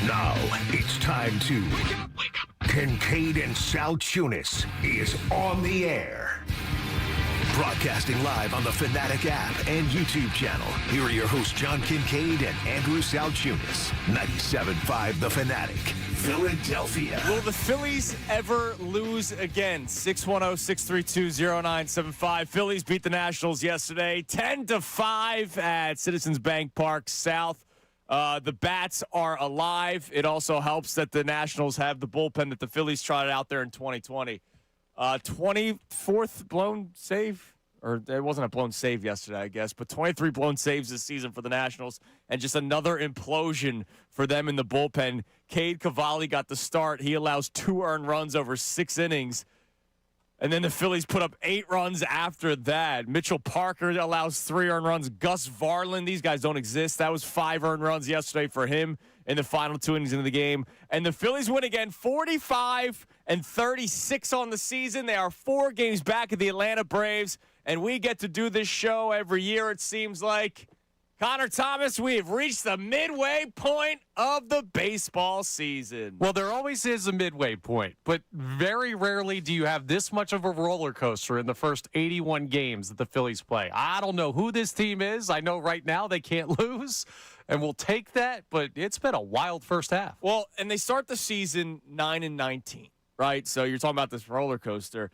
Now it's time to wake up. Kincade and Salciunas is on the air. Broadcasting live on the Fanatic app and YouTube channel. Here are your hosts, John Kincade and Andrew Salciunas. 97.5 The Fanatic, Philadelphia. Will the Phillies ever lose again? 610-632-0975. Phillies beat the Nationals yesterday, 10-5 at Citizens Bank Park South. The bats are alive. It also helps that the Nationals have the bullpen that the Phillies tried out there in 2020. 24th blown save, or it wasn't a blown save yesterday, I guess, but 23 blown saves this season for the Nationals, and just another implosion for them in the bullpen. Cade Cavalli got the start. He allows 2 earned runs over 6 innings. And then the Phillies put up 8 runs after that. Mitchell Parker allows 3 earned runs. Gus Varland, these guys don't exist. That was 5 earned runs yesterday for him in the final 2 innings of the game. And the Phillies win again, 45-36 on the season. They are 4 games back of the Atlanta Braves. And we get to do this show every year, it seems like. Connor Thomas, we have reached the midway point of the baseball season. Well, there always is a midway point, but very rarely do you have this much of a roller coaster in the first 81 games that the Phillies play. I don't know who this team is. I know right now they can't lose, and we'll take that, but it's been a wild first half. Well, and they start the season 9-19, right? So you're talking about this roller coaster.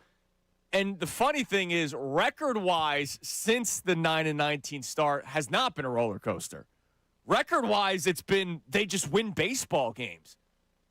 And the funny thing is, record-wise, since the 9-19 start, has not been a roller coaster. Record-wise, it's been they just win baseball games.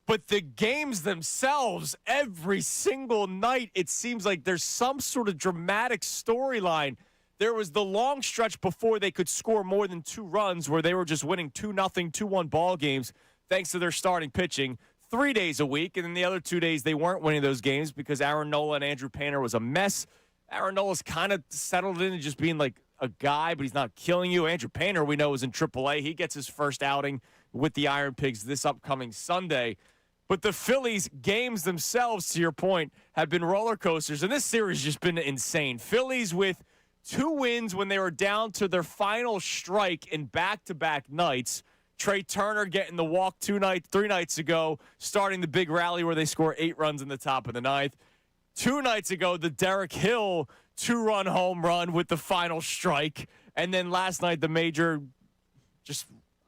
But the games themselves, every single night, it seems like there's some sort of dramatic storyline. There was the long stretch before they could score more than 2 runs where they were just winning 2-0, 2-1 ball games thanks to their starting pitching. 3 days a week, and then the other 2 days they weren't winning those games because Aaron Nola and Andrew Painter was a mess. Aaron Nola's kind of settled into just being like a guy, but he's not killing you. Andrew Painter, we know, is in AAA. He gets his first outing with the Iron Pigs this upcoming Sunday. But the Phillies games themselves, to your point, have been roller coasters, and this series has just been insane. Phillies with 2 wins when they were down to their final strike in back-to-back nights. Trey Turner getting the walk 3 nights ago, starting the big rally where they score 8 runs in the top of the 9th. 2 nights ago, the Derek Hill 2-run home run with the final strike. And then last night, the major,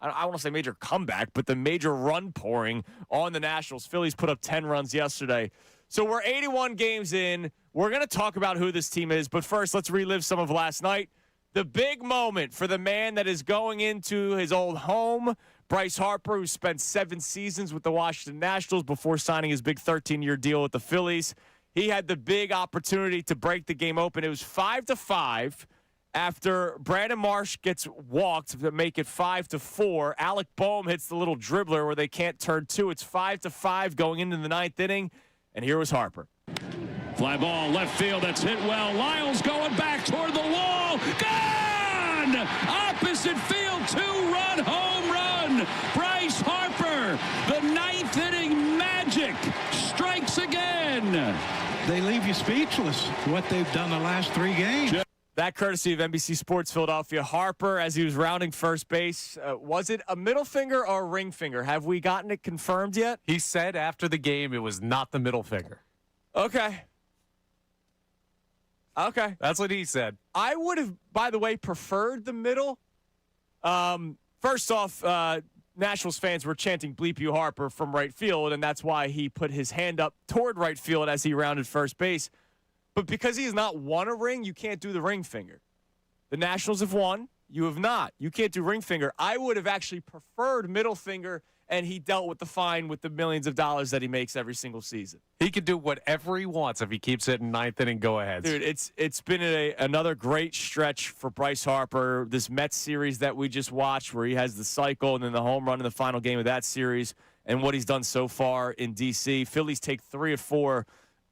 I want to say major comeback, but the major run pouring on the Nationals. Phillies put up 10 runs yesterday. So we're 81 games in. We're going to talk about who this team is. But first, let's relive some of last night. The big moment for the man that is going into his old home, Bryce Harper, who spent 7 seasons with the Washington Nationals before signing his big 13-year deal with the Phillies. He had the big opportunity to break the game open. It was 5-5 after Brandon Marsh gets walked to make it 5-4. Alec Boehm hits the little dribbler where they can't turn 2. It's 5-5 going into the 9th inning, and here was Harper. Fly ball, left field, that's hit well. Lyles going back toward the wall. Gone! Opposite field, 2-run home run. Bryce Harper, the 9th inning magic, strikes again. They leave you speechless, what they've done the last 3 games. That courtesy of NBC Sports Philadelphia. Harper, as he was rounding first base, was it a middle finger or a ring finger? Have we gotten it confirmed yet? He said after the game it was not the middle finger. Okay. That's what he said. I would have, by the way, preferred the middle. First off, Nationals fans were chanting "Bleep you, Harper" from right field, and that's why he put his hand up toward right field as he rounded first base. But because he has not won a ring, you can't do the ring finger. The Nationals have won. You have not. You can't do ring finger. I would have actually preferred middle finger, and he dealt with the fine with the millions of dollars that he makes every single season. He can do whatever he wants if he keeps hitting 9th inning go-aheads. Dude, it's been another great stretch for Bryce Harper. This Mets series that we just watched where he has the cycle and then the home run in the final game of that series and what he's done so far in D.C. Phillies take 3 of 4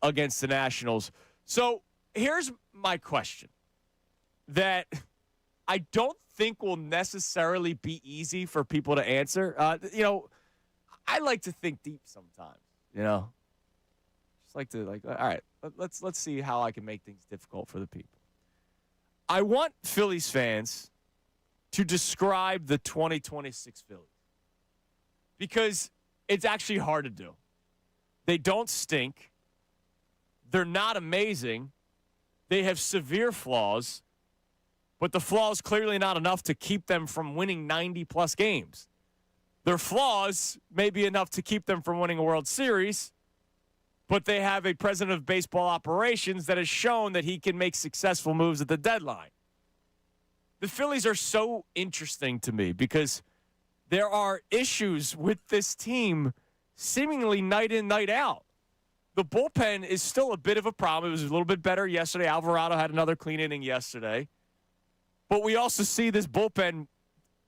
against the Nationals. So here's my question that I don't think will necessarily be easy for people to answer. I like to think deep sometimes, Just like to all right, let's see how I can make things difficult for the people. I want Phillies fans to describe the 2026 Phillies. Because it's actually hard to do. They don't stink. They're not amazing. They have severe flaws, but the flaws clearly not enough to keep them from winning 90-plus games. Their flaws may be enough to keep them from winning a World Series, but they have a president of baseball operations that has shown that he can make successful moves at the deadline. The Phillies are so interesting to me because there are issues with this team seemingly night in, night out. The bullpen is still a bit of a problem. It was a little bit better yesterday. Alvarado had another clean inning yesterday. But we also see this bullpen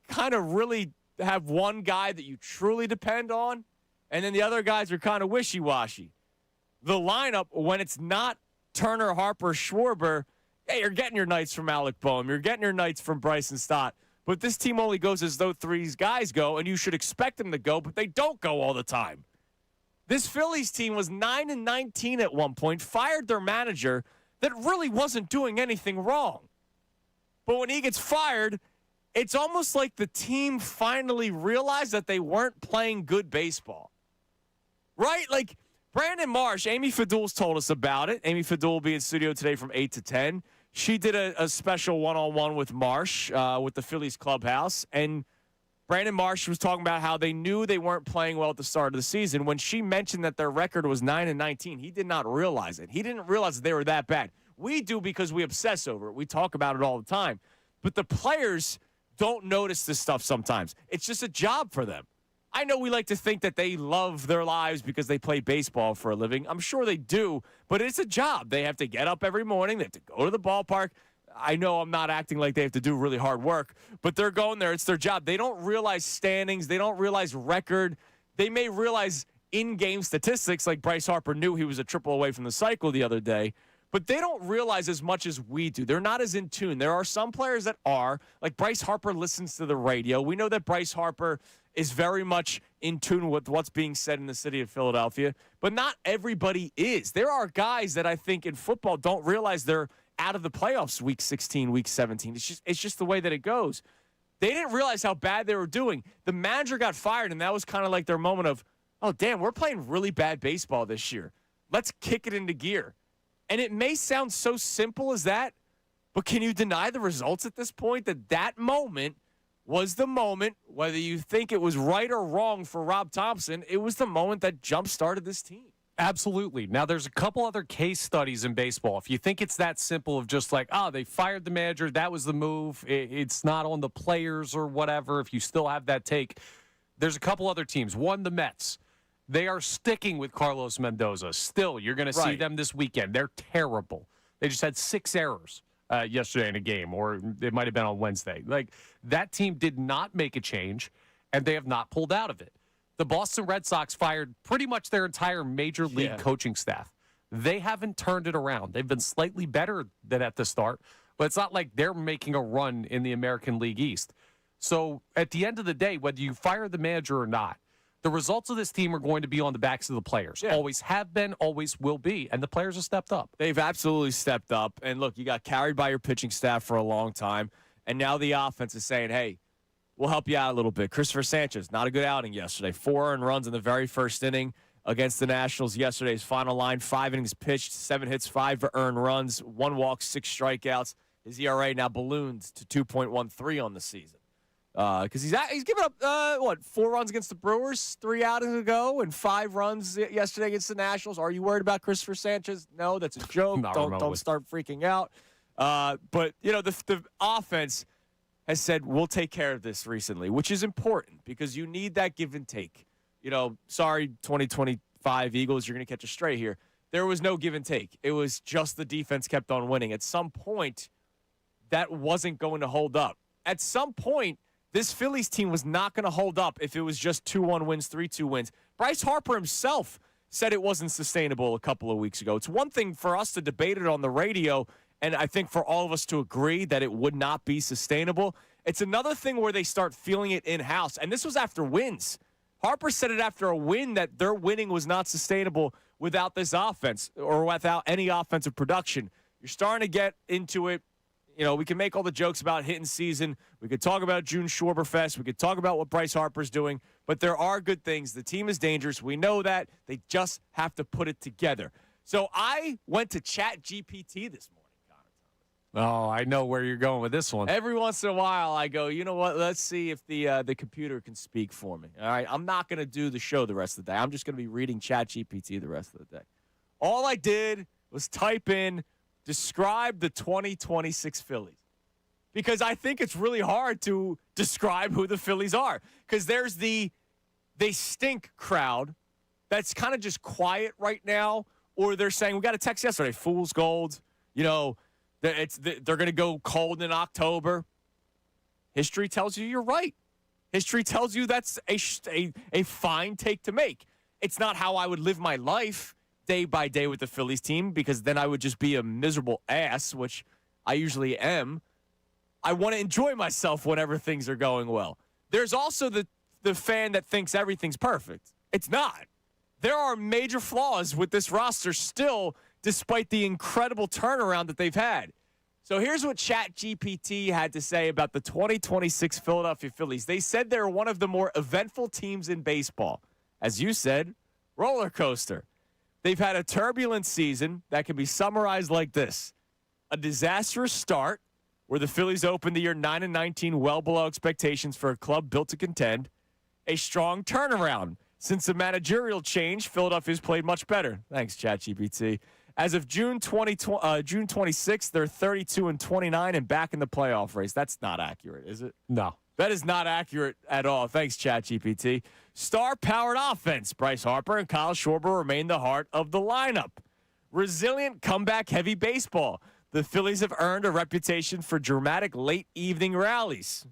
kind of really have one guy that you truly depend on, and then the other guys are kind of wishy-washy. The lineup, when it's not Turner, Harper, Schwarber, hey, you're getting your nights from Alec Boehm. You're getting your nights from Bryson Stott. But this team only goes as though three guys go, and you should expect them to go, but they don't go all the time. This Phillies team was 9-19 at one point, fired their manager that really wasn't doing anything wrong. But when he gets fired, it's almost like the team finally realized that they weren't playing good baseball. Right? Like, Brandon Marsh, Amy Fadul's told us about it. Amy Fadul will be in studio today from 8 to 10. She did a special one-on-one with Marsh with the Phillies clubhouse, and Brandon Marsh was talking about how they knew they weren't playing well at the start of the season. When she mentioned that their record was 9-19, he did not realize it. He didn't realize that they were that bad. We do because we obsess over it. We talk about it all the time. But the players don't notice this stuff sometimes. It's just a job for them. I know we like to think that they love their lives because they play baseball for a living. I'm sure they do, but it's a job. They have to get up every morning. They have to go to the ballpark. I know I'm not acting like they have to do really hard work, but they're going there. It's their job. They don't realize standings. They don't realize record. They may realize in-game statistics, like Bryce Harper knew he was a triple away from the cycle the other day, but they don't realize as much as we do. They're not as in tune. There are some players that are, like Bryce Harper listens to the radio. We know that Bryce Harper is very much in tune with what's being said in the city of Philadelphia, but not everybody is. There are guys that I think in football don't realize they're out of the playoffs week 16, week 17. It's just the way that it goes. They didn't realize how bad they were doing. The manager got fired, and that was kind of like their moment of, oh, damn, we're playing really bad baseball this year. Let's kick it into gear. And it may sound so simple as that, but can you deny the results at this point? That moment was the moment, whether you think it was right or wrong for Rob Thompson, it was the moment that jump-started this team. Absolutely. Now, there's a couple other case studies in baseball. If you think it's that simple of just like, oh, they fired the manager, that was the move, it's not on the players or whatever, if you still have that take, there's a couple other teams. One, the Mets. They are sticking with Carlos Mendoza. Still, you're going to see them this weekend. They're terrible. They just had 6 errors yesterday in a game, or it might have been on Wednesday. Like, that team did not make a change, and they have not pulled out of it. The Boston Red Sox fired pretty much their entire major league coaching staff. They haven't turned it around. They've been slightly better than at the start, but it's not like they're making a run in the American League East. So at the end of the day, whether you fire the manager or not, the results of this team are going to be on the backs of the players. Yeah. Always have been, always will be, and the players have stepped up. They've absolutely stepped up. And look, you got carried by your pitching staff for a long time, and now the offense is saying, hey, we'll help you out a little bit. Christopher Sanchez, not a good outing yesterday. 4 earned runs in the very first inning against the Nationals. Yesterday's final line, 5 innings pitched, 7 hits, 5 earned runs, 1 walk, 6 strikeouts. His ERA now ballooned to 2.13 on the season. Because he's given up, 4 runs against the Brewers 3 outings ago and 5 runs yesterday against the Nationals. Are you worried about Christopher Sanchez? No, that's a joke. Don't start freaking out. But, you know, the offense has said, we'll take care of this recently, which is important because you need that give and take. You know, sorry, 2025 Eagles, you're going to catch a stray here. There was no give and take. It was just the defense kept on winning. At some point, that wasn't going to hold up. At some point, this Phillies team was not going to hold up if it was just 2-1 wins, 3-2 wins. Bryce Harper himself said it wasn't sustainable a couple of weeks ago. It's one thing for us to debate it on the radio, and I think for all of us to agree that it would not be sustainable. It's another thing where they start feeling it in-house. And this was after wins. Harper said it after a win that their winning was not sustainable without this offense or without any offensive production. You're starting to get into it. we can make all the jokes about hitting season. We could talk about June Schwarberfest. We could talk about what Bryce Harper's doing. But there are good things. The team is dangerous. We know that. They just have to put it together. So I went to ChatGPT this morning, Connor. Oh, I know where you're going with this one. Every once in a while, I go, you know what? Let's see if the computer can speak for me. All right, I'm not going to do the show the rest of the day. I'm just going to be reading ChatGPT the rest of the day. All I did was type in, describe the 2026 Phillies. Because I think it's really hard to describe who the Phillies are. Because there's the they stink crowd that's kind of just quiet right now. Or they're saying, we got a text yesterday, fool's gold. They're going to go cold in October. History tells you you're right. History tells you that's a fine take to make. It's not how I would live my life day by day with the Phillies team, because then I would just be a miserable ass, which I usually am. I want to enjoy myself whenever things are going well. There's also the fan that thinks everything's perfect. It's not. There are major flaws with this roster still, despite the incredible turnaround that they've had. So here's what ChatGPT had to say about the 2026 Philadelphia Phillies. They said they're one of the more eventful teams in baseball. As you said, roller coaster. They've had a turbulent season that can be summarized like this. A disastrous start, where the Phillies opened the year 9-19, well below expectations for a club built to contend. A strong turnaround. Since the managerial change, Philadelphia's played much better. Thanks, ChatGPT. As of June 26th, they're 32-29 and back in the playoff race. That's not accurate, is it? No. That is not accurate at all. Thanks, ChatGPT. Star-powered offense. Bryce Harper and Kyle Schwarber remain the heart of the lineup. Resilient comeback-heavy baseball. The Phillies have earned a reputation for dramatic late-evening rallies,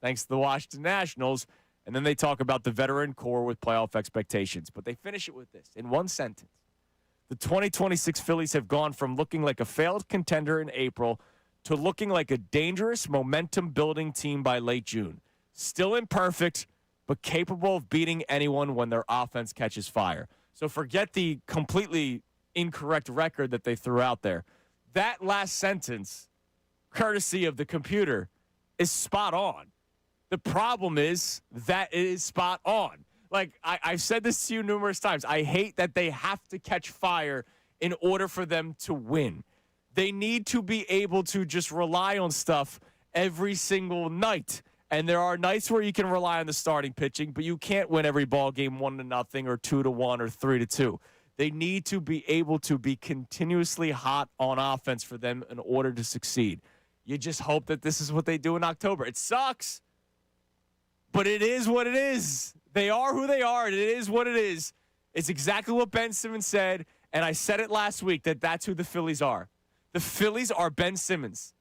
thanks to the Washington Nationals. And then they talk about the veteran core with playoff expectations. But they finish it with this, in one sentence. The 2026 Phillies have gone from looking like a failed contender in April to looking like a dangerous momentum-building team by late June. Still imperfect, but capable of beating anyone when their offense catches fire. So forget the completely incorrect record that they threw out there. That last sentence, courtesy of the computer, is spot on. The problem is that it is spot on. Like, I've said this to you numerous times. I hate that they have to catch fire in order for them to win. They need to be able to just rely on stuff every single night. And there are nights where you can rely on the starting pitching, but you can't win every ball game 1-0 or 2-1 or 3-2. They need to be able to be continuously hot on offense for them in order to succeed. You just hope that this is what they do in October. It sucks, but it is what it is. They are who they are, and it is what it is. It's exactly what Ben Simmons said, and I said it last week, that that's who the Phillies are. The Phillies are Ben Simmons.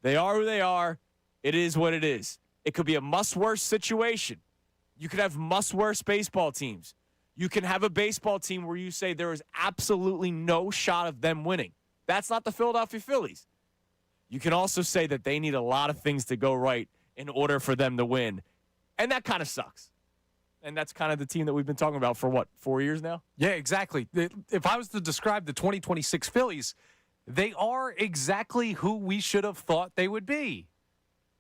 They are who they are. It is what it is. It could be a must-worse situation. You could have must-worse baseball teams. You can have a baseball team where you say there is absolutely no shot of them winning. That's not the Philadelphia Phillies. You can also say that they need a lot of things to go right in order for them to win. And that kind of sucks. And that's kind of the team that we've been talking about for, 4 years now? Yeah, exactly. If I was to describe the 2026 Phillies, they are exactly who we should have thought they would be.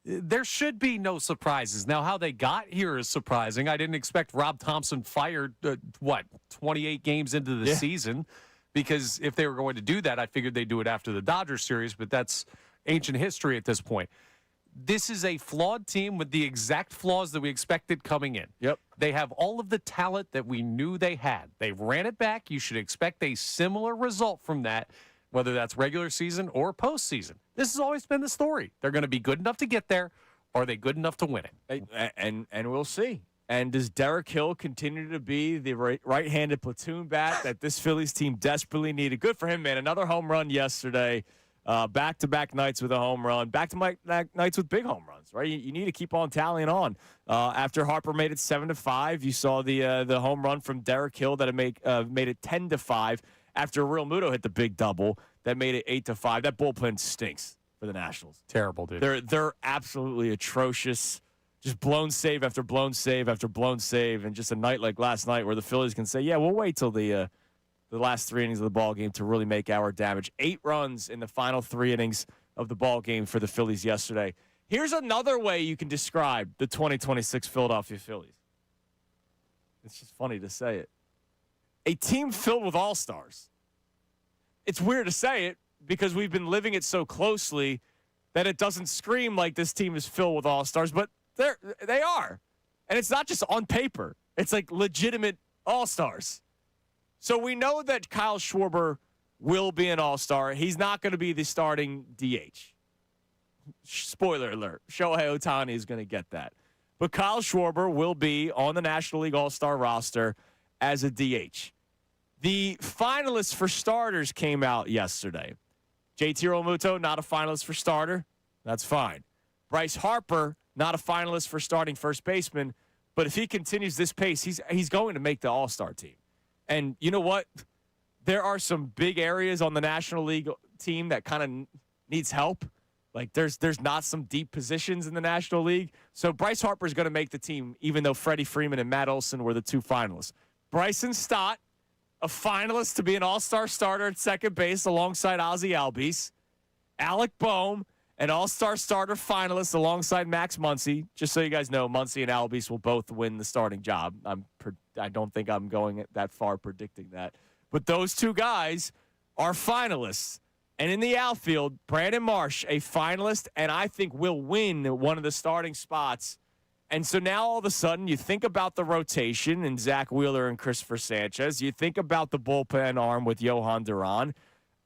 There should be no surprises. Now, how they got here is surprising. I didn't expect Rob Thompson fired, 28 games into the season, because if they were going to do that, I figured they'd do it after the Dodgers series, but that's ancient history at this point. This is a flawed team with the exact flaws that we expected coming in. Yep. They have all of the talent that we knew they had. They ran it back. You should expect a similar result from that, whether that's regular season or postseason. This has always been the story. They're going to be good enough to get there. Are they good enough to win it? And we'll see. And does Derek Hill continue to be the right-handed platoon bat that this Phillies team desperately needed? Good for him, man. Another home run yesterday. Back-to-back nights with a home run. Back-to-back nights with big home runs, right? You need to keep on tallying on. After Harper made it 7-5, you saw the home run from Derek Hill that made it 10-5. After Real Muto hit the big double that made it 8-5. That bullpen stinks for the Nationals. Terrible, dude. They're absolutely atrocious. Just blown save after blown save after blown save, and just a night like last night where the Phillies can say, yeah, we'll wait till the last 3 innings of the ball game to really make our damage. 8 runs in the final 3 innings of the ball game for the Phillies yesterday. Here's another way you can describe the 2026 Philadelphia Phillies. It's just funny to say it. A team filled with all-stars. It's weird to say it because we've been living it so closely that it doesn't scream like this team is filled with all-stars, but they are. And it's not just on paper. It's like legitimate all-stars. So we know that Kyle Schwarber will be an all-star. He's not going to be the starting DH. Spoiler alert. Shohei Ohtani is going to get that. But Kyle Schwarber will be on the National League All-Star roster as a DH. The finalists for starters came out yesterday. JT Realmuto, not a finalist for starter. That's fine. Bryce Harper, not a finalist for starting first baseman. But if he continues this pace, he's going to make the All-Star team. And you know what? There are some big areas on the National League team that kind of needs help. Like there's not some deep positions in the National League. So Bryce Harper is going to make the team, even though Freddie Freeman and Matt Olson were the two finalists. Bryson Stott, a finalist to be an all-star starter at second base alongside Ozzie Albies. Alec Boehm, an all-star starter finalist alongside Max Muncy. Just so you guys know, Muncy and Albies will both win the starting job. I don't think I'm going that far predicting that. But those two guys are finalists. And in the outfield, Brandon Marsh, a finalist, and I think will win one of the starting spots. And so now all of a sudden you think about the rotation and Zach Wheeler and Christopher Sanchez. You think about the bullpen arm with Johan Duran.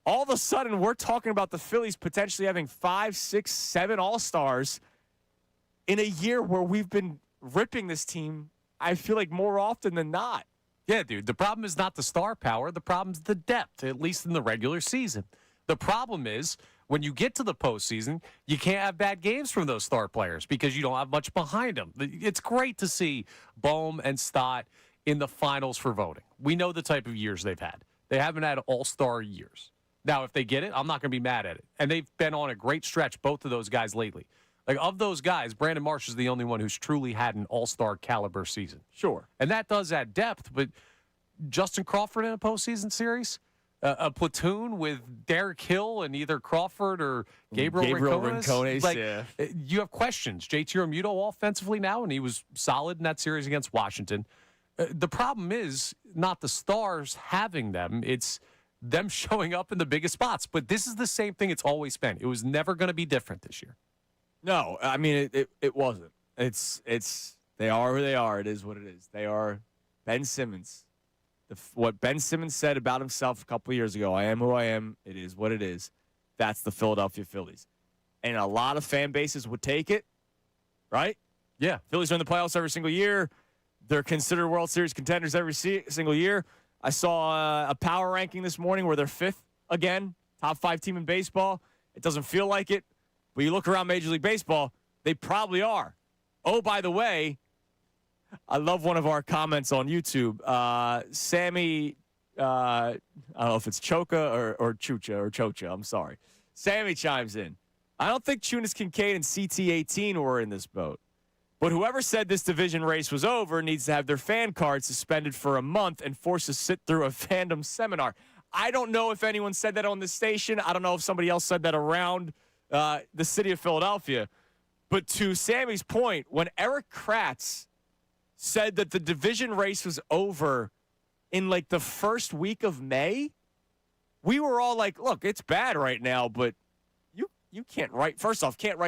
All of a sudden we're talking about the Phillies potentially having 5, 6, 7 all-stars in a year where we've been ripping this team, I feel like, more often than not. Yeah, dude, the problem is not the star power. The problem's the depth, at least in the regular season. The problem is when you get to the postseason, you can't have bad games from those star players because you don't have much behind them. It's great to see Boehm and Stott in the finals for voting. We know the type of years they've had. They haven't had all-star years. Now, if they get it, I'm not going to be mad at it. And they've been on a great stretch, both of those guys lately. Like, of those guys, Brandon Marsh is the only one who's truly had an all-star caliber season. Sure. And that does add depth, but Justin Crawford in a postseason series? A platoon with Derek Hill and either Crawford or Gabriel Rincones. Like, yeah. You have questions. JT Realmuto offensively now, and he was solid in that series against Washington. The problem is not the stars having them. It's them showing up in the biggest spots. But this is the same thing it's always been. It was never going to be different this year. No, I mean, it wasn't. They are who they are. It is what it is. They are Ben Simmons. What Ben Simmons said about himself a couple of years ago, I am who I am, it is what it is. That's the Philadelphia Phillies. And a lot of fan bases would take it, right? Yeah. Phillies are in the playoffs every single year. They're considered World Series contenders every single year. I saw a power ranking this morning where they're 5th again, top 5 team in baseball. It doesn't feel like it, but you look around Major League Baseball, they probably are. Oh, by the way, I love one of our comments on YouTube. Sammy, I don't know if it's Choka or Chucha or Chocha. I'm sorry. Sammy chimes in. I don't think Chunas, Kincade, and CT18 were in this boat. But whoever said this division race was over needs to have their fan card suspended for a month and forced to sit through a fandom seminar. I don't know if anyone said that on this station. I don't know if somebody else said that around the city of Philadelphia. But to Sammy's point, when Eric Kratz said that the division race was over in like the first week of May, we were all like, look, it's bad right now, but you can't write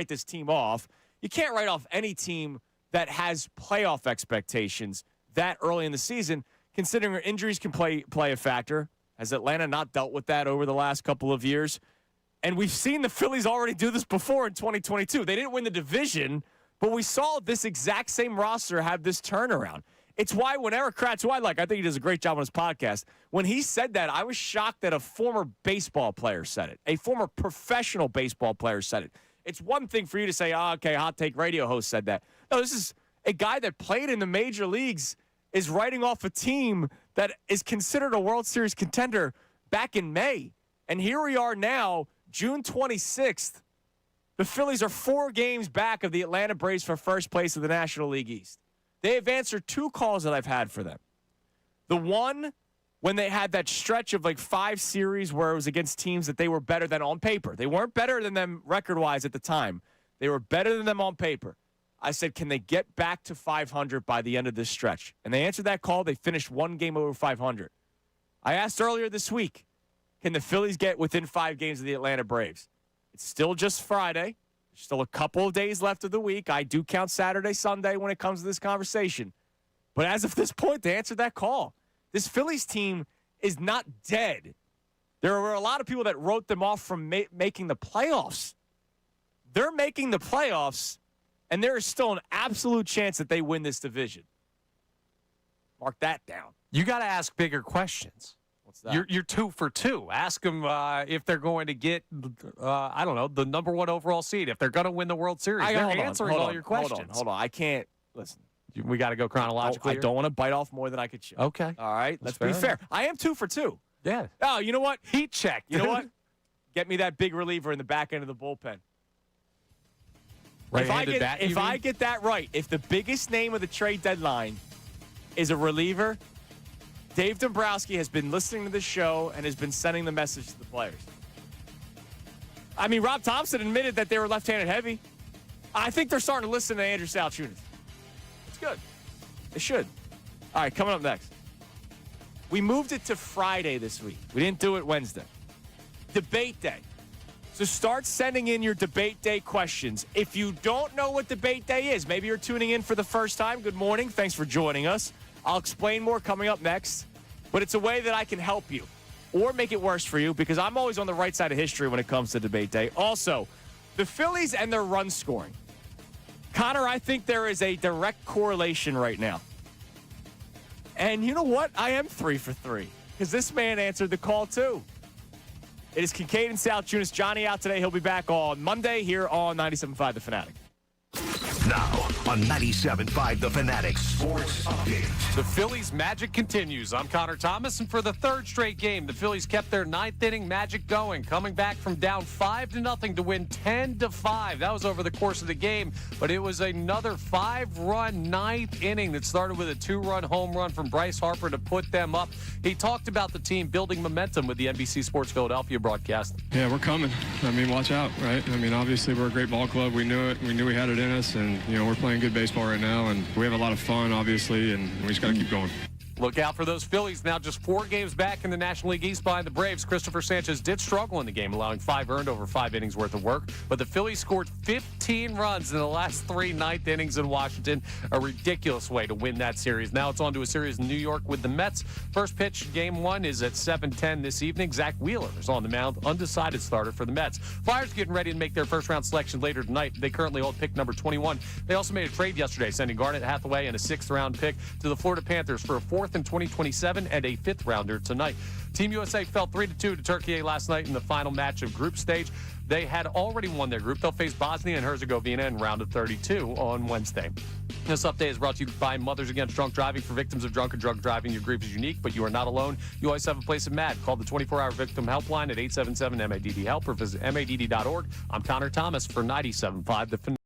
this team off. You can't write off any team that has playoff expectations that early in the season, considering injuries can play a factor. Has Atlanta not dealt with that over the last couple of years? And we've seen the Phillies already do this before in 2022. They didn't win the division, but we saw this exact same roster have this turnaround. It's why when Eric Kratz, who I think he does a great job on his podcast, when he said that, I was shocked that a former baseball player said it. A former professional baseball player said it. It's one thing for you to say, okay, hot take radio host said that. No, this is a guy that played in the major leagues is writing off a team that is considered a World Series contender back in May. And here we are now, June 26th. The Phillies are 4 games back of the Atlanta Braves for first place of the National League East. They have answered 2 calls that I've had for them. The one when they had that stretch of like 5 series where it was against teams that they were better than on paper. They weren't better than them record-wise at the time. They were better than them on paper. I said, can they get back to 500 by the end of this stretch? And they answered that call. They finished 1 game over 500. I asked earlier this week, can the Phillies get within 5 games of the Atlanta Braves? It's still just Friday. There's still a couple of days left of the week. I do count Saturday, Sunday when it comes to this conversation. But as of this point, they answered that call. This Phillies team is not dead. There were a lot of people that wrote them off from making the playoffs. They're making the playoffs, and there is still an absolute chance that they win this division. Mark that down. You got to ask bigger questions. What's that? You're 2 for 2. Ask them if they're going to get, I don't know, the number 1 overall seed. If they're going to win the World Series, they're answering all your questions. Hold on. I can't listen. We got to go chronologically. I don't want to bite off more than I could chew. Okay. All right. Let's be fair. I am 2 for 2. Yeah. Oh, you know what? Heat check. You know what? Get me that big reliever in the back end of the bullpen. If I get that right, if the biggest name of the trade deadline is a reliever, Dave Dombrowski has been listening to the show and has been sending the message to the players. I mean, Rob Thompson admitted that they were left-handed heavy. I think they're starting to listen to Andrew Salciunas. It's good. They should. All right, coming up next. We moved it to Friday this week. We didn't do it Wednesday. Debate day. So start sending in your debate day questions. If you don't know what debate day is, maybe you're tuning in for the first time. Good morning. Thanks for joining us. I'll explain more coming up next. But it's a way that I can help you or make it worse for you because I'm always on the right side of history when it comes to debate day. Also, the Phillies and their run scoring. Connor, I think there is a direct correlation right now. And you know what? I am 3 for 3 because this man answered the call too. It is Kincade and Salciunas. Johnny out today. He'll be back on Monday here on 97.5 The Fanatic. Now on 97.5 The Fanatic Sports Update. The Phillies' magic continues. I'm Connor Thomas, and for the 3rd straight game, the Phillies kept their 9th inning magic going, coming back from down 5-0 to win 10-5. That was over the course of the game, but it was another 5-run 9th inning that started with a 2-run home run from Bryce Harper to put them up. He talked about the team building momentum with the NBC Sports Philadelphia broadcast. Yeah, we're coming. I mean, watch out, right? I mean, obviously we're a great ball club. We knew it. We knew we had it in us, and we're playing good baseball right now, and we have a lot of fun, obviously, and we just got to keep going. Look out for those Phillies. Now just 4 games back in the National League East behind the Braves. Christopher Sanchez did struggle in the game, allowing 5 earned over 5 innings worth of work. But the Phillies scored 15 runs in the last 3 9th innings in Washington. A ridiculous way to win that series. Now it's on to a series in New York with the Mets. First pitch, game 1, is at 7:10 this evening. Zach Wheeler is on the mound, undecided starter for the Mets. Flyers getting ready to make their first-round selection later tonight. They currently hold pick number 21. They also made a trade yesterday, sending Garnett Hathaway and a 6th-round pick to the Florida Panthers for a 4th and 2027 and a 5th-rounder tonight. Team USA fell 3-2 to Turkey last night in the final match of group stage. They had already won their group. They'll face Bosnia and Herzegovina in round of 32 on Wednesday. This update is brought to you by Mothers Against Drunk Driving. For victims of drunk and drug driving, your grief is unique, but you are not alone. You always have a place at MADD. Call the 24-hour victim helpline at 877-MADD-HELP or visit MADD.org. I'm Connor Thomas for 97.5 The Fanatic.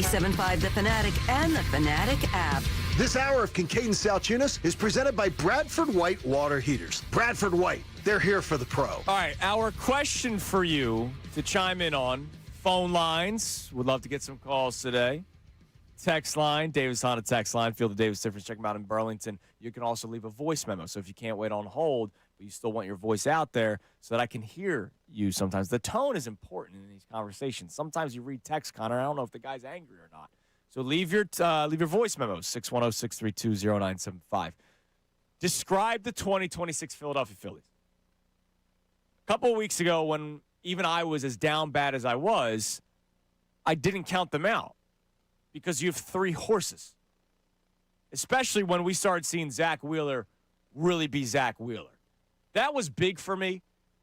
97.5 The Fanatic and the Fanatic app. This hour of Kincade Salciunas is presented by Bradford White Water Heaters. Bradford White, they're here for the pro. All right, our question for you to chime in on, phone lines. Would love to get some calls today. Text line, Davis Honda text line. Feel the Davis difference. Check them out in Burlington. You can also leave a voice memo. So if you can't wait on hold, but you still want your voice out there so that I can hear you sometimes. The tone is important in these conversations. Sometimes you read text, Connor. I don't know if the guy's angry or not. So leave your voice memos, 610-632-0975. Describe the 2026 Philadelphia Phillies. A couple of weeks ago when even I was as down bad as I was, I didn't count them out because you have three horses, especially when we started seeing Zach Wheeler really be Zach Wheeler. That was big for me.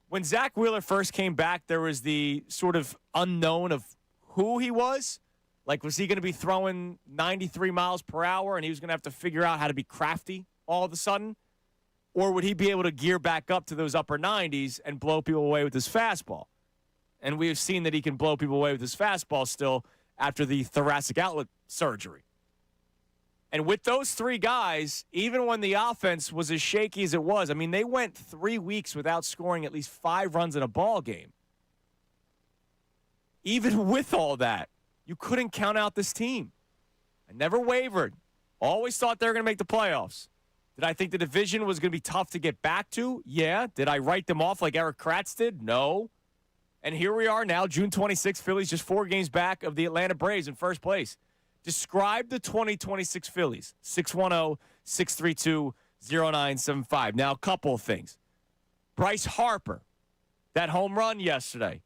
When Zach Wheeler first came back, there was the sort of unknown of who he was. Like, was he going to be throwing 93 miles per hour and he was going to have to figure out how to be crafty all of a sudden? Or would he be able to gear back up to those upper 90s and blow people away with his fastball? And we have seen that he can blow people away with his fastball still after the thoracic outlet surgery. And with those three guys, even when the offense was as shaky as it was, I mean, they went 3 weeks without scoring at least 5 runs in a ball game. Even with all that, you couldn't count out this team. I never wavered. Always thought they were going to make the playoffs. Did I think the division was going to be tough to get back to? Yeah. Did I write them off like Eric Kratz did? No. And here we are now, June 26th, Phillies just 4 games back of the Atlanta Braves in first place. Describe the 2026 Phillies, 610-632-0975. Now, a couple of things. Bryce Harper, that home run yesterday,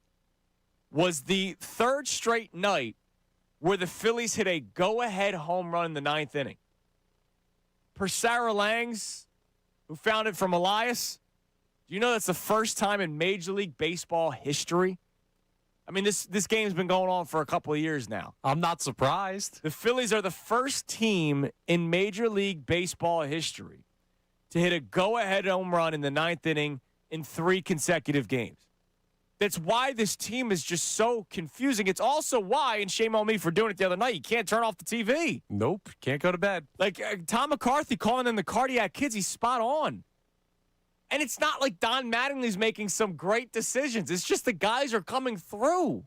was the third straight night where the Phillies hit a go-ahead home run in the 9th inning. Per Sarah Langs, who found it from Elias, do you know that's the first time in Major League Baseball history? I mean, this game's been going on for a couple of years now. I'm not surprised. The Phillies are the first team in Major League Baseball history to hit a go-ahead home run in the 9th inning in 3 consecutive games. That's why this team is just so confusing. It's also why, and shame on me for doing it the other night, you can't turn off the TV. Nope, can't go to bed. Like Tom McCarthy calling them the cardiac kids, he's spot on. And it's not like Don Mattingly's making some great decisions. It's just the guys are coming through.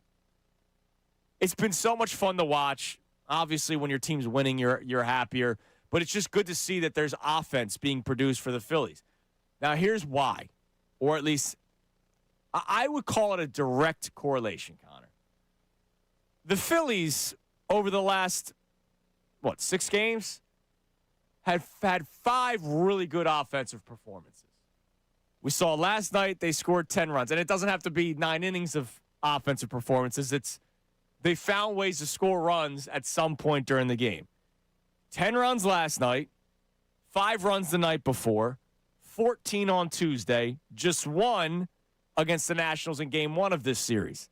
It's been so much fun to watch. Obviously, when your team's winning, you're happier. But it's just good to see that there's offense being produced for the Phillies. Now, here's why. Or at least, I would call it a direct correlation, Connor. The Phillies, over the last, 6 games, have had 5 really good offensive performances. We saw last night they scored 10 runs, and it doesn't have to be 9 innings of offensive performances. They found ways to score runs at some point during the game. 10 runs last night, 5 runs the night before, 14 on Tuesday, just 1 against the Nationals in Game 1 of this series.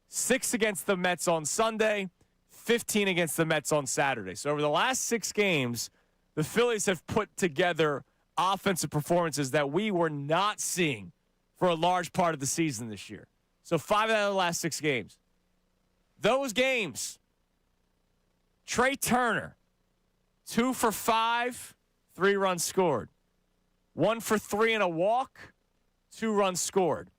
6 against the Mets on Sunday, 15 against the Mets on Saturday. So over the last 6 games, the Phillies have put together offensive performances that we were not seeing for a large part of the season this year. So 5 out of the last 6 games. Those games, Trey Turner, 2 for 5, 3 runs scored. 1 for 3 and a walk, 2 runs scored.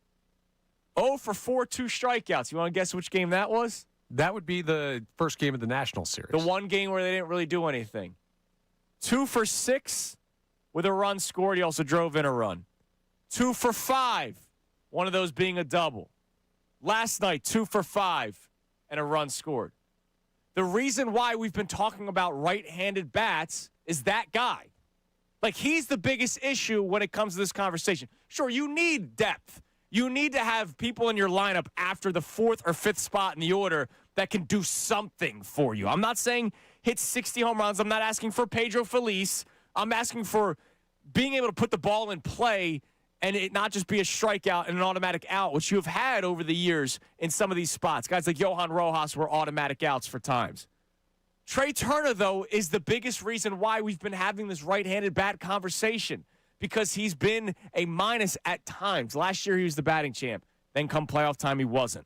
0 for 4, 2 strikeouts. You want to guess which game that was? That would be the first game of the National Series. The one game where they didn't really do anything. 2 for 6 with a run scored. He also drove in a run. 2 for 5, one of those being a double. Last night, 2 for 5 and a run scored. The reason why we've been talking about right-handed bats is that guy. Like, he's the biggest issue when it comes to this conversation. Sure, you need depth. You need to have people in your lineup after the 4th or 5th spot in the order that can do something for you. I'm not saying hit 60 home runs. I'm not asking for Pedro Feliz. I'm asking for being able to put the ball in play and it not just be a strikeout and an automatic out, which you have had over the years in some of these spots. Guys like Johan Rojas were automatic outs for times. Trey Turner, though, is the biggest reason why we've been having this right-handed bat conversation, because he's been a minus at times. Last year, he was the batting champ. Then come playoff time, he wasn't.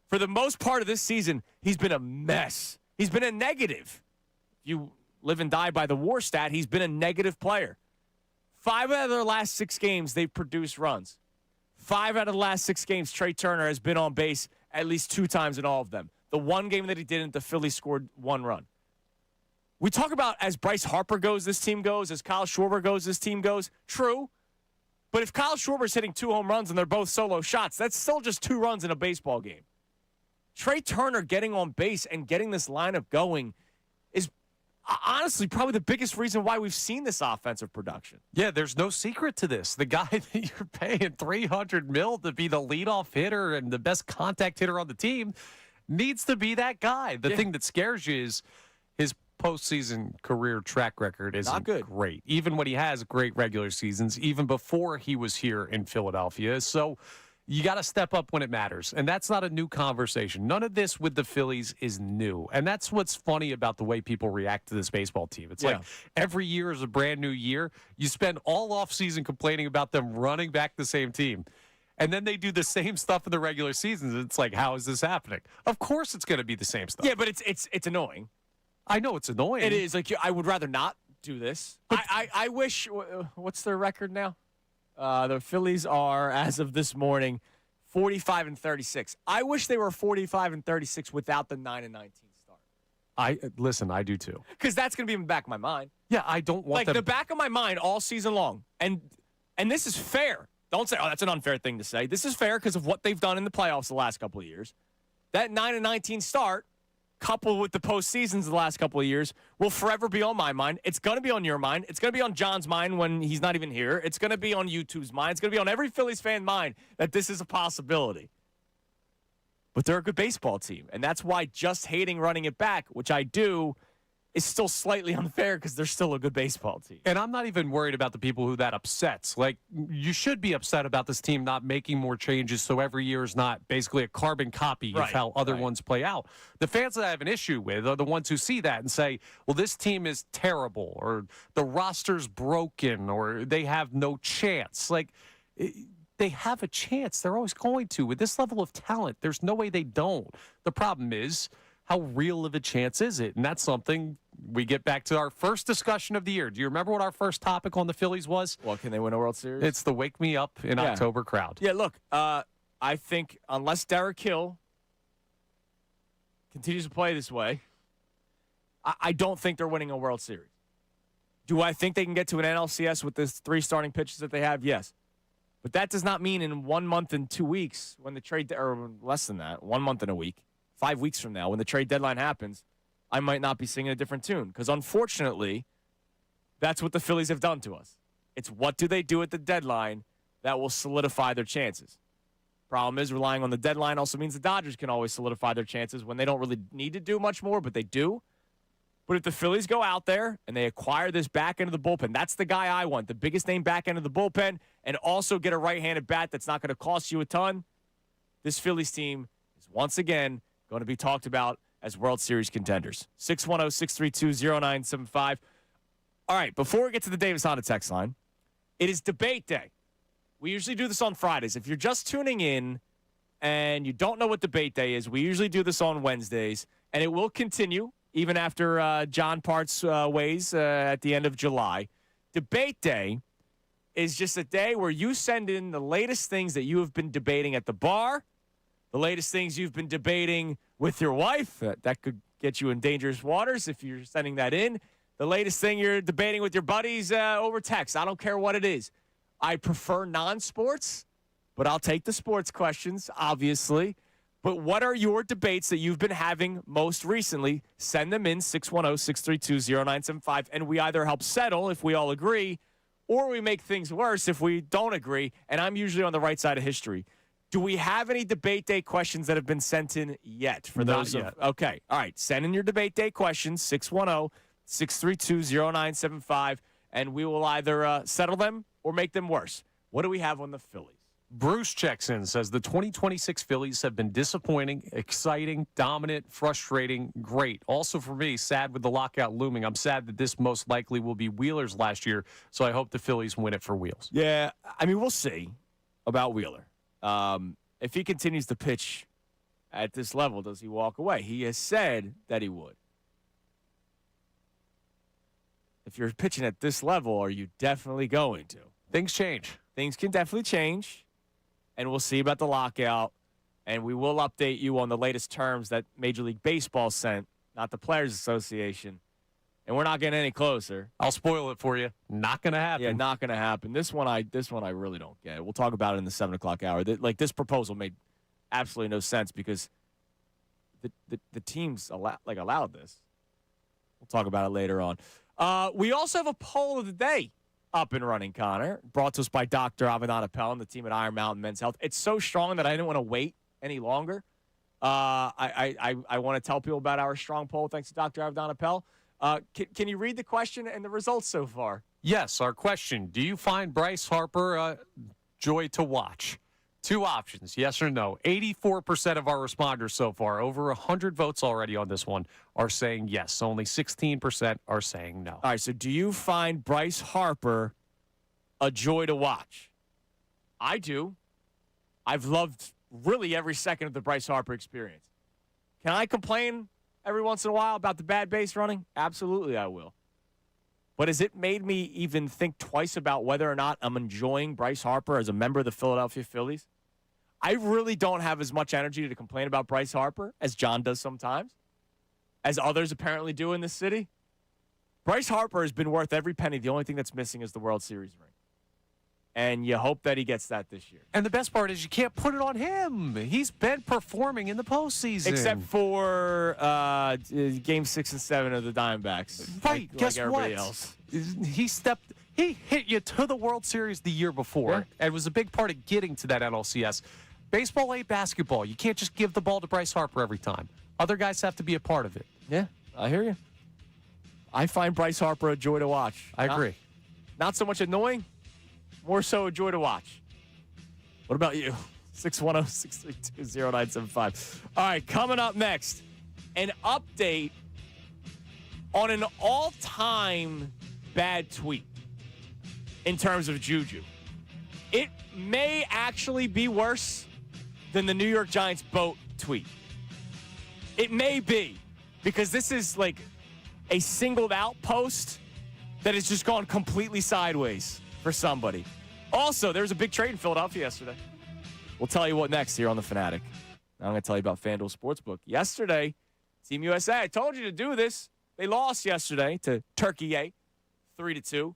For the most part of this season, he's been a mess. He's been a negative. If you live and die by the WAR stat, he's been a negative player. 5 out of their last 6 games, they've produced runs. 5 out of the last 6 games, Trey Turner has been on base at least 2 times in all of them. The one game that he didn't, the Phillies scored 1 run. We talk about as Bryce Harper goes, this team goes. As Kyle Schwarber goes, this team goes. True. But if Kyle Schwarber's hitting 2 home runs and they're both solo shots, that's still just 2 runs in a baseball game. Trey Turner getting on base and getting this lineup going is honestly probably the biggest reason why we've seen this offensive production. Yeah, there's no secret to this. The guy that you're paying $300 million to be the leadoff hitter and the best contact hitter on the team needs to be that guy. The thing that scares you is his postseason career track record isn't not good. Great. Even when he has great regular seasons, even before he was here in Philadelphia. So you got to step up when it matters. And that's not a new conversation. None of this with the Phillies is new. And that's what's funny about the way people react to this baseball team. It's like every year is a brand new year. You spend all offseason complaining about them running back the same team. And then they do the same stuff in the regular seasons. It's like, how is this happening? Of course it's going to be the same stuff. Yeah, but it's annoying. I know it's annoying. It is. Like, I would rather not do this. I wish, what's their record now? The Phillies are, as of this morning, 45-36. I wish they were 45-36 without the 9-19 start. Listen, I do too. Because that's going to be in the back of my mind. Yeah, I don't want the back of my mind all season long. And this is fair. Don't say, oh, that's an unfair thing to say. This is fair because of what they've done in the playoffs the last couple of years. That 9-19 start, coupled with the postseasons the last couple of years, will forever be on my mind. It's going to be on your mind. It's going to be on John's mind when he's not even here. It's going to be on YouTube's mind. It's going to be on every Phillies fan mind that this is a possibility. But they're a good baseball team, and that's why just hating running it back, which I do, is still slightly unfair because they're still a good baseball team. And I'm not even worried about the people who that upsets. Like, you should be upset about this team not making more changes so every year is not basically a carbon copy of how other ones play out. The fans that I have an issue with are the ones who see that and say, well, this team is terrible, or the roster's broken, or they have no chance. Like, they have a chance. They're always going to. With this level of talent, there's no way they don't. The problem is, how real of a chance is it? And that's something we get back to our first discussion of the year. Do you remember what our first topic on the Phillies was? Well, can they win a World Series? It's the Wake Me Up in October crowd. Yeah, look, I think unless Derek Hill continues to play this way, I don't think they're winning a World Series. Do I think they can get to an NLCS with this 3 starting pitchers that they have? Yes. But that does not mean in 1 month and 2 weeks when the trade, or less than that, 1 month and a week, 5 weeks from now, when the trade deadline happens, I might not be singing a different tune. Because unfortunately, that's what the Phillies have done to us. It's what do they do at the deadline that will solidify their chances. Problem is, relying on the deadline also means the Dodgers can always solidify their chances when they don't really need to do much more, but they do. But if the Phillies go out there and they acquire this back end of the bullpen, that's the guy I want, the biggest name back end of the bullpen, and also get a right-handed bat that's not going to cost you a ton, this Phillies team is once again going to be talked about as World Series contenders. 610-632-0975. All right, before we get to the Davis Honda text line, it is debate day. We usually do this on Fridays. If you're just tuning in and you don't know what debate day is, we usually do this on Wednesdays, and it will continue even after John parts ways at the end of July. Debate day is just a day where you send in the latest things that you have been debating at the bar, the latest things you've been debating with your wife. That could get you in dangerous waters if you're sending that in. The latest thing you're debating with your buddies over text. I don't care what it is. I prefer non-sports, but I'll take the sports questions, obviously. But what are your debates that you've been having most recently? Send them in, 610-632-0975, and we either help settle if we all agree, or we make things worse if we don't agree, and I'm usually on the right side of history. Do we have any debate day questions that have been sent in yet? For those Not yet. Okay. All right. Send in your debate day questions, 610-632-0975, and we will either settle them or make them worse. What do we have on the Phillies? Bruce checks in, says the 2026 Phillies have been disappointing, exciting, dominant, frustrating, great. Also for me, sad with the lockout looming. I'm sad that this most likely will be Wheeler's last year, so I hope the Phillies win it for Wheels. Yeah, I mean, we'll see about Wheeler. If he continues to pitch at this level, does he walk away? He has said that he would. If you're pitching at this level, are you definitely going to? Things change. Things can definitely change, and we'll see about the lockout, and we will update you on the latest terms that Major League Baseball sent, not the Players Association, and we're not getting any closer. I'll spoil it for you. Not going to happen. Yeah, not going to happen. This one I really don't get. We'll talk about it in the 7 o'clock hour. This proposal made absolutely no sense because the teams allowed this. We'll talk about it later on. We also have a poll of the day up and running, Connor, brought to us by Dr. Avenant Appel and the team at Iron Mountain Men's Health. It's so strong that I didn't want to wait any longer. I want to tell people about our strong poll thanks to Dr. Avenant Appel. Can you read the question and the results so far? Yes, our question. Do you find Bryce Harper a joy to watch? 2 options, yes or no. 84% of our responders so far, over 100 votes already on this one, are saying yes. Only 16% are saying no. All right, so do you find Bryce Harper a joy to watch? I do. I've loved really every second of the Bryce Harper experience. Can I complain every once in a while about the bad base running? Absolutely, I will. But has it made me even think twice about whether or not I'm enjoying Bryce Harper as a member of the Philadelphia Phillies? I really don't have as much energy to complain about Bryce Harper as John does sometimes, as others apparently do in this city. Bryce Harper has been worth every penny. The only thing that's missing is the World Series ring. And you hope that he gets that this year. And the best part is you can't put it on him. He's been performing in the postseason. Except for Game 6 and 7 of the Diamondbacks. Right, guess like everybody what? else. He hit you to the World Series the year before and was a big part of getting to that NLCS. Baseball ain't basketball. You can't just give the ball to Bryce Harper every time. Other guys have to be a part of it. Yeah, I hear you. I find Bryce Harper a joy to watch. I agree. Not so much annoying, more so a joy to watch. What about you? 610-632-0975. All right, coming up next, an update on an all-time bad tweet in terms of Juju. It may actually be worse than the New York Giants boat tweet. It may be, because this is like a singled out post that has just gone completely sideways for somebody. Also, there was a big trade in Philadelphia yesterday. We'll tell you what next here on The Fanatic. Now I'm going to tell you about FanDuel Sportsbook. Yesterday, Team USA, I told you to do this. They lost yesterday to Turkey 3-2.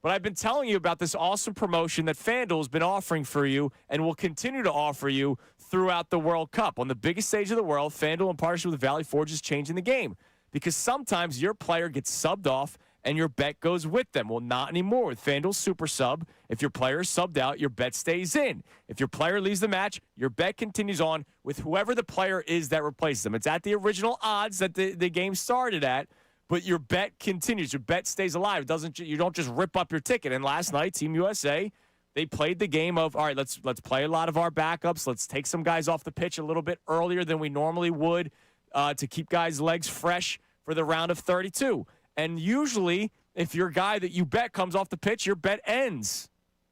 But I've been telling you about this awesome promotion that FanDuel has been offering for you and will continue to offer you throughout the World Cup. On the biggest stage of the world, FanDuel in partnership with Valley Forge is changing the game because sometimes your player gets subbed off and your bet goes with them. Well, not anymore. With FanDuel Super Sub, if your player is subbed out, your bet stays in. If your player leaves the match, your bet continues on with whoever the player is that replaces them. It's at the original odds that the game started at, but your bet continues. Your bet stays alive. You don't just rip up your ticket. And last night, Team USA, they played the game of, all right, let's play a lot of our backups. Let's take some guys off the pitch a little bit earlier than we normally would to keep guys' legs fresh for the round of 32. And usually, if your guy that you bet comes off the pitch, your bet ends.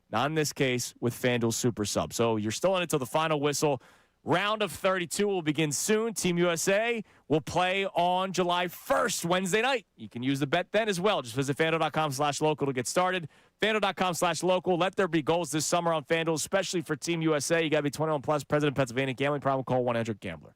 Not in this case with FanDuel Super Sub. So you're still in it till the final whistle. Round of 32 will begin soon. Team USA will play on July 1st, Wednesday night. You can use the bet then as well. Just visit FanDuel.com/local to get started. FanDuel.com/local. Let there be goals this summer on FanDuel, especially for Team USA. You got to be 21 plus. President Pennsylvania. Gambling problem? Call 1-800-GAMBLER.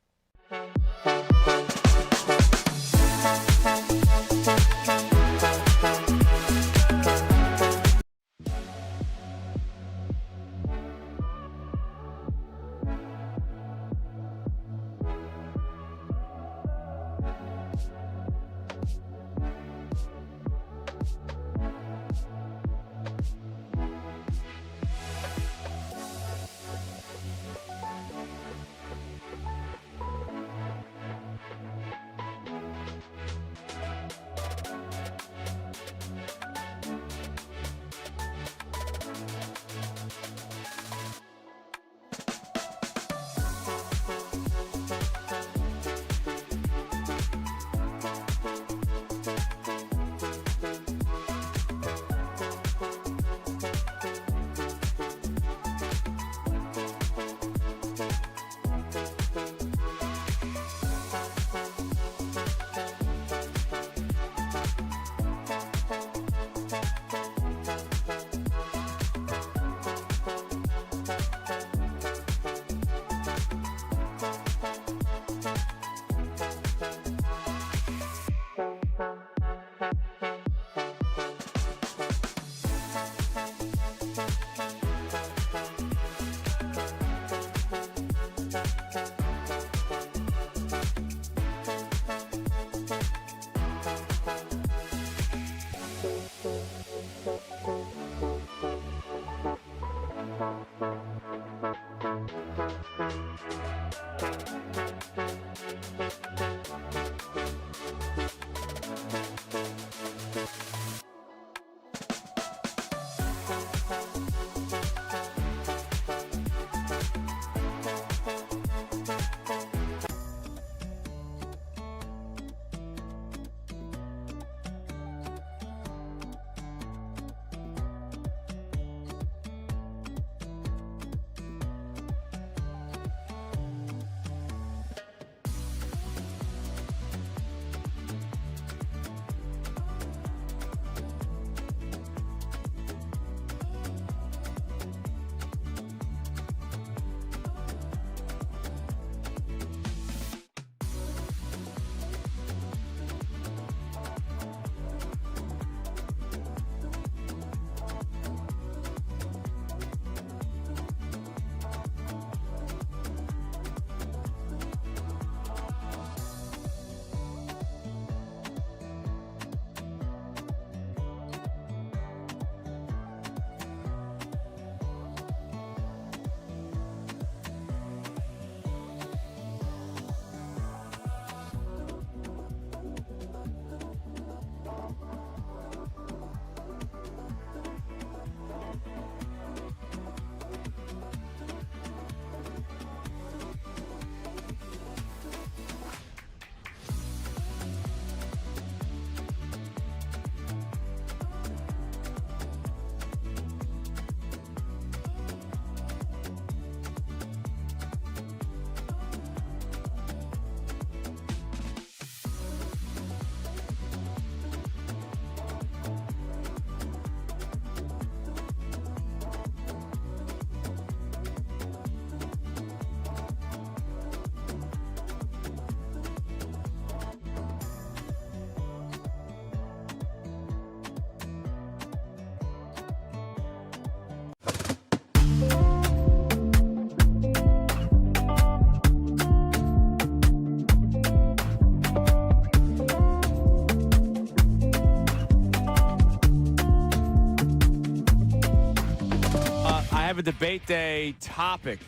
a debate day topic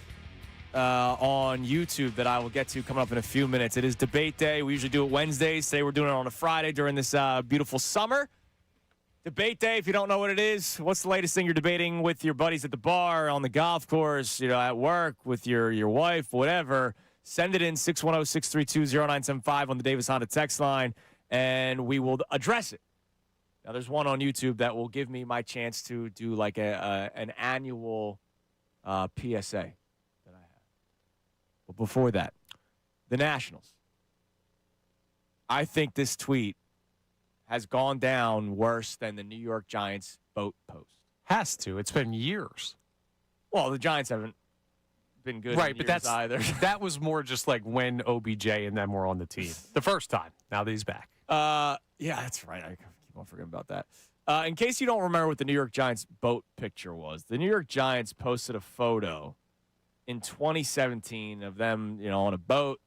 on YouTube that I will get to coming up in a few minutes. It is debate day. We usually do it Wednesdays. Today we're doing it on a Friday during this beautiful summer. Debate day, if you don't know what it is, what's the latest thing you're debating with your buddies at the bar, on the golf course, at work, with your wife, whatever. Send it in 610-632-0975 on the Davis Honda text line, and we will address it. Now, there's one on YouTube that will give me my chance to do like an annual PSA that I have. But before that, the Nationals. I think this tweet has gone down worse than the New York Giants boat post. Has to. It's been years. Well, the Giants haven't been good right, in but years either. That was more just like when OBJ and them were on the team. The first time. Now that he's back. Yeah, that's right. I keep on forgetting about that. In case you don't remember what the New York Giants boat picture was, the New York Giants posted a photo in 2017 of them, on a boat,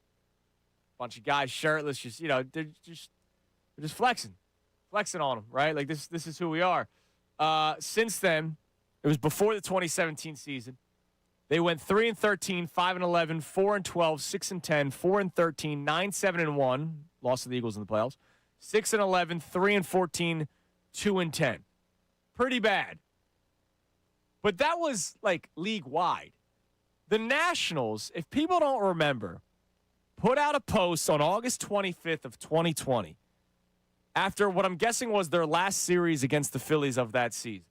bunch of guys shirtless, they're just flexing on them, right? Like this is who we are. Since then, it was before the 2017 season. They went 3-13, 5-11, 4-12, 6-10, 4-13, 9-7-1. Lost to the Eagles in the playoffs. 6-11, 3-14, 2-10. Pretty bad. But that was like league wide. The Nationals, if people don't remember, put out a post on August 25th of 2020 after what I'm guessing was their last series against the Phillies of that season.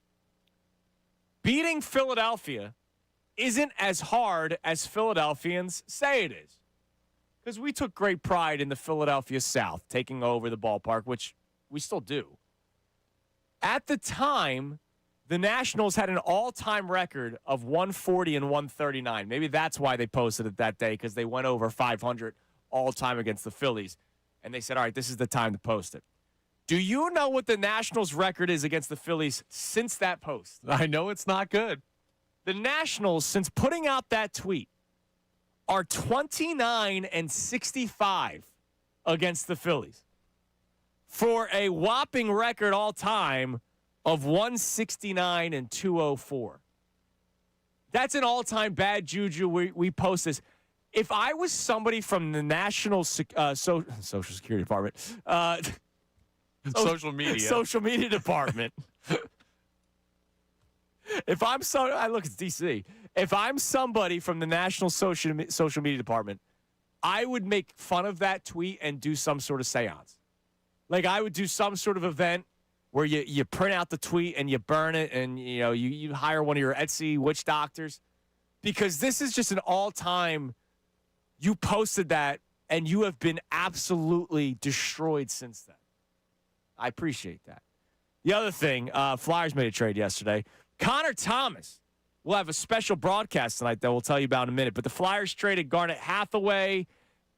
Beating Philadelphia isn't as hard as Philadelphians say it is. Because we took great pride in the Philadelphia South, taking over the ballpark, which we still do. At the time, the Nationals had an all-time record of 140 and 139. Maybe that's why they posted it that day, because they went over 500 all-time against the Phillies. And they said, all right, this is the time to post it. Do you know what the Nationals' record is against the Phillies since that post? I know it's not good. The Nationals, since putting out that tweet, are 29 and 65 against the Phillies for a whopping record all-time of 169 and 204. That's an all-time bad juju. We post this. If I was somebody from the National Social Security Department, social media department. If I'm it's DC. If I'm somebody from the National Social Media Department, I would make fun of that tweet and do some sort of seance. Like I would do some sort of event where you print out the tweet and you burn it, and you hire one of your Etsy witch doctors, because this is just an all-time. You posted that and you have been absolutely destroyed since then. I appreciate that. The other thing, Flyers made a trade yesterday. Connor Thomas will have a special broadcast tonight that we'll tell you about in a minute. But the Flyers traded Garnet Hathaway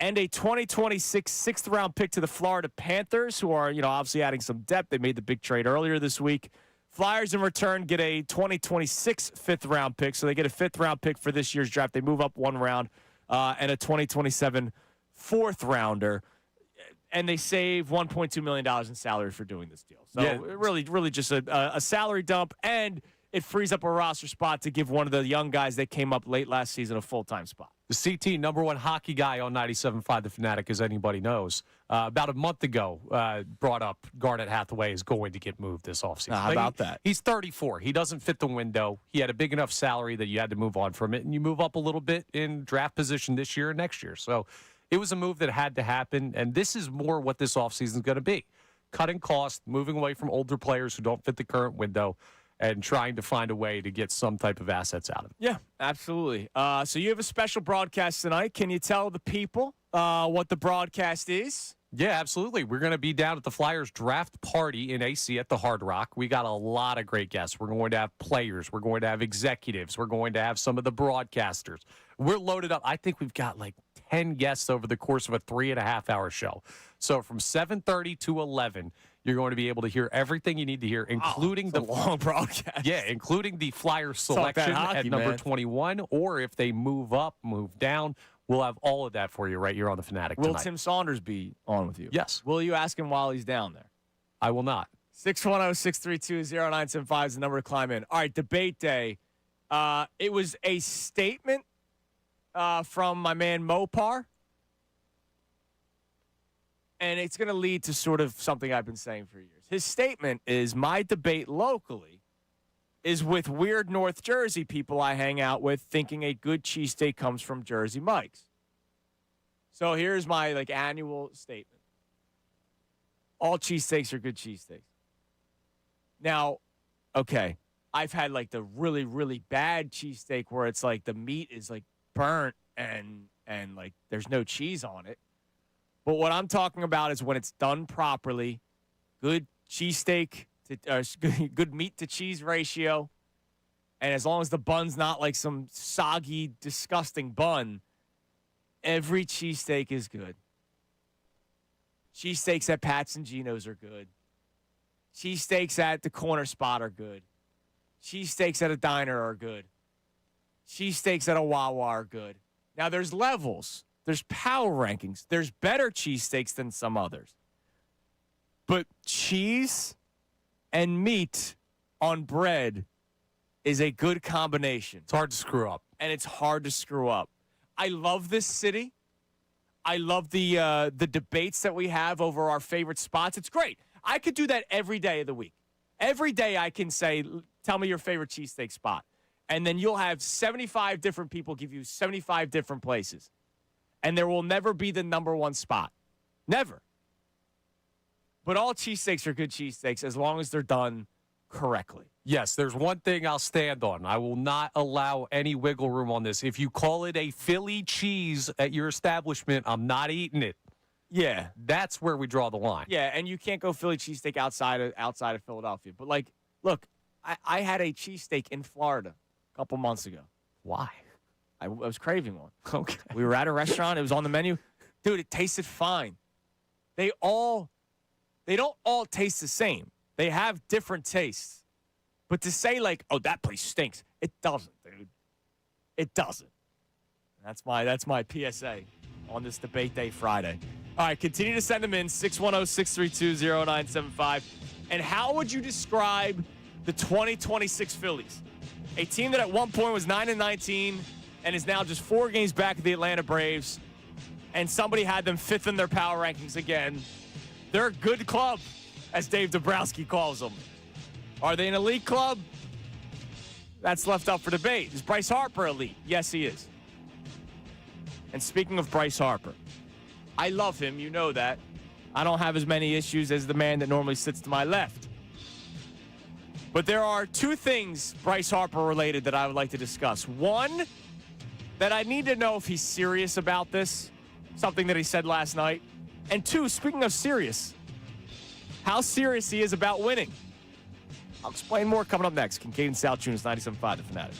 and a 2026 sixth-round pick to the Florida Panthers, who are, obviously adding some depth. They made the big trade earlier this week. Flyers, in return, get a 2026 fifth-round pick. So they get a fifth-round pick for this year's draft. They move up one round, and a 2027 fourth-rounder. And they save $1.2 million in salary for doing this deal. So really just a salary dump, and it frees up a roster spot to give one of the young guys that came up late last season a full-time spot. The CT, number one hockey guy on 97.5 The Fanatic, as anybody knows, about a month ago brought up Garnet Hathaway is going to get moved this offseason. How about that? He's 34. He doesn't fit the window. He had a big enough salary that you had to move on from it, and you move up a little bit in draft position this year and next year. So it was a move that had to happen, and this is more what this offseason is going to be. Cutting costs, moving away from older players who don't fit the current window, and trying to find a way to get some type of assets out of it. Yeah, absolutely. So you have a special broadcast tonight. Can you tell the people what the broadcast is? Yeah, absolutely. We're going to be down at the Flyers draft party in AC at the Hard Rock. We got a lot of great guests. We're going to have players. We're going to have executives. We're going to have some of the broadcasters. We're loaded up. I think we've got like 10 guests over the course of a 3.5-hour show. So from 7:30 to 11, you're going to be able to hear everything you need to hear, including the long broadcast. Yeah, including the Flyer selection hockey, at number man. 21, or if they move up, move down. We'll have all of that for you right here on the Fanatic tonight. Will Tim Saunders be on with you? Yes. Will you ask him while he's down there? I will not. 610-632-0975 is the number to climb in. All right, debate day. It was a statement from my man Mopar. And it's going to lead to sort of something I've been saying for years. His statement is, my debate locally is with weird North Jersey people I hang out with thinking a good cheesesteak comes from Jersey Mike's. So here's my annual statement. All cheesesteaks are good cheesesteaks. Now, okay, I've had the really, really bad cheesesteak where it's the meat is burnt and there's no cheese on it. But what I'm talking about is when it's done properly, good cheesesteak, good meat to cheese ratio, and as long as the bun's not some soggy, disgusting bun, every cheesesteak is good. Cheesesteaks at Pat's and Geno's are good. Cheesesteaks at the Corner Spot are good. Cheesesteaks at a diner are good. Cheesesteaks at a Wawa are good. Now, there's levels. There's power rankings. There's better cheesesteaks than some others. But cheese and meat on bread is a good combination. It's hard to screw up. And it's hard to screw up. I love this city. I love the debates that we have over our favorite spots. It's great. I could do that every day of the week. Every day I can say, tell me your favorite cheesesteak spot. And then you'll have 75 different people give you 75 different places. And there will never be the number one spot. Never. But all cheesesteaks are good cheesesteaks as long as they're done correctly. Yes, there's one thing I'll stand on. I will not allow any wiggle room on this. If you call it a Philly cheese at your establishment, I'm not eating it. Yeah. That's where we draw the line. Yeah, and you can't go Philly cheesesteak outside of Philadelphia. But, look, I had a cheesesteak in Florida a couple months ago. Why? I was craving one. Okay. We were at a restaurant. It was on the menu. Dude, it tasted fine. They don't all taste the same. They have different tastes. But to say oh, that place stinks, it doesn't, dude. It doesn't. That's my PSA on this debate day Friday. All right, continue to send them in, 610-632-0975. And how would you describe the 2026 Phillies? A team that at one point was 9-19 and is now just 4 games back of the Atlanta Braves, and somebody had them 5th in their power rankings again. They're a good club, as Dave Dombrowski calls them. Are they an elite club? That's left up for debate. Is Bryce Harper elite? Yes, he is. And speaking of Bryce Harper, I love him. You know that. I don't have as many issues as the man that normally sits to my left. But there are 2 things Bryce Harper related that I would like to discuss. One, that I need to know if he's serious about this, something that he said last night. And 2, speaking of serious, how serious he is about winning. I'll explain more coming up next. Kincade Salciunas, 97.5 The Fanatic.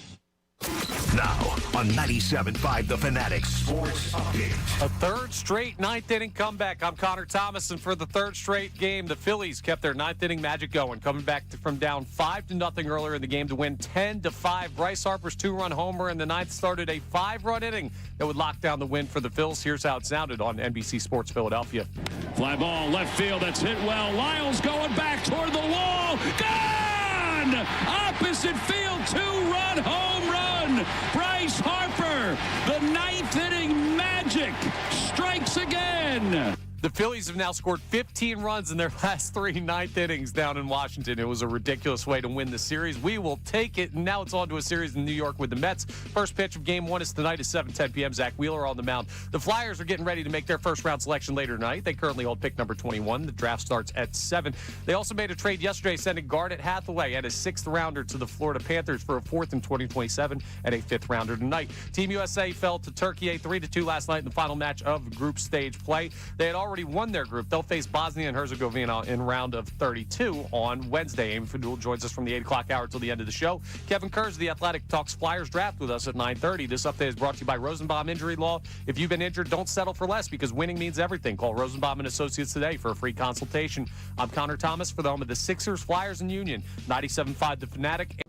Now on 97.5 The Fanatic Sports Update. A third straight 9th inning comeback. I'm Connor Thomas, and for the third straight game, the Phillies kept their 9th inning magic going, coming back from down 5-0 earlier in the game to win 10-5. Bryce Harper's 2-run homer in the 9th started a 5-run inning that would lock down the win for the Phils. Here's how it sounded on NBC Sports Philadelphia. Fly ball left field. That's hit well. Lyles going back toward the wall. Gone! Opposite field. 2-run home run. Bryce Harper, the 9th inning magic, strikes again. The Phillies have now scored 15 runs in their last 3 9th innings down in Washington. It was a ridiculous way to win the series. We will take it. And now it's on to a series in New York with the Mets. First pitch of Game 1 is tonight at 7:10 p.m. Zach Wheeler on the mound. The Flyers are getting ready to make their first-round selection later tonight. They currently hold pick number 21. The draft starts at 7. They also made a trade yesterday sending Garnet Hathaway and a 6th-rounder to the Florida Panthers for a 4th in 2027 and a 5th-rounder tonight. Team USA fell to Turkey 3-2 last night in the final match of group stage play. They had already won their group. They'll face Bosnia and Herzegovina in round of 32 on Wednesday. Amy Fadul joins us from the 8 o'clock hour till the end of the show. Kevin Kurz, the Athletic, talks Flyers draft with us at 9:30. This update is brought to you by Rosenbaum Injury Law. If you've been injured, don't settle for less because winning means everything. Call Rosenbaum and Associates today for a free consultation. I'm Connor Thomas for the home of the Sixers, Flyers, and Union. 97.5 The Fanatic.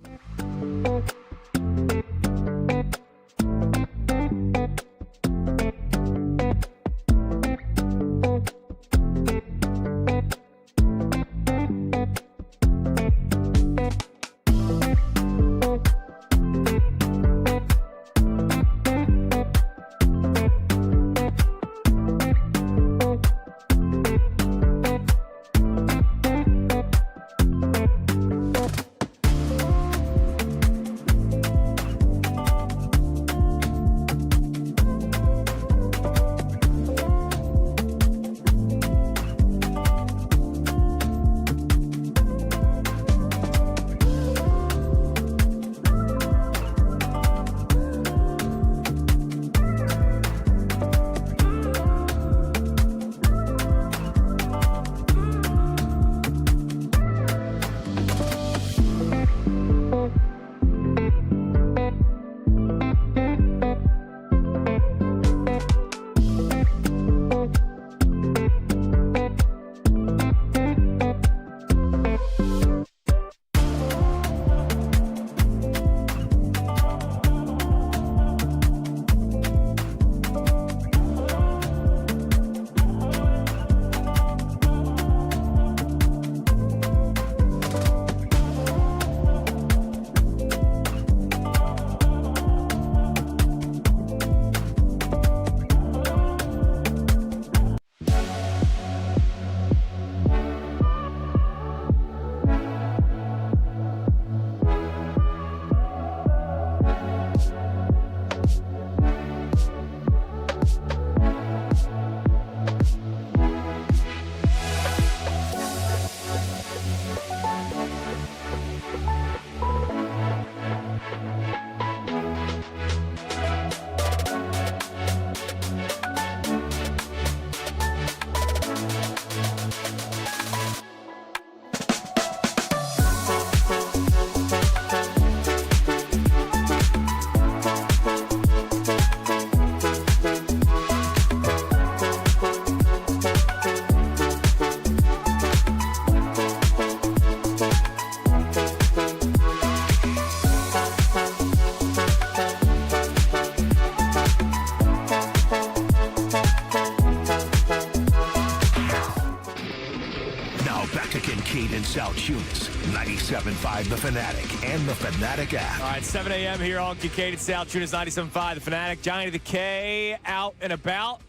Kincade and Salciunas, 97.5 The Fanatic and the Fanatic app. All right, 7 a.m. here on Kincade and Salciunas, 97.5 The Fanatic. Johnny the K out and about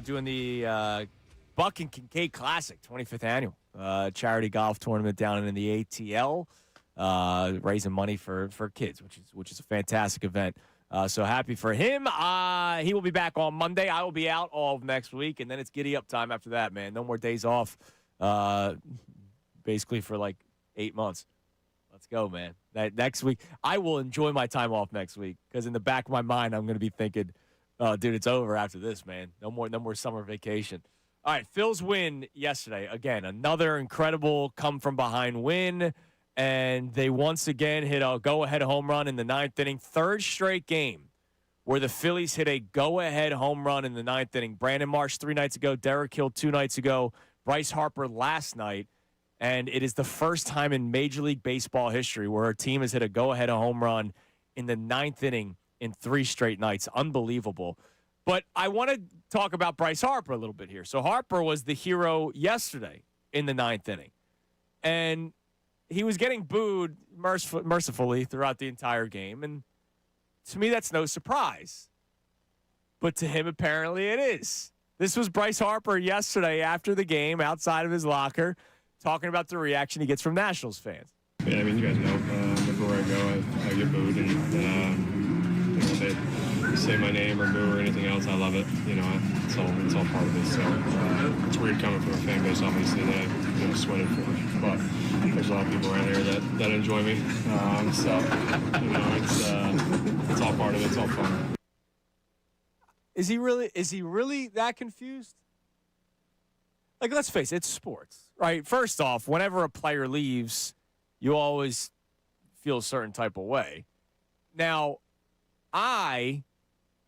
doing the Buck and Kincade Classic, 25th annual charity golf tournament down in the ATL, raising money for kids, which is a fantastic event. So happy for him. He will be back on Monday. I will be out all of next week, and then it's giddy up time after that, man. No more days off, basically for like 8 months. Let's go, man. Next week, I will enjoy my time off next week because in the back of my mind, I'm going to be thinking, dude, it's over after this, man. No more summer vacation. All right, Phil's win yesterday. Again, another incredible come-from-behind win. And they once again hit a go-ahead home run in the ninth inning. Third straight game where the Phillies hit a go-ahead home run in the ninth inning. Brandon Marsh 3 nights ago. Derek Hill 2 nights ago. Bryce Harper last night. And it is the first time in Major League Baseball history where a team has hit a go-ahead home run in the ninth inning in 3 straight nights. Unbelievable. But I want to talk about Bryce Harper a little bit here. So Harper was the hero yesterday in the ninth inning. And he was getting booed mercifully throughout the entire game. And to me, that's no surprise. But to him, apparently it is. This was Bryce Harper yesterday after the game outside of his locker talking about the reaction he gets from Nationals fans. Yeah, I mean, you guys know, everywhere I go, I get booed, and if they say my name or boo or anything else, I love it. It's all part of it. So it's weird coming from a fan base, obviously, that I've sweated for. But there's a lot of people around here that enjoy me. It's all part of it. It's all fun. Is he really that confused? Like, let's face it, it's sports, right? First off, whenever a player leaves, you always feel a certain type of way. Now, I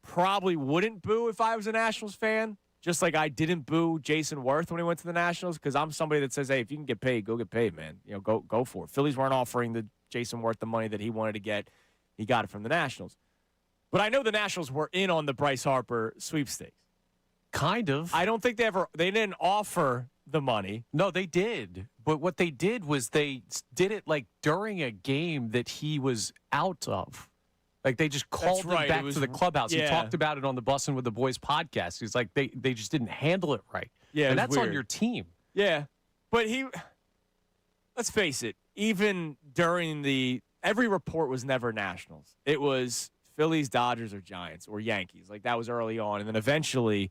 probably wouldn't boo if I was a Nationals fan, just like I didn't boo Jason Worth when he went to the Nationals, because I'm somebody that says, hey, if you can get paid, go get paid, man. Go for it. Phillies weren't offering the Jason Worth the money that he wanted to get. He got it from the Nationals. But I know the Nationals were in on the Bryce Harper sweepstakes. Kind of. I don't think they didn't offer the money. No, they did. But what they did was they did it like during a game that he was out of. Like they just called him back to the clubhouse. Yeah. He talked about it on the Bussin' with the Boys podcast. He's like, they just didn't handle it right. Yeah, and that's weird. on your team. Yeah. But let's face it, even during every report was never Nationals. It was Phillies, Dodgers, or Giants, or Yankees. Like that was early on. And then eventually,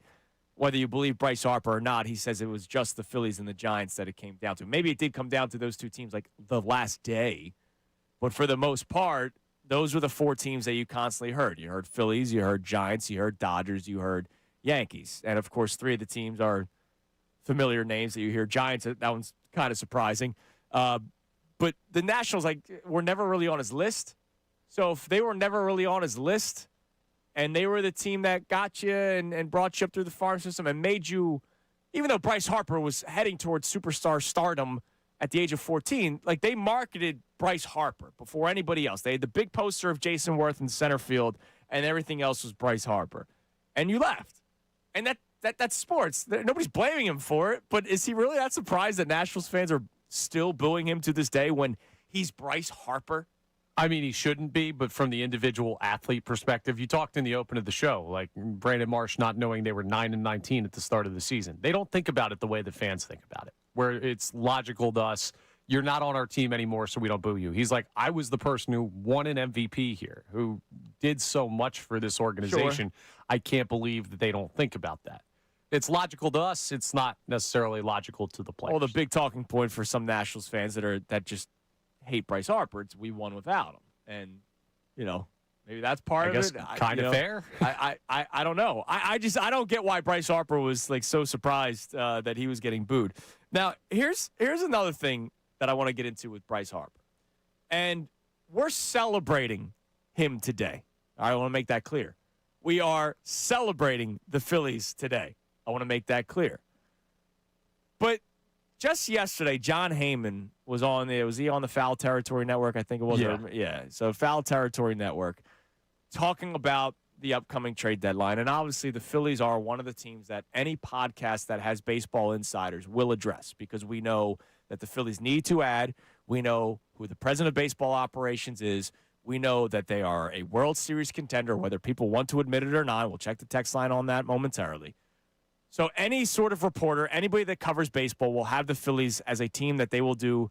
whether you believe Bryce Harper or not, he says it was just the Phillies and the Giants that it came down to. Maybe it did come down to those two teams like the last day. But for the most part, those were the 4 teams that you constantly heard. You heard Phillies, you heard Giants, you heard Dodgers, you heard Yankees. And, of course, 3 of the teams are familiar names that you hear. Giants, that one's kind of surprising. But the Nationals, were never really on his list. So if they were never really on his list and they were the team that got you and brought you up through the farm system and made you, even though Bryce Harper was heading towards superstar stardom at the age of 14, they marketed Bryce Harper before anybody else. They had the big poster of Jason Worth in center field, and everything else was Bryce Harper. And you left. And that's sports. Nobody's blaming him for it, but is he really that surprised that Nationals fans are still booing him to this day when he's Bryce Harper? I mean, he shouldn't be, but from the individual athlete perspective, you talked in the open of the show, like Brandon Marsh not knowing they were 9-19 at the start of the season. They don't think about it the way the fans think about it, where it's logical to us. You're not on our team anymore, so we don't boo you. He's like, I was the person who won an MVP here, who did so much for this organization. Sure. I can't believe that they don't think about that. It's logical to us. It's not necessarily logical to the players. Well, the big talking point for some Nationals fans that just hate Bryce Harper, it's we won without him. And, maybe that's part of it. Kind of fair. I don't know. I don't get why Bryce Harper was so surprised that he was getting booed. Now, here's another thing that I want to get into with Bryce Harper. And we're celebrating him today. I want to make that clear. We are celebrating the Phillies today. I want to make that clear. But just yesterday, John Heyman was on the Foul Territory Network? I think it was. Yeah. So Foul Territory Network talking about the upcoming trade deadline. And obviously the Phillies are one of the teams that any podcast that has baseball insiders will address because we know that the Phillies need to add. We know who the president of baseball operations is. We know that they are a World Series contender, whether people want to admit it or not. We'll check the text line on that momentarily. So any sort of reporter, anybody that covers baseball will have the Phillies as a team that they will do,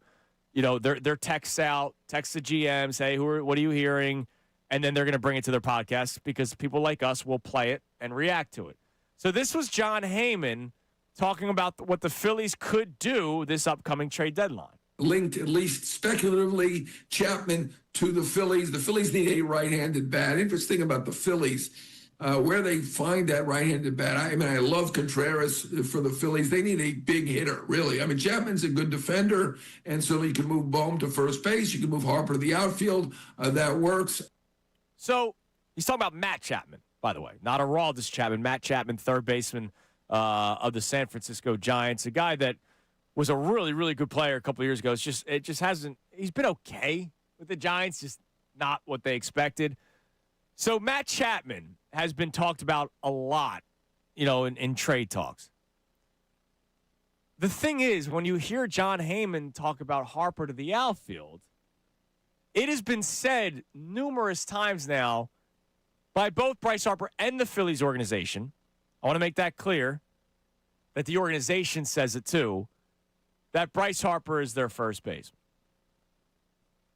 their texts out, text the GM, say, what are you hearing? And then they're going to bring it to their podcast because people like us will play it and react to it. So this was John Heyman talking about what the Phillies could do this upcoming trade deadline. Linked, at least speculatively, Chapman to the Phillies. The Phillies need a right-handed bat. Interesting about the Phillies, where they find that right-handed bat. I love Contreras for the Phillies. They need a big hitter, really. Chapman's a good defender, and so you can move Bohm to first base. You can move Harper to the outfield. That works. So he's talking about Matt Chapman, by the way, not Aroldis Chapman. Matt Chapman, third baseman of the San Francisco Giants, a guy that was a really, really good player a couple of years ago. It just hasn't. He's been okay with the Giants, just not what they expected. So Matt Chapman has been talked about a lot, in trade talks. The thing is, when you hear John Heyman talk about Harper to the outfield, it has been said numerous times now by both Bryce Harper and the Phillies organization. I want to make that clear, that the organization says it too, that Bryce Harper is their first baseman.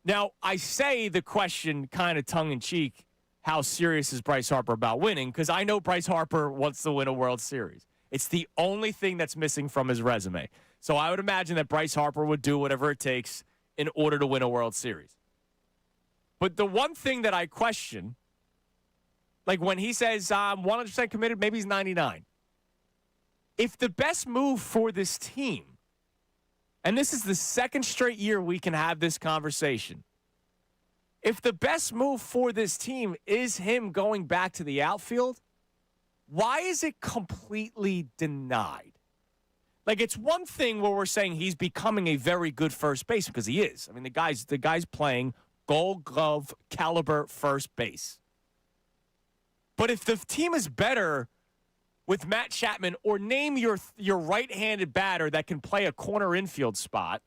Now, I say the question kind of tongue-in-cheek, how serious is Bryce Harper about winning? Because I know Bryce Harper wants to win a World Series. It's the only thing that's missing from his resume. So I would imagine that Bryce Harper would do whatever it takes in order to win a World Series. But the one thing that I question, like when he says I'm 100% committed, maybe he's 99. If the best move for this team, and this is the second straight year we can have this conversation, if the best move for this team is him going back to the outfield, why is it completely denied? Like, it's one thing where we're saying he's becoming a very good first baseman, because he is. The guy's playing Gold Glove caliber first base. But if the team is better with Matt Chapman, or name your right-handed batter that can play a corner infield spot,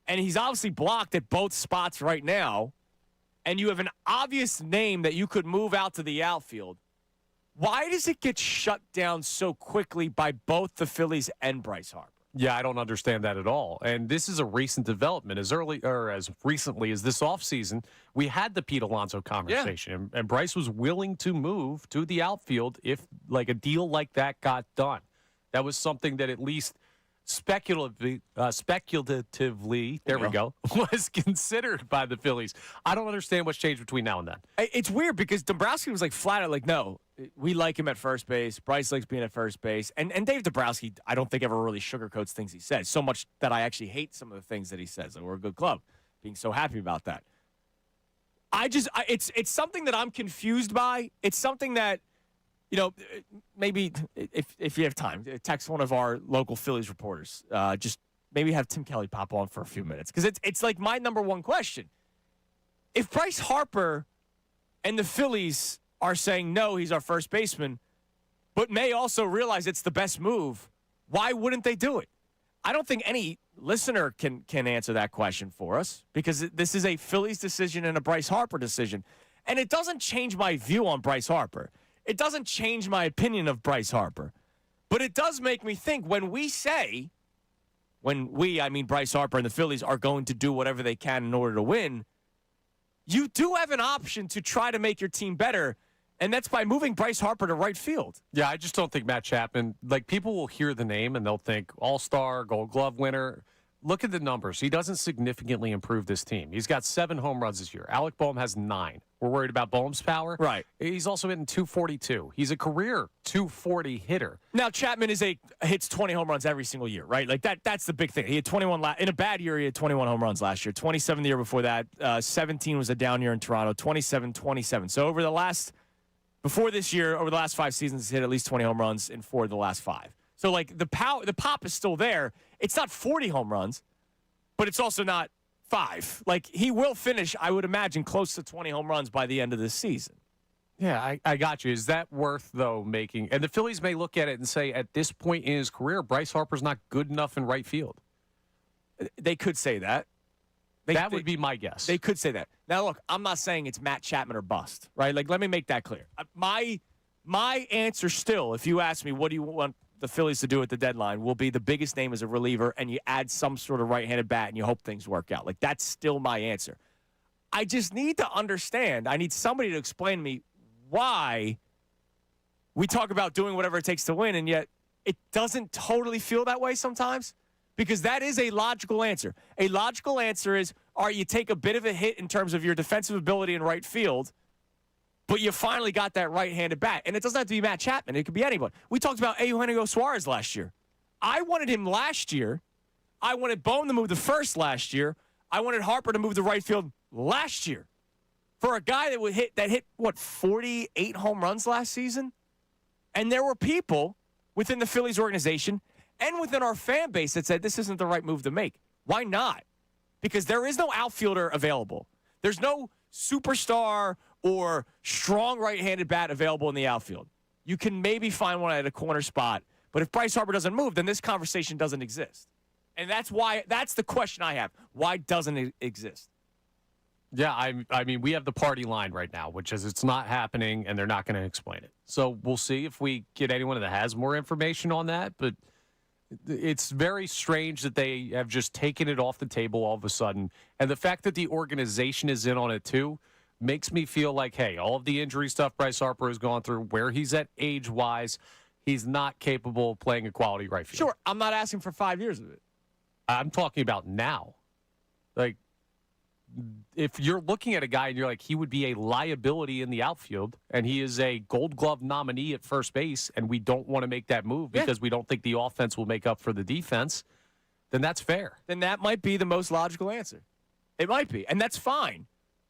and he's obviously blocked at both spots right now, and you have an obvious name that you could move out to the outfield, why does it get shut down so quickly by both the Phillies and Bryce Harper? Yeah, I don't understand that at all. And this is a recent development. As recently as this offseason, we had the Pete Alonso conversation. Yeah. And Bryce was willing to move to the outfield if a deal like that got done. That was something that at least speculatively, was considered by the Phillies. I don't understand what's changed between now and then. It's weird because Dombrowski was flat out no, we like him at first base. Bryce likes being at first base. And Dave Dombrowski, I don't think ever really sugarcoats things he says, so much that I actually hate some of the things that he says. We're a good club, being so happy about that. It's something that I'm confused by. It's something that, maybe if you have time, text one of our local Phillies reporters. Just maybe have Tim Kelly pop on for a few minutes. Because it's my number one question. If Bryce Harper and the Phillies are saying, no, he's our first baseman, but may also realize it's the best move, why wouldn't they do it? I don't think any listener can answer that question for us, because this is a Phillies decision and a Bryce Harper decision. And it doesn't change my view on Bryce Harper. It doesn't change my opinion of Bryce Harper. But it does make me think when I mean Bryce Harper and the Phillies are going to do whatever they can in order to win, you do have an option to try to make your team better, and that's by moving Bryce Harper to right field. Yeah, I just don't think Matt Chapman, people will hear the name and they'll think All-Star, Gold Glove winner. Look at the numbers. He doesn't significantly improve this team. He's got 7 home runs this year. Alec Boehm has 9. We're worried about Boehm's power. Right. He's also hitting .242. He's a career .240 hitter. Now, Chapman hits 20 home runs every single year, right? That's the big thing. He had 21 in a bad year. He had 21 home runs last year. 27 the year before that. 17 was a down year in Toronto. 27. So before this year, over the last 5 seasons, he's hit at least 20 home runs in 4 of the last 5. So the pop is still there. It's not 40 home runs, but it's also not 5. He will finish, I would imagine, close to 20 home runs by the end of this season. Yeah, I got you. Is that worth, though, making? And the Phillies may look at it and say, at this point in his career, Bryce Harper's not good enough in right field. They could say that. That would be my guess. They could say that. Now, look, I'm not saying it's Matt Chapman or bust, right? Like, let me make that clear. My answer still, if you ask me, what do you want the Phillies to do at the deadline, will be the biggest name as a reliever, and you add some sort of right-handed bat, and you hope things work out. Like, that's still my answer. I just need to understand. I need somebody to explain to me why we talk about doing whatever it takes to win, and yet it doesn't totally feel that way sometimes. Because that is a logical answer. A logical answer is, all right, you take a bit of a hit in terms of your defensive ability in right field, but you finally got that right-handed bat. And it doesn't have to be Matt Chapman. It could be anyone. We talked about Eugenio Suarez last year. I wanted him last year. I wanted Bohm to move the first last year. I wanted Harper to move the right field last year. For a guy that hit 48 home runs last season? And there were people within the Phillies organization and within our fan base that said this isn't the right move to make. Why not? Because there is no outfielder available. There's no superstar or strong right-handed bat available in the outfield. You can maybe find one at a corner spot, but if Bryce Harper doesn't move, then this conversation doesn't exist. And that's the question I have. Why doesn't it exist? Yeah, I mean, we have the party line right now, which is it's not happening, and they're not going to explain it. So we'll see if we get anyone that has more information on that, but it's very strange that they have just taken it off the table all of a sudden. And the fact that the organization is in on it too makes me feel like, hey, all of the injury stuff Bryce Harper has gone through, where he's at age-wise, he's not capable of playing a quality right field. Sure, I'm not asking for 5 years of it. I'm talking about now. Like, if you're looking at a guy and you're like, he would be a liability in the outfield, and he is a Gold Glove nominee at first base, and we don't want to make that move because we don't think the offense will make up for the defense, then that's fair. Then that might be the most logical answer. It might be, and that's fine.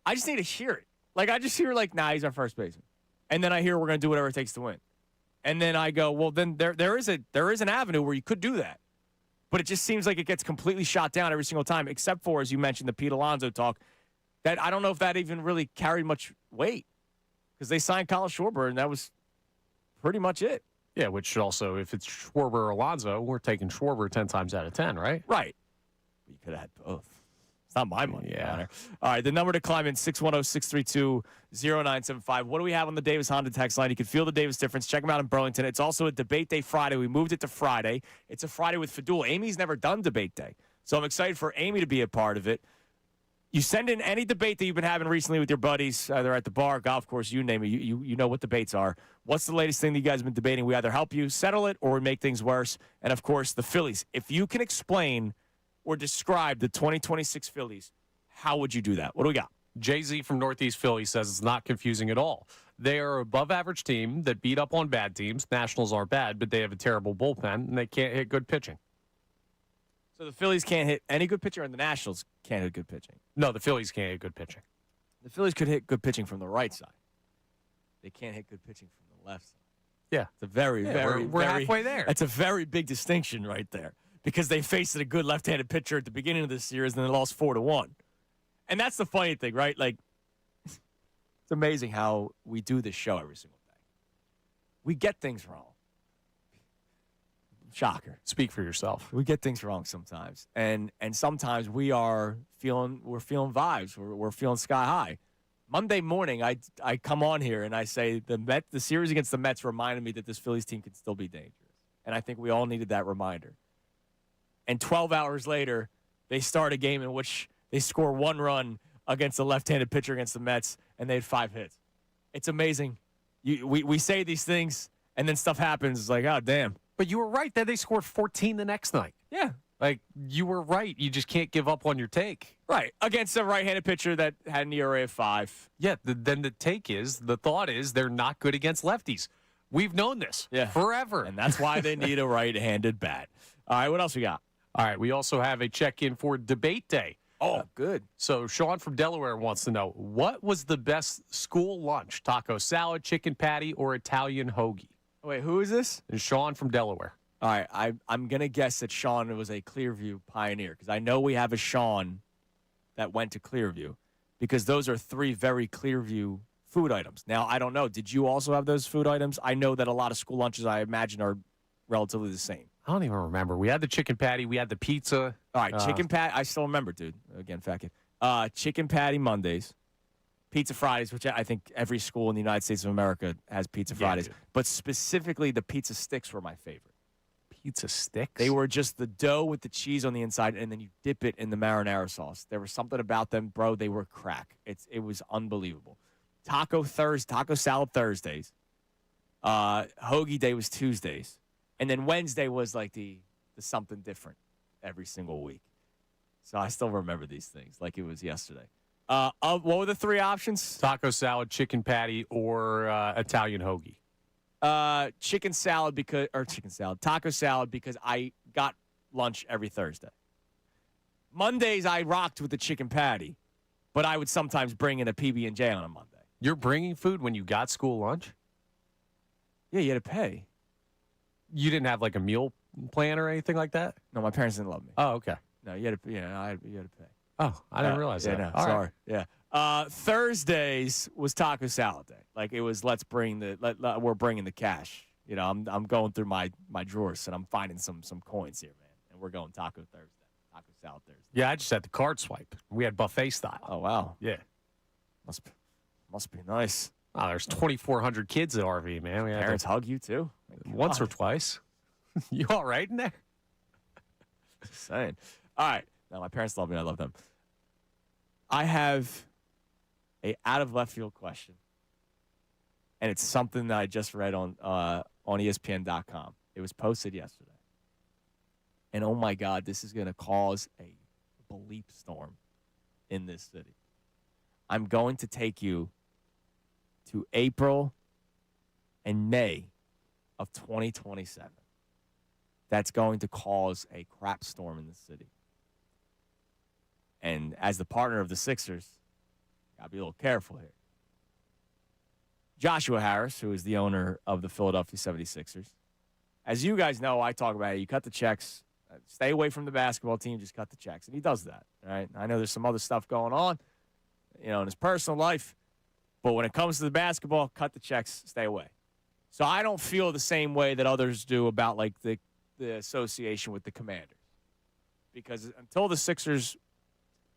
I just need to hear it. Like, I just hear, like, nah, he's our first baseman. And then I hear we're going to do whatever it takes to win. And then I go, well, then there is an avenue where you could do that. But it just seems like it gets completely shot down every single time, except for, as you mentioned, the Pete Alonso talk. That I don't know if that even really carried much weight because they signed Kyle Schwarber, and that was pretty much it. Yeah, which also, if it's Schwarber or Alonso, we're taking Schwarber 10 times out of 10, right? Right. But you could have had both. It's not my money. Yeah. All right, the number to climb in, 610-632-0975. What do we have on the Davis Honda text line? You can feel the Davis difference. Check them out in Burlington. It's also a debate day Friday. We moved it to Friday. It's a Friday with Fadul. Amy's never done debate day, so I'm excited for Amy to be a part of it. You send in any debate that you've been having recently with your buddies, either at the bar, golf course, you name it. You know what debates are. What's the latest thing that you guys have been debating? We either help you settle it or we make things worse. And, of course, the Phillies. If you can explain or describe the 2026 Phillies, how would you do that? What do we got? Jay-Z from Northeast Philly says it's not confusing at all. They are an above-average team that beat up on bad teams. Nationals aren't bad, but they have a terrible bullpen, and they can't hit good pitching. So the Phillies can't hit any good pitching, and the Nationals can't hit good pitching? No, the Phillies can't hit good pitching. The Phillies could hit good pitching from the right side. They can't hit good pitching from the left side. Yeah. It's a very we're halfway there. That's a very big distinction right there because they faced a good left-handed pitcher at the beginning of this series and then they lost 4-1. And that's the funny thing, right? Like, it's amazing how we do this show every single day. We get things wrong. Shocker. Speak for yourself. We get things wrong sometimes. And sometimes we're feeling vibes. We're feeling sky high. Monday morning, I come on here and I say the series against the Mets reminded me that this Phillies team can still be dangerous. And I think we all needed that reminder. And 12 hours later, they start a game in which they score one run against a left-handed pitcher against the Mets, and they had 5 hits. It's amazing. We say these things, and then stuff happens. It's like, oh, damn. But you were right. Then they scored 14 the next night. Yeah. Like, you were right. You just can't give up on your take. Right. Against a right-handed pitcher that had an ERA of 5. Yeah. Then the thought is they're not good against lefties. We've known this forever. And that's why they need a right-handed bat. All right, what else we got? All right, we also have a check-in for Debate Day. Oh, good. So Sean from Delaware wants to know, what was the best school lunch? Taco salad, chicken patty, or Italian hoagie? Wait, who is this? It's Sean from Delaware. All right, I'm going to guess that Sean was a Clearview pioneer because I know we have a Sean that went to Clearview because those are 3 very Clearview food items. Now, I don't know. Did you also have those food items? I know that a lot of school lunches, I imagine, are relatively the same. I don't even remember. We had the chicken patty. We had the pizza. All right, chicken patty. I still remember, dude. Again, fat kid. Chicken patty Mondays. Pizza Fridays, which I think every school in the United States of America has Pizza Fridays. Dude. But specifically, the pizza sticks were my favorite. Pizza sticks? They were just the dough with the cheese on the inside, and then you dip it in the marinara sauce. There was something about them, bro. They were crack. It was unbelievable. Taco salad Thursdays. Hoagie day was Tuesdays. And then Wednesday was like the something different every single week. So I still remember these things like it was yesterday. What were the three options? Taco salad, chicken patty, or Italian hoagie. Taco salad because I got lunch every Thursday. Mondays I rocked with the chicken patty, but I would sometimes bring in a PB&J on a Monday. You're bringing food when you got school lunch? Yeah, you had to pay. You didn't have like a meal plan or anything like that? No, my parents didn't love me. Oh, okay. No, you had to. You had to pay. Oh, I didn't realize that. No, All sorry. right. Yeah. Thursdays was taco salad day. Like it was, we're bringing the cash. You know, I'm going through my drawers and I'm finding some coins here, man. And we're going taco salad Thursday. Yeah, I just had the card swipe. We had buffet style. Oh wow. Yeah. Must be nice. Oh, there's 2,400 kids at RV, man. We had Parents hug you too. once or twice. You all right in there? Just saying. All right. No, my parents love me. I love them. I have a out of left field question, and it's something that I just read on ESPN.com. It was posted yesterday, and oh my God, this is going to cause a bleep storm in this city. I'm going to take you to April and May of 2027. That's going to cause a crap storm in the city. And as the partner of the Sixers, got to be a little careful here. Joshua Harris, who is the owner of the Philadelphia 76ers. As you guys know, I talk about it. You cut the checks. Stay away from the basketball team. Just cut the checks. And he does that. Right? I know there's some other stuff going on, in his personal life. But when it comes to the basketball, cut the checks. Stay away. So I don't feel the same way that others do about, like, the association with the Commanders. Because until the Sixers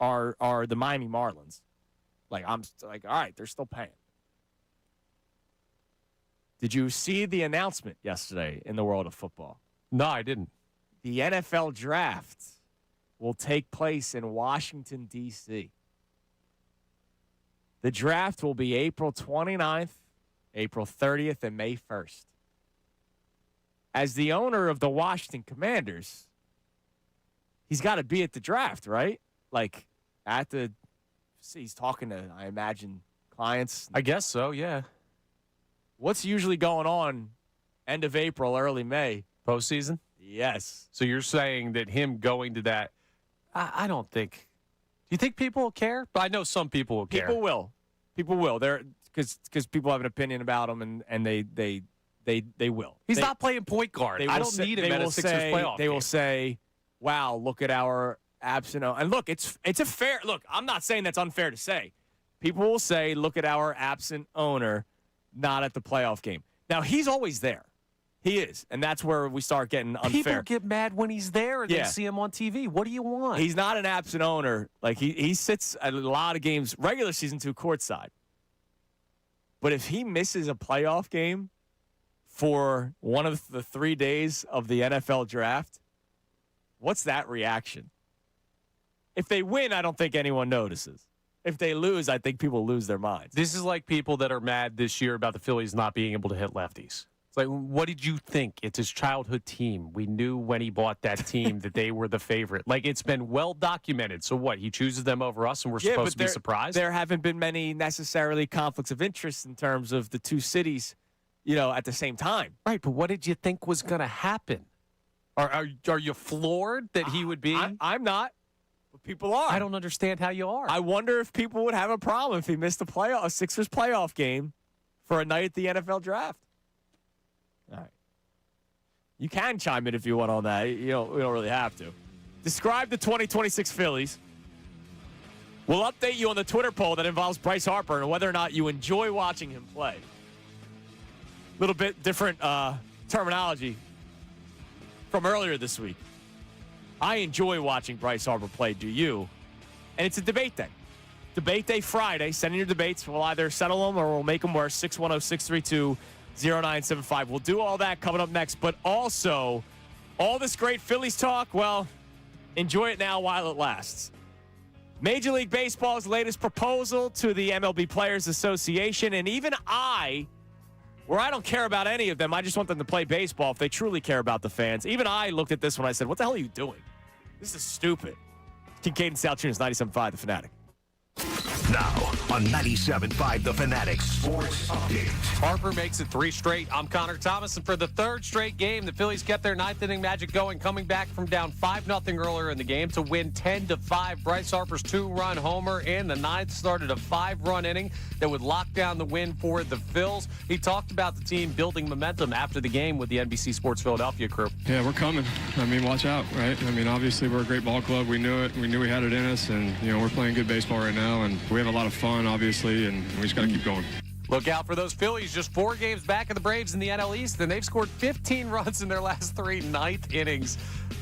are the Miami Marlins, I'm like, all right, they're still paying. Did you see the announcement yesterday in the world of football? No, I didn't. The NFL draft will take place in Washington, D.C. The draft will be April 29th, April 30th, and May 1st. As the owner of the Washington Commanders, he's got to be at the draft, right? Like, he's talking to, I imagine, clients. I guess so, yeah. What's usually going on end of April, early May? Postseason? Yes. So you're saying that him going to that, I don't think. Do you think people will care? But I know some people will care. People will. People will. They're because people have an opinion about him, and they will. He's not playing point guard. I don't need him at a Sixers playoff They game. will say, wow, look at our absent. And look, it's a fair look. I'm not saying that's unfair to say. People will say, look at our absent owner, not at the playoff game. Now, he's always there. He is. And that's where we start getting unfair. People get mad when he's there and they see him on TV. What do you want? He's not an absent owner. Like, he sits at a lot of games, regular season too, courtside. But if he misses a playoff game for one of the 3 days of the NFL draft, what's that reaction? If they win, I don't think anyone notices. If they lose, I think people lose their minds. This is like people that are mad this year about the Phillies not being able to hit lefties. It's like, what did you think? It's his childhood team. We knew when he bought that team that they were the favorite. Like, it's been well documented. So what? He chooses them over us, and we're supposed to be surprised? There haven't been many necessarily conflicts of interest in terms of the two cities, at the same time. Right, but what did you think was going to happen? Are you floored that he would be? I'm not, but people are. I don't understand how you are. I wonder if people would have a problem if he missed a Sixers playoff game for a night at the NFL draft. All right. You can chime in if you want on that. We don't really have to. Describe the 2026 Phillies. We'll update you on the Twitter poll that involves Bryce Harper and whether or not you enjoy watching him play. A little bit different terminology from earlier this week. I enjoy watching Bryce Harper play. Do you? And it's a debate day. Debate day Friday. Send in your debates. We'll either settle them or we'll make them worse. 610-632-0975. We'll do all that coming up next. But also, all this great Phillies talk, well, enjoy it now while it lasts. Major League Baseball's latest proposal to the MLB Players Association, and even where I don't care about any of them, I just want them to play baseball if they truly care about the fans. Even I looked at this when I said, what the hell are you doing? This is stupid. Kincade and Salciunas, 97.5, The Fanatic. Now on 97.5 The Fanatic Sports Update. Harper makes it 3 straight. I'm Connor Thomas, and for the 3rd straight game, the Phillies kept their 9th inning magic going, coming back from down 5-0 earlier in the game to win 10-5. Bryce Harper's 2-run homer in the 9th started a 5-run inning that would lock down the win for the Phils. He talked about the team building momentum after the game with the NBC Sports Philadelphia crew. Yeah, we're coming. I mean, watch out, right? I mean, obviously we're a great ball club. We knew it. We knew we had it in us, and we're playing good baseball right now, and we have a lot of fun, obviously, and we just got to keep going. Look out for those Phillies, just 4 games back of the Braves in the NL East, and they've scored 15 runs in their last 3 9th innings.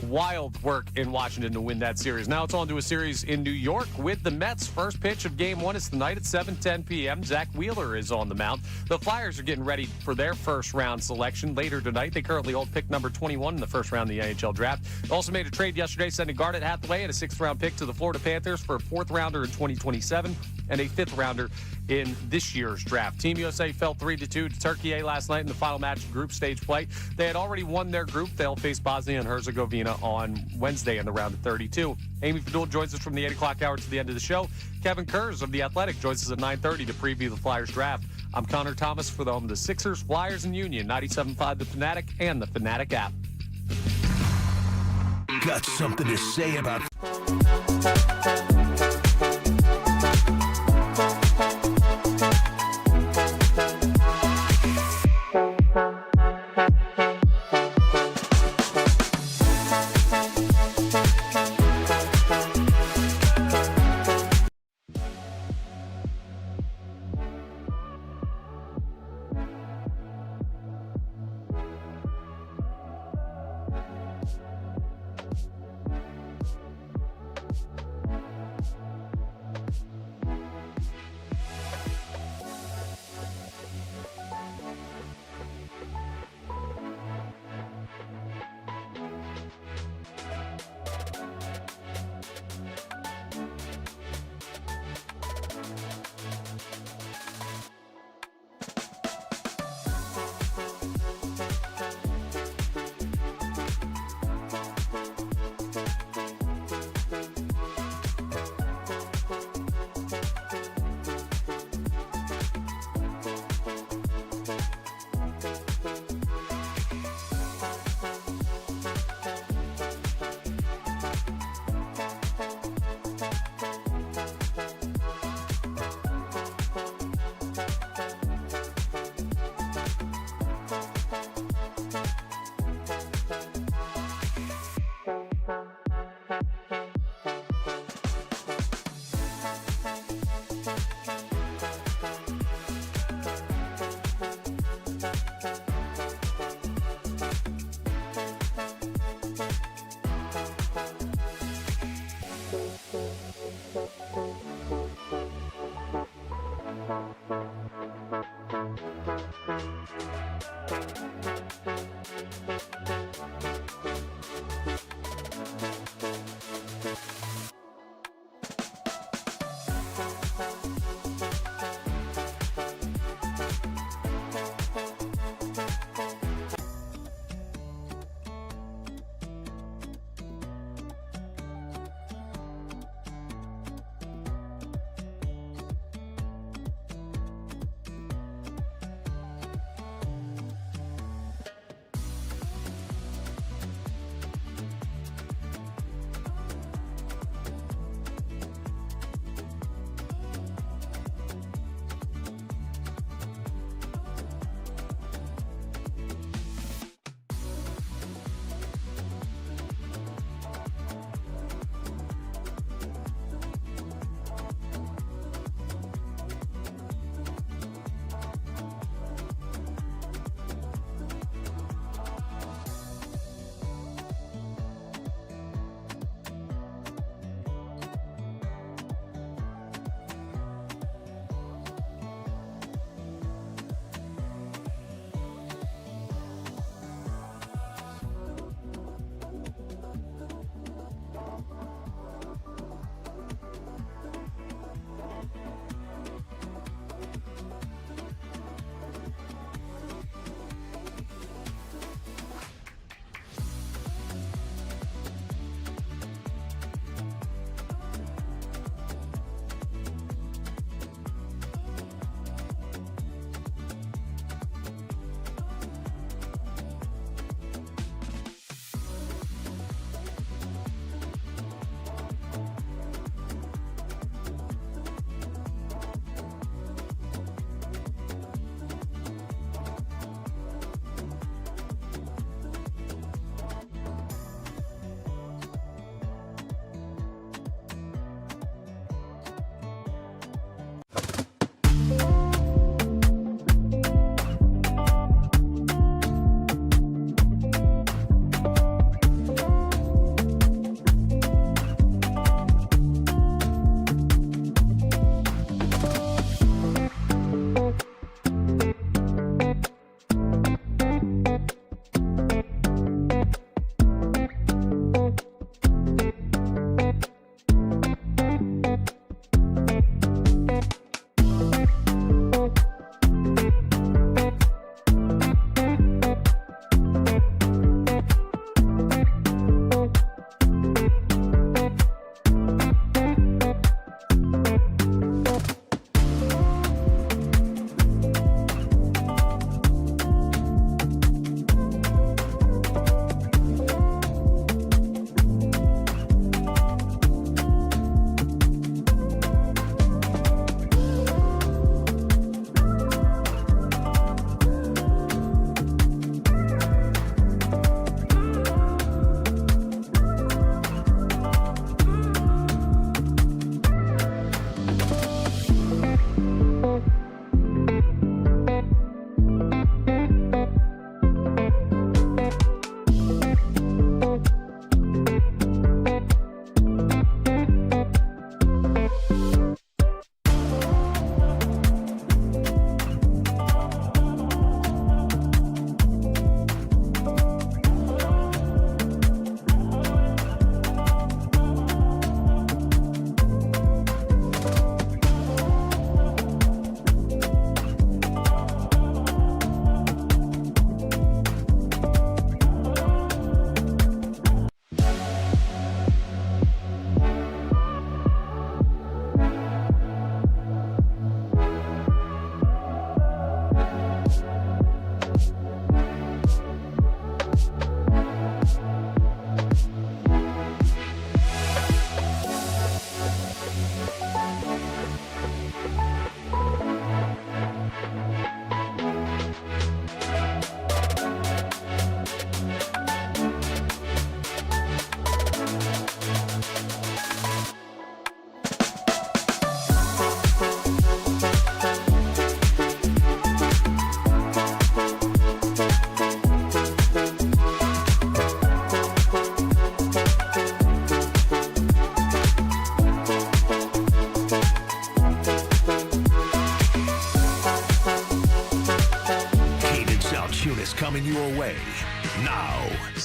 Wild work in Washington to win that series. Now it's on to a series in New York with the Mets. First pitch of Game 1 is tonight at 7:10 p.m. Zach Wheeler is on the mound. The Flyers are getting ready for their first-round selection later tonight. They currently hold pick number 21 in the first round of the NHL draft. Also made a trade yesterday, sending Garnet Hathaway and a 6th-round pick to the Florida Panthers for a 4th-rounder in 2027 and a 5th-rounder in this year's draft. Team USA fell 3-2 to Turkey last night in the final match of group stage play. They had already won their group. They'll face Bosnia and Herzegovina on Wednesday in the round of 32. Amy Fadul joins us from the 8 o'clock hour to the end of the show. Kevin Kurz of The Athletic joins us at 9:30 to preview the Flyers draft. I'm Connor Thomas for the home of the Sixers, Flyers, and Union, 97.5 The Fanatic and the Fanatic app. Got something to say about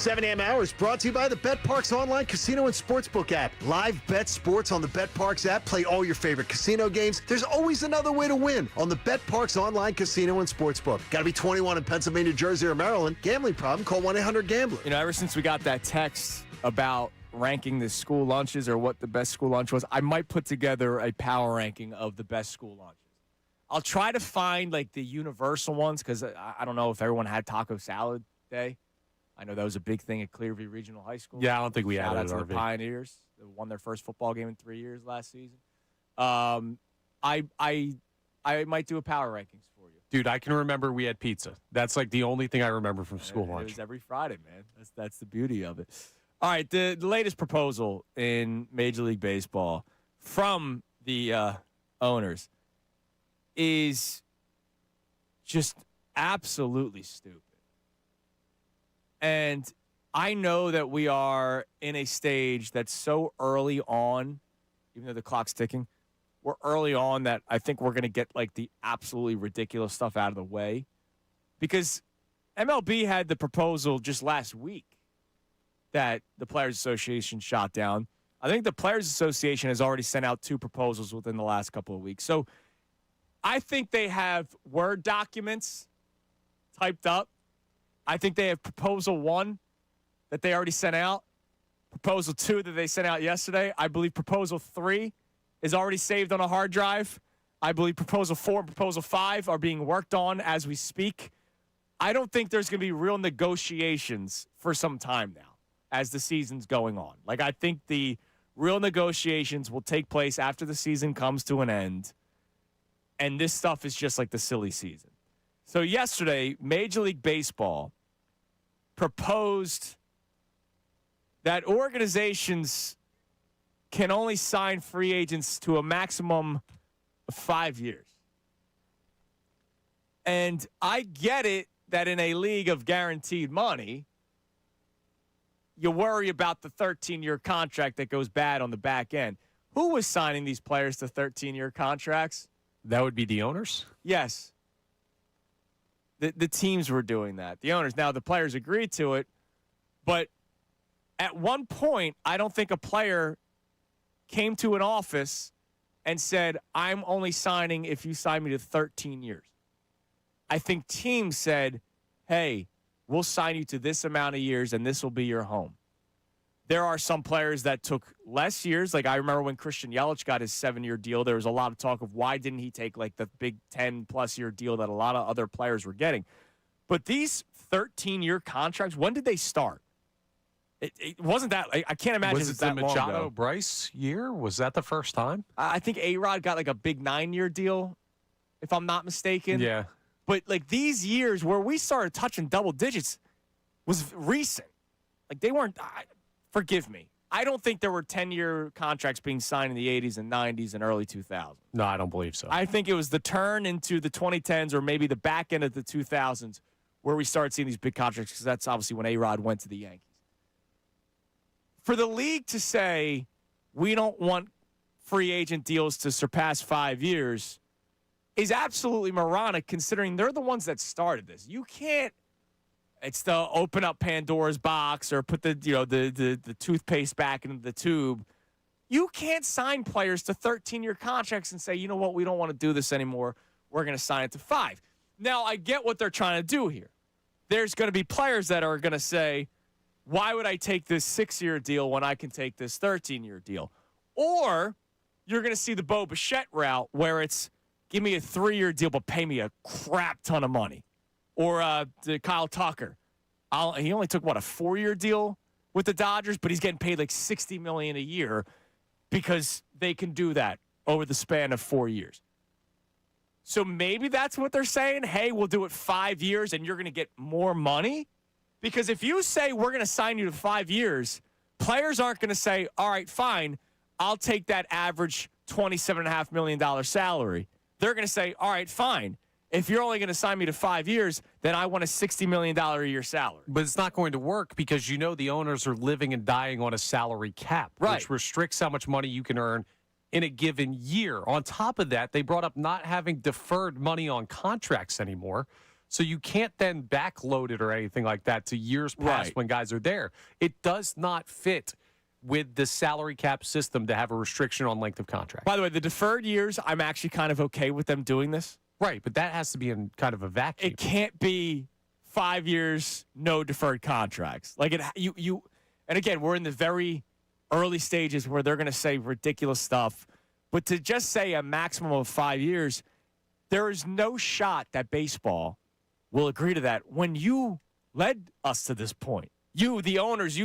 The 7 a.m. hour is brought to you by the BetParks online casino and sportsbook app. Live bet sports on the BetParks app. Play all your favorite casino games. There's always another way to win on the BetParks online casino and sportsbook. Got to be 21 in Pennsylvania, Jersey, or Maryland. Gambling problem? Call 1-800-GAMBLER. You know, ever since we got that text about ranking the school lunches or what the best school lunch was, I might put together a power ranking of the best school lunches. I'll try to find like the universal ones because I don't know if everyone had taco salad day. I know that was a big thing at Clearview Regional High School. Yeah, I don't think we had it at Shout out to the RV. Pioneers. They won their first football game in 3 years last season. I might do a power rankings for you. Dude, I can remember we had pizza. That's like the only thing I remember from school It lunch. was every Friday, man. That's the beauty of it. All right, the latest proposal in Major League Baseball from the owners is just absolutely stupid. And I know that we are in a stage that's so early on, even though the clock's ticking, we're early on that I think we're going to get like the absolutely ridiculous stuff out of the way. Because MLB had the proposal just last week that the Players Association shot down. I think the Players Association has already sent out 2 proposals within the last couple of weeks. So I think they have Word documents typed up. I think they have Proposal 1 that they already sent out, Proposal 2 that they sent out yesterday. I believe Proposal 3 is already saved on a hard drive. I believe Proposal 4 and Proposal 5 are being worked on as we speak. I don't think there's going to be real negotiations for some time now as the season's going on. Like, I think the real negotiations will take place after the season comes to an end, and this stuff is just like the silly season. So yesterday, Major League Baseball proposed that organizations can only sign free agents to a maximum of 5 years. And I get it that in a league of guaranteed money, you worry about the 13-year contract that goes bad on the back end. Who was signing these players to 13-year contracts? That would be the owners? Yes. The teams were doing that. The owners. Now, the players agreed to it, but at one point, I don't think a player came to an office and said, I'm only signing if you sign me to 13 years. I think teams said, hey, we'll sign you to this amount of years, and this will be your home. There are some players that took less years. Like I remember when Christian Yelich got his 7-year deal, there was a lot of talk of why didn't he take like the big 10+ year deal that a lot of other players were getting. But these 13-year contracts, when did they start? It wasn't that. I can't imagine Was it it's the that long Machado ago. Bryce year? Was that the first time? I think A-Rod got like a big 9-year deal, if I'm not mistaken. Yeah. But like these years where we started touching double digits was recent. Like they weren't. Forgive me. I don't think there were 10-year contracts being signed in the 80s and 90s and early 2000s. No, I don't believe so. I think it was the turn into the 2010s or maybe the back end of the 2000s where we started seeing these big contracts because that's obviously when A-Rod went to the Yankees. For the league to say we don't want free agent deals to surpass 5 years is absolutely moronic considering they're the ones that started this. You can't. It's the open up Pandora's box or put the toothpaste back into the tube. You can't sign players to 13-year contracts and say, you know what, we don't want to do this anymore. We're going to sign it to 5. Now, I get what they're trying to do here. There's going to be players that are going to say, why would I take this 6-year deal when I can take this 13-year deal? Or you're going to see the Bo Bichette route where it's give me a 3-year deal but pay me a crap ton of money. Or the Kyle Tucker. He only took, a 4-year deal with the Dodgers, but he's getting paid like $60 million a year because they can do that over the span of 4 years. So maybe that's what they're saying. Hey, we'll do it 5 years and you're going to get more money. Because if you say we're going to sign you to 5 years, players aren't going to say, all right, fine, I'll take that average $27.5 million salary. They're going to say, all right, fine. If you're only going to sign me to 5 years, then I want a $60 million a year salary. But it's not going to work because the owners are living and dying on a salary cap, right, which restricts how much money you can earn in a given year. On top of that, they brought up not having deferred money on contracts anymore. So you can't then backload it or anything like that to years past when guys are there. It does not fit with the salary cap system to have a restriction on length of contract. By the way, the deferred years, I'm actually kind of okay with them doing this. Right, but that has to be in kind of a vacuum. It can't be 5 years, no deferred contracts. Like and again, we're in the very early stages where they're going to say ridiculous stuff. But to just say a maximum of 5 years, there is no shot that baseball will agree to that. When you led us to this point, you, the owners,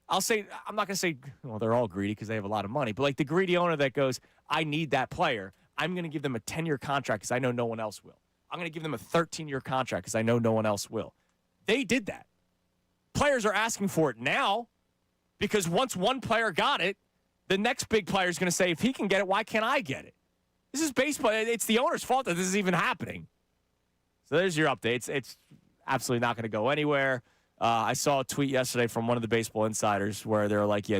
I'll say, I'm not going to say, well, they're all greedy because they have a lot of money, but like the greedy owner that goes, I need that player. I'm going to give them a 10-year contract because I know no one else will. I'm going to give them a 13-year contract because I know no one else will. They did that. Players are asking for it now because once one player got it, the next big player is going to say, if he can get it, why can't I get it? This is baseball. It's the owner's fault that this is even happening. So there's your updates. It's absolutely not going to go anywhere. I saw a tweet yesterday from one of the baseball insiders where they're like, yeah,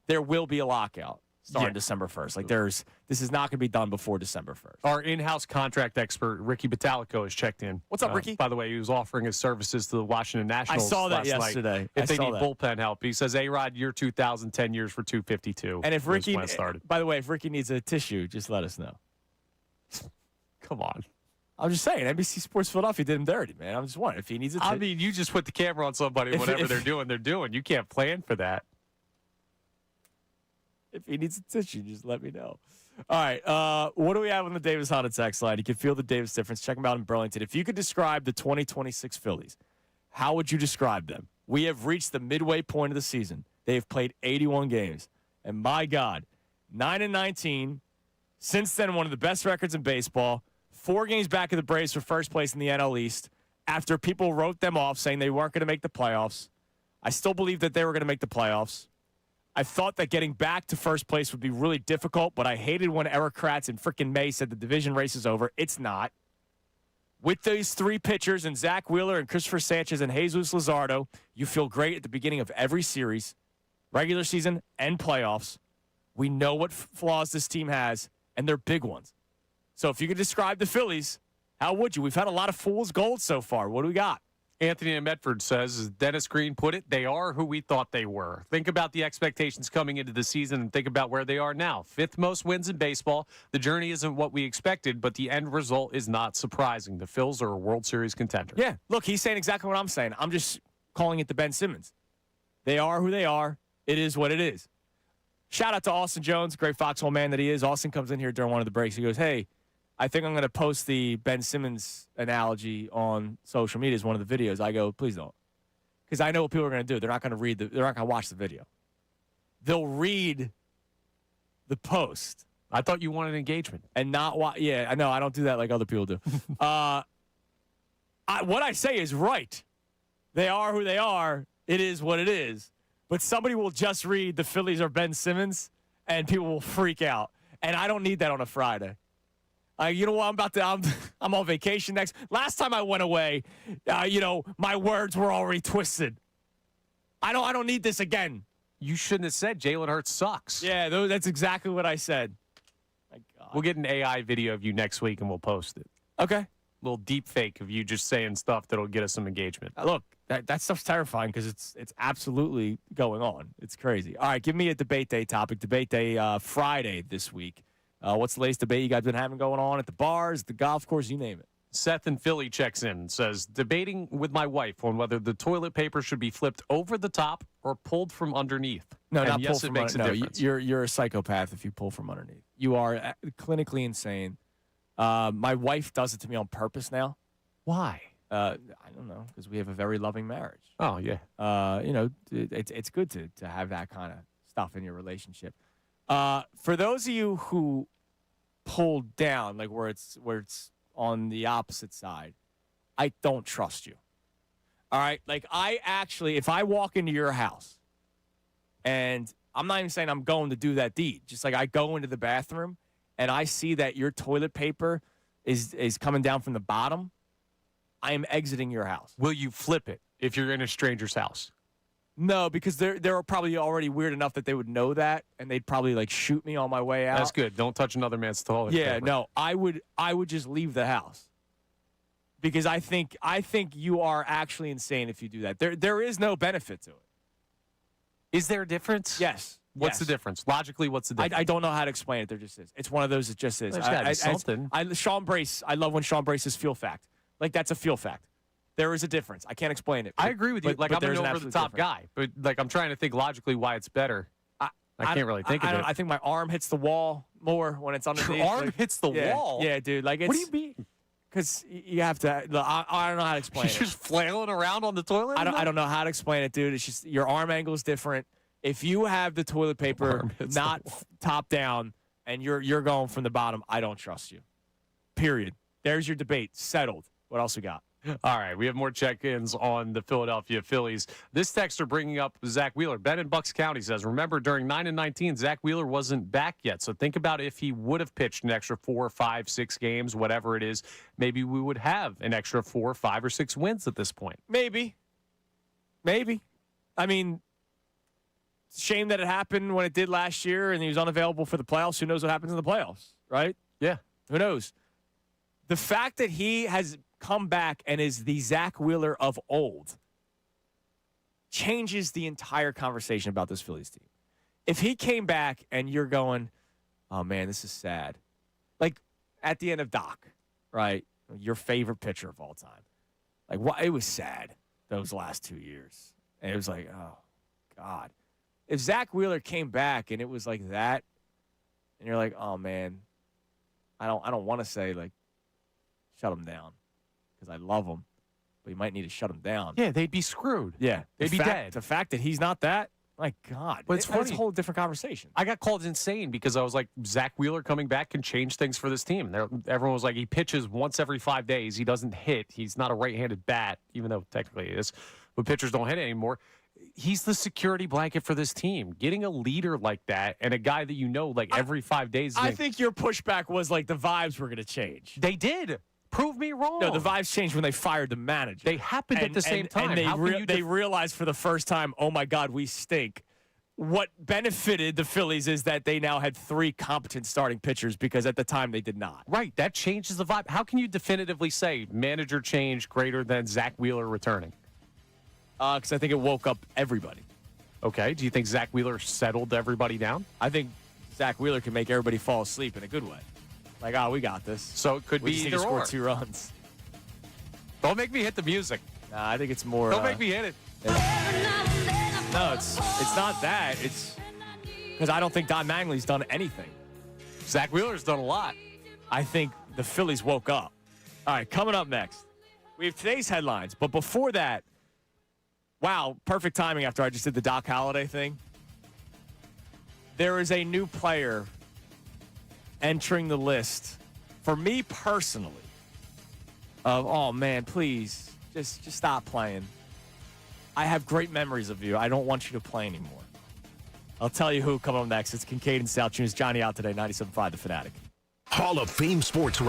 there will be a lockout starting December 1st. Like this is not going to be done before December 1st. Our in-house contract expert, Ricky Batalico, has checked in. What's up, Ricky? By the way, he was offering his services to the Washington Nationals. I saw that last yesterday. Night if they need bullpen help. He says, A-Rod, year 2000, 10 years for 252. And if Ricky, when it started. By the way, if Ricky needs a tissue, just let us know. Come on. I'm just saying, NBC Sports Philadelphia did him dirty, man. I'm just wondering if he needs a tissue. I mean, you just put the camera on somebody, whatever they're doing. You can't plan for that. If he needs a tissue, just let me know. All right. What do we have on the Davis Honda text line? You can feel the Davis difference. Check them out in Burlington. If you could describe the 2026 Phillies, how would you describe them? We have reached the midway point of the season. They have played 81 games. And my God, 9-19. Since then, one of the best records in baseball. 4 games back of the Braves for first place in the NL East after people wrote them off saying they weren't going to make the playoffs. I still believe that they were going to make the playoffs. I thought that getting back to first place would be really difficult, but I hated when Eric Kratz in freaking May said the division race is over. It's not. With these 3 pitchers and Zach Wheeler and Christopher Sanchez and Jesus Luzardo, you feel great at the beginning of every series, regular season and playoffs. We know what flaws this team has, and they're big ones. So if you could describe the Phillies, how would you? We've had a lot of fool's gold so far. What do we got? Anthony in Medford says, as Dennis Green put it, they are who we thought they were. Think about the expectations coming into the season and think about where they are now. 5th most wins in baseball. The journey isn't what we expected, but the end result is not surprising. The Phils are a World Series contender. Yeah, look, he's saying exactly what I'm saying. I'm just calling it the Ben Simmons. They are who they are. It is what it is. Shout out to Austin Jones, great foxhole man that he is. Austin comes in here during one of the breaks. He goes, hey, I think I'm going to post the Ben Simmons analogy on social media as one of the videos. I go, please don't. Because I know what people are going to do. They're not going to they're not going to watch the video. They'll read the post. I thought you wanted engagement. And not watch. Yeah, I know. I don't do that like other people do. What I say is right. They are who they are. It is what it is. But somebody will just read the Phillies are Ben Simmons, and people will freak out. And I don't need that on a Friday. You know what? I'm on vacation next. Last time I went away, my words were already twisted. I don't need this again. You shouldn't have said Jalen Hurts sucks. Yeah, that's exactly what I said. My God. We'll get an AI video of you next week and we'll post it. Okay. A little deep fake of you just saying stuff that'll get us some engagement. Look, that stuff's terrifying because it's absolutely going on. It's crazy. All right, give me a debate day topic. Debate day Friday this week. What's the latest debate you guys been having going on at the bars, the golf course, you name it? Seth in Philly checks in and says, debating with my wife on whether the toilet paper should be flipped over the top or pulled from underneath. No, and not yes, pulled from makes a difference. You're a psychopath if you pull from underneath. You are clinically insane. My wife does it to me on purpose now. Why? I don't know, because we have a very loving marriage. Oh, yeah. It's good to have that kind of stuff in your relationship. For those of you who pulled down, like where it's on the opposite side, I don't trust you. All right? Like if I walk into your house and I'm not even saying I'm going to do that deed, just like I go into the bathroom and I see that your toilet paper is coming down from the bottom, I am exiting your house. Will you flip it if you're in a stranger's house? No, because they're probably already weird enough that they would know that, and they'd probably like shoot me on my way out. That's good. Don't touch another man's toilet. Yeah, no, I would just leave the house. because I think you are actually insane if you do that. There is no benefit to it. Is there a difference? Yes. What's the difference? Logically, what's the difference? I don't know how to explain it. There just is. It's one of those that just is. There's gotta be something. Sean Brace, I love when Sean Brace is feel fact. Like, that's a feel fact. There is a difference. I can't explain it. I agree with you. But I'm there's an an over-the-top guy. But, I'm trying to think logically why it's better. I can't really think of it. I think my arm hits the wall more when it's underneath. Your arm hits the wall? Yeah, dude. Like, What do you mean? Because you have to. I don't know how to explain it. You're just flailing around on the toilet? I don't know how to explain it, dude. It's just your arm angle is different. If you have the toilet paper not top down and you're going from the bottom, I don't trust you. Period. There's your debate. Settled. What else we got? All right, we have more check-ins on the Philadelphia Phillies. This texter bringing up Zach Wheeler. Ben in Bucks County says, remember, during 9 and 19, Zach Wheeler wasn't back yet. So think about if he would have pitched an extra 4, 5, 6 games, whatever it is, maybe we would have an extra 4, 5, or 6 wins at this point. Maybe. I mean, it's a shame that it happened when it did last year and he was unavailable for the playoffs. Who knows what happens in the playoffs, right? Yeah. Who knows? The fact that he has come back and is the Zach Wheeler of old changes the entire conversation about this Phillies team. If he came back and you're going, oh, man, this is sad. Like, at the end of Doc, right? Your favorite pitcher of all time. Like, it was sad those last 2 years. And it was like, oh, God. If Zach Wheeler came back and it was like that, and you're like, oh, man, I don't want to say, like, shut him down. Because I love him, but you might need to shut him down. Yeah, they'd be screwed. Yeah. They'd be dead. The fact that he's not that, my God. But it's funny. That's a whole different conversation. I got called insane because I was like, Zach Wheeler coming back can change things for this team. Everyone was like, he pitches once every 5 days. He doesn't hit. He's not a right-handed bat, even though technically he is. But pitchers don't hit anymore. He's the security blanket for this team. Getting a leader like that and a guy that you know like every 5 days. I think your pushback was like the vibes were going to change. They did. Prove me wrong. No, the vibes changed when they fired the manager. They happened at the same time. And they realized for the first time, oh, my God, we stink. What benefited the Phillies is that they now had 3 competent starting pitchers because at the time they did not. Right. That changes the vibe. How can you definitively say manager change greater than Zach Wheeler returning? Because I think it woke up everybody. Okay. Do you think Zach Wheeler settled everybody down? I think Zach Wheeler can make everybody fall asleep in a good way. Like, oh, we got this. So it could we be just need either to score or. 2 runs. Don't make me hit the music. Nah, I think it's more. Don't make me hit it. No, it's not that. It's because I don't think Don Mangley's done anything. Zach Wheeler's done a lot. I think the Phillies woke up. All right, coming up next, we have today's headlines. But before that, wow, perfect timing after I just did the Doc Holliday thing. There is a new player entering the list for me personally of, oh, man, please, just stop playing. I have great memories of you. I don't want you to play anymore. I'll tell you who coming up next. It's Kincade and Salciunas. Johnny out today, 97.5 The Fanatic. Hall of Fame sports.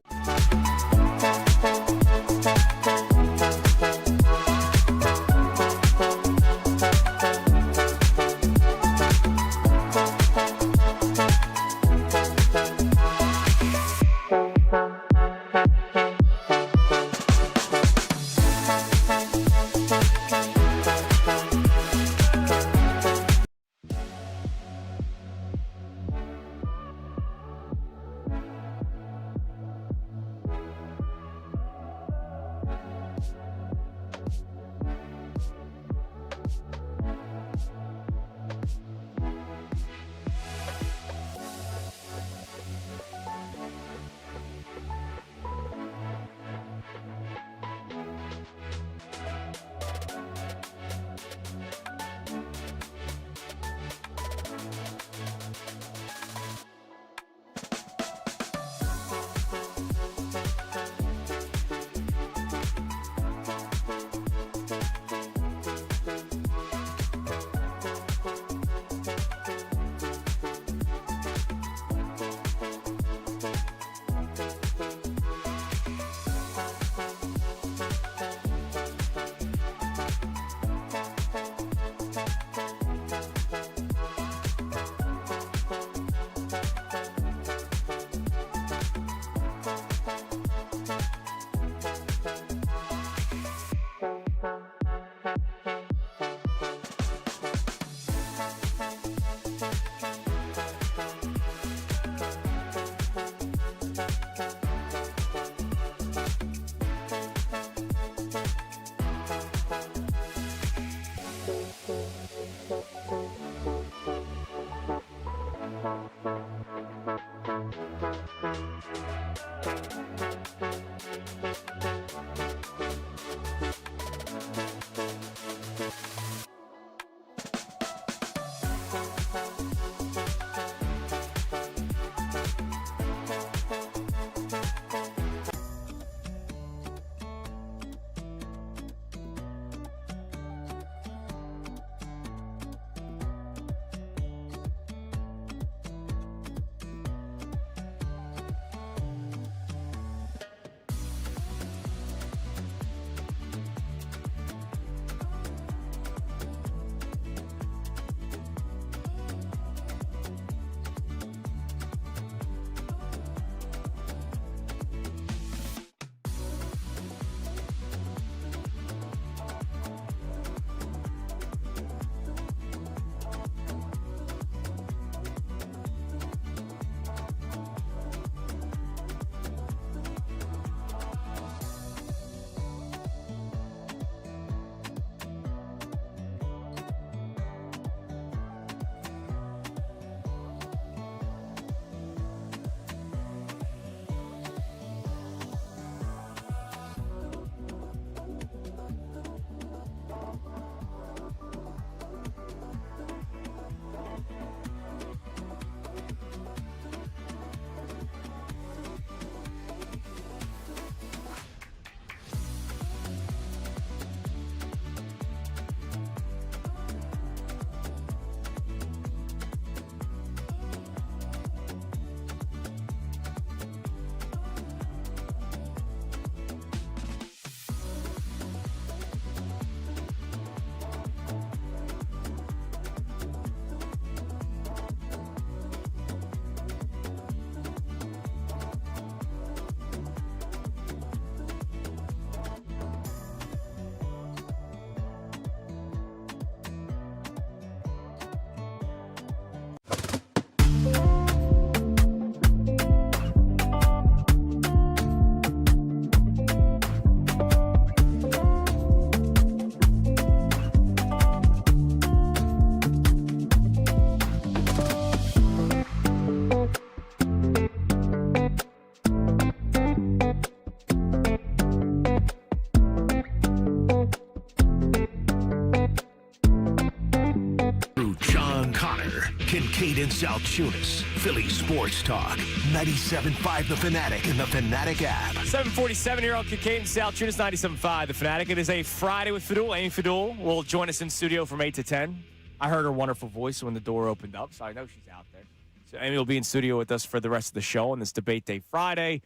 Kincade and Salciunas, Philly Sports Talk, 97.5 The Fanatic and the Fanatic app. 7:47 here on Kincade and Salciunas, 97.5 The Fanatic. It is a Friday with Fadul. Amy Fadul will join us in studio from 8 to 10. I heard her wonderful voice when the door opened up, so I know she's out there. So Amy will be in studio with us for the rest of the show on this Debate Day Friday.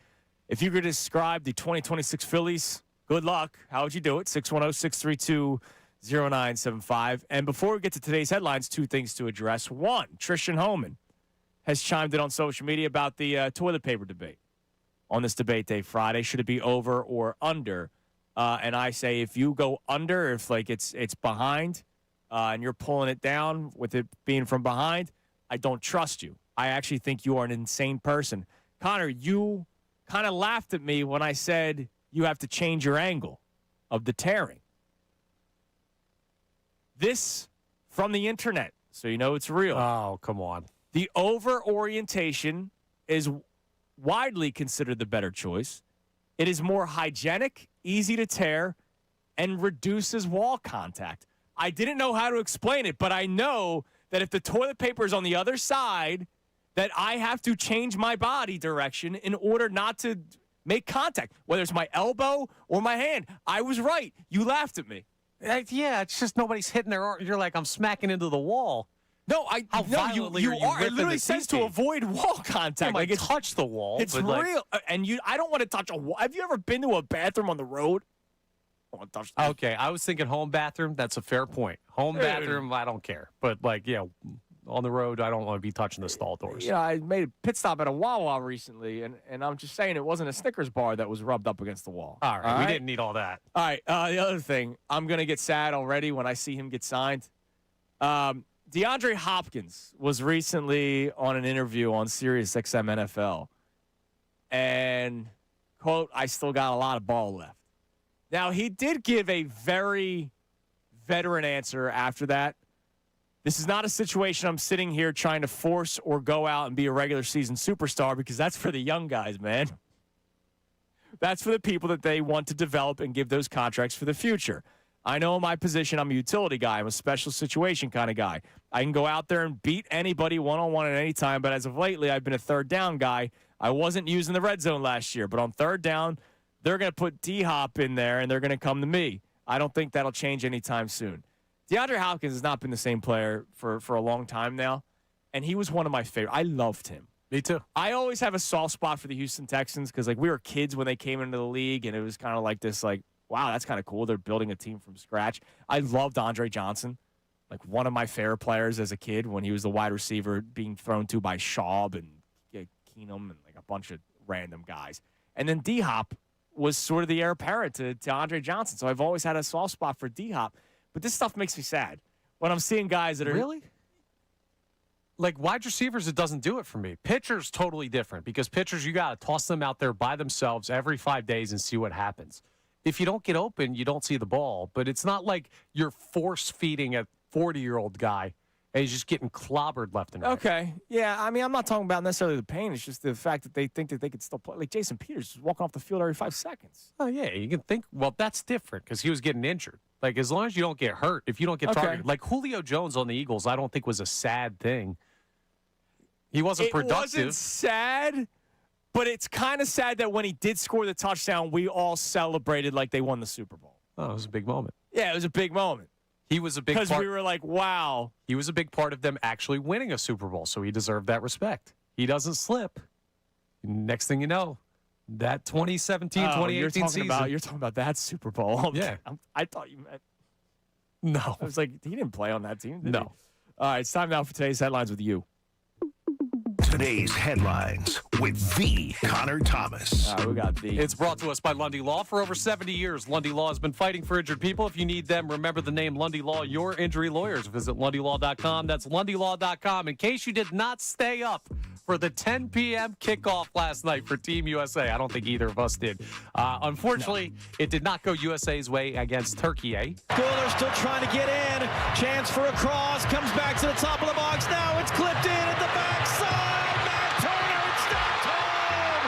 If you could describe the 2026 Phillies, good luck. How would you do it? 610-632-0975. And before we get to today's headlines, two things to address. One, Tristan Homan has chimed in on social media about the toilet paper debate on this Debate Day Friday. Should it be over or under? And I say if you go under, if like it's behind and you're pulling it down with it being from behind, I don't trust you. I actually think you are an insane person. Connor, you kind of laughed at me when I said you have to change your angle of the tearing. This from the internet, so you know it's real. Oh, come on. The over orientation is widely considered the better choice. It is more hygienic, easy to tear, and reduces wall contact. I didn't know how to explain it, but I know that if the toilet paper is on the other side, that I have to change my body direction in order not to make contact, whether it's my elbow or my hand. I was right. You laughed at me. Yeah, it's just nobody's hitting their arm. You're like, I'm smacking into the wall. No, you are. It ripping literally the says to TV? avoid wall contact. Like it's touch the wall. It's but real. And I don't want to touch a wall. Have you ever been to a bathroom on the road? I don't want to touch the Okay, I was thinking home bathroom. That's a fair point. Home bathroom, I don't care. But, on the road, I don't want to be touching the stall doors. Yeah, I made a pit stop at a Wawa recently, and I'm just saying it wasn't a Snickers bar that was rubbed up against the wall. All right, we didn't need all that. All right, the other thing, I'm going to get sad already when I see him get signed. DeAndre Hopkins was recently on an interview on Sirius XM NFL, and, quote, I still got a lot of ball left. Now, he did give a very veteran answer after that. This is not a situation I'm sitting here trying to force or go out and be a regular season superstar, because that's for the young guys, man. That's for the people that they want to develop and give those contracts for the future. I know in my position, I'm a utility guy. I'm a special situation kind of guy. I can go out there and beat anybody one-on-one at any time, but as of lately, I've been a third down guy. I wasn't using the red zone last year, but on third down, they're going to put D-Hop in there, and they're going to come to me. I don't think that'll change anytime soon. DeAndre Hopkins has not been the same player for a long time now, and he was one of my favorite. I loved him. Me too. I always have a soft spot for the Houston Texans because, we were kids when they came into the league, and it was kind of like this, wow, that's kind of cool. They're building a team from scratch. I loved Andre Johnson, one of my favorite players as a kid when he was the wide receiver being thrown to by Schaub and Keenum and, a bunch of random guys. And then D-Hop was sort of the heir apparent to Andre Johnson, so I've always had a soft spot for D-Hop. But this stuff makes me sad when I'm seeing guys that are really wide receivers. It doesn't do it for me. Pitchers totally different, because pitchers, you got to toss them out there by themselves every 5 days and see what happens. If you don't get open, you don't see the ball. But it's not like you're force feeding a 40-year-old guy and he's just getting clobbered left and right. Okay. Yeah, I'm not talking about necessarily the pain. It's just the fact that they think that they could still play. Like Jason Peters is walking off the field every 5 seconds. Oh, yeah. You can think, well, that's different because he was getting injured. As long as you don't get hurt, if you don't get targeted. Like Julio Jones on the Eagles, I don't think was a sad thing. He wasn't productive. It wasn't sad, but it's kind of sad that when he did score the touchdown, we all celebrated like they won the Super Bowl. Oh, it was a big moment. Yeah, it was a big moment. He was a big part. Because we were like, wow. He was a big part of them actually winning a Super Bowl, so he deserved that respect. He doesn't slip. Next thing you know, that 2017, 2018 season. You're talking about that Super Bowl. Yeah. I thought you meant. No. I was like, he didn't play on that team, did he? No. All right, it's time now for today's headlines with you. Today's headlines with the Connor Thomas. We got the. It's brought to us by Lundy Law. For over 70 years, Lundy Law has been fighting for injured people. If you need them, remember the name Lundy Law, your injury lawyers. Visit LundyLaw.com. That's LundyLaw.com. In case you did not stay up for the 10 p.m. kickoff last night for Team USA. I don't think either of us did. Unfortunately, It did not go USA's way against Turkey. Guler still trying to get in. Chance for a cross. Comes back to the top of the box. Now it's clipped in at the backside. Matt Turner, it's stopped home.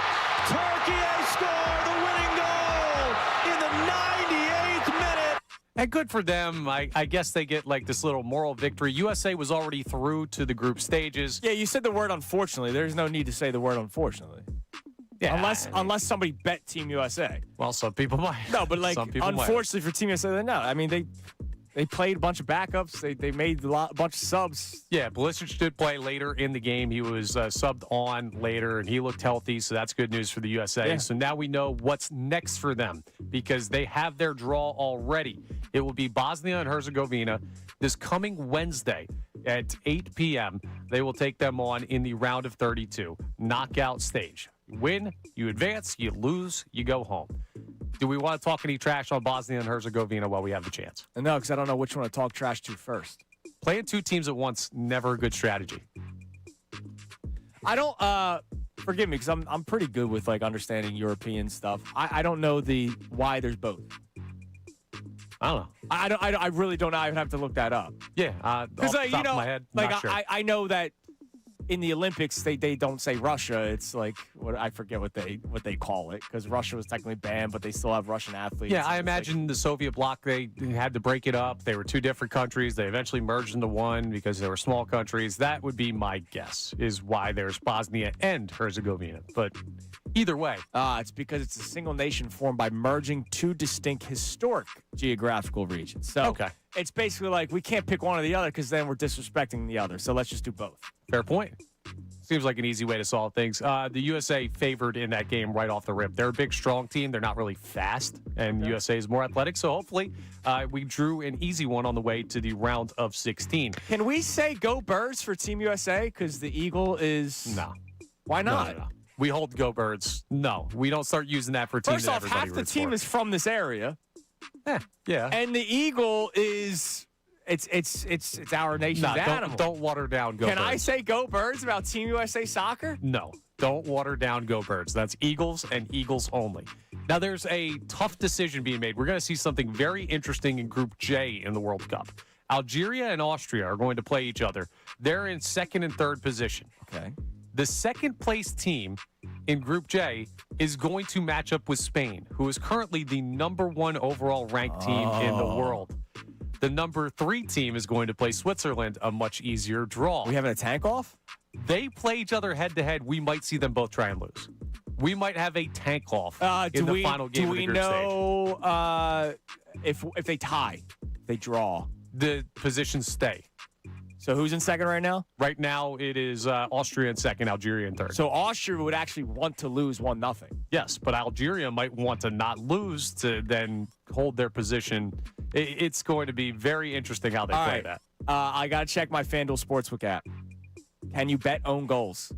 Turkey has scored the winning goal in the 98th minute. And good for them. I guess they get like this little moral victory. USA was already through to the group stages. Yeah, you said the word unfortunately. There's no need to say the word unfortunately. Yeah, unless somebody bet Team USA. Well, some people might. No, but like Some people unfortunately for Team USA, no. I mean they played a bunch of backups. They made a bunch of subs. Yeah, Pulisic did play later in the game. He was subbed on later, and he looked healthy, so that's good news for the USA. Yeah. So now we know what's next for them because they have their draw already. It will be Bosnia and Herzegovina this coming Wednesday at 8 p.m. They will take them on in the round of 32 knockout stage. You win, you advance, you lose, you go home. Do we want to talk any trash on Bosnia and Herzegovina while we have the chance? No, because I don't know which one to talk trash to first. Playing two teams at once, never a good strategy. I don't. Forgive me, because I'm pretty good with like understanding European stuff. I don't know why there's both. I don't know. I really don't know. I would have to look that up. Yeah, Because off the top of my head, like not sure. I know that in the Olympics they don't say Russia. It's like I forget what they call it because Russia was technically banned, but they still have Russian athletes. Yeah, I imagine the Soviet bloc, they had to break it up. They were two different countries. They eventually merged into one because they were small countries. That would be my guess, is why there's Bosnia and Herzegovina. But either way. It's because it's a single nation formed by merging two distinct historic geographical regions. So Okay. It's basically like we can't pick one or the other because then we're disrespecting the other. So let's just do both. Fair point. Seems like an easy way to solve things. The USA favored in that game right off the rip. They're a big, strong team. They're not really fast, and USA is more athletic. So hopefully we drew an easy one on the way to the round of 16. Can we say go Birds for Team USA? Because the Eagle is... No. Why not? No. We hold Go Birds. No, we don't start using that for teams First that off, everybody half the roots team for. is from this area. Yeah. And the Eagle is... It's our nation's animal. Don't water down Go Birds. Can I say go Birds about Team USA soccer? No, don't water down Go Birds. That's Eagles and Eagles only. Now, there's a tough decision being made. We're going to see something very interesting in Group J in the World Cup. Algeria and Austria are going to play each other. They're in second and third position. Okay. The second place team in Group J is going to match up with Spain, who is currently the number one overall ranked team in the world. The number 3 team is going to play Switzerland, a much easier draw. We having a tank off? They play each other head-to-head. We might see them both try and lose. We might have a tank off in the final game of the group stage. Do we know if they tie, they draw? The positions stay. So who's in second right now? Right now, it is Austria in second, Algeria in third. So Austria would actually want to lose 1-0. Yes, but Algeria might want to not lose to then hold their position. It's going to be very interesting how they play that. I got to check my FanDuel Sportsbook app. Can you bet own goals?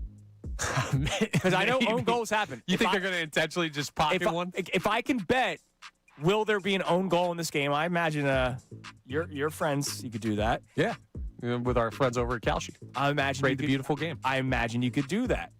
Because I know own goals happen. You think they're going to intentionally just pocket one? If I can bet, will there be an own goal in this game? I imagine your friends, you could do that. Yeah, with our friends over at Calci. I imagine Create the beautiful game. I imagine you could do that.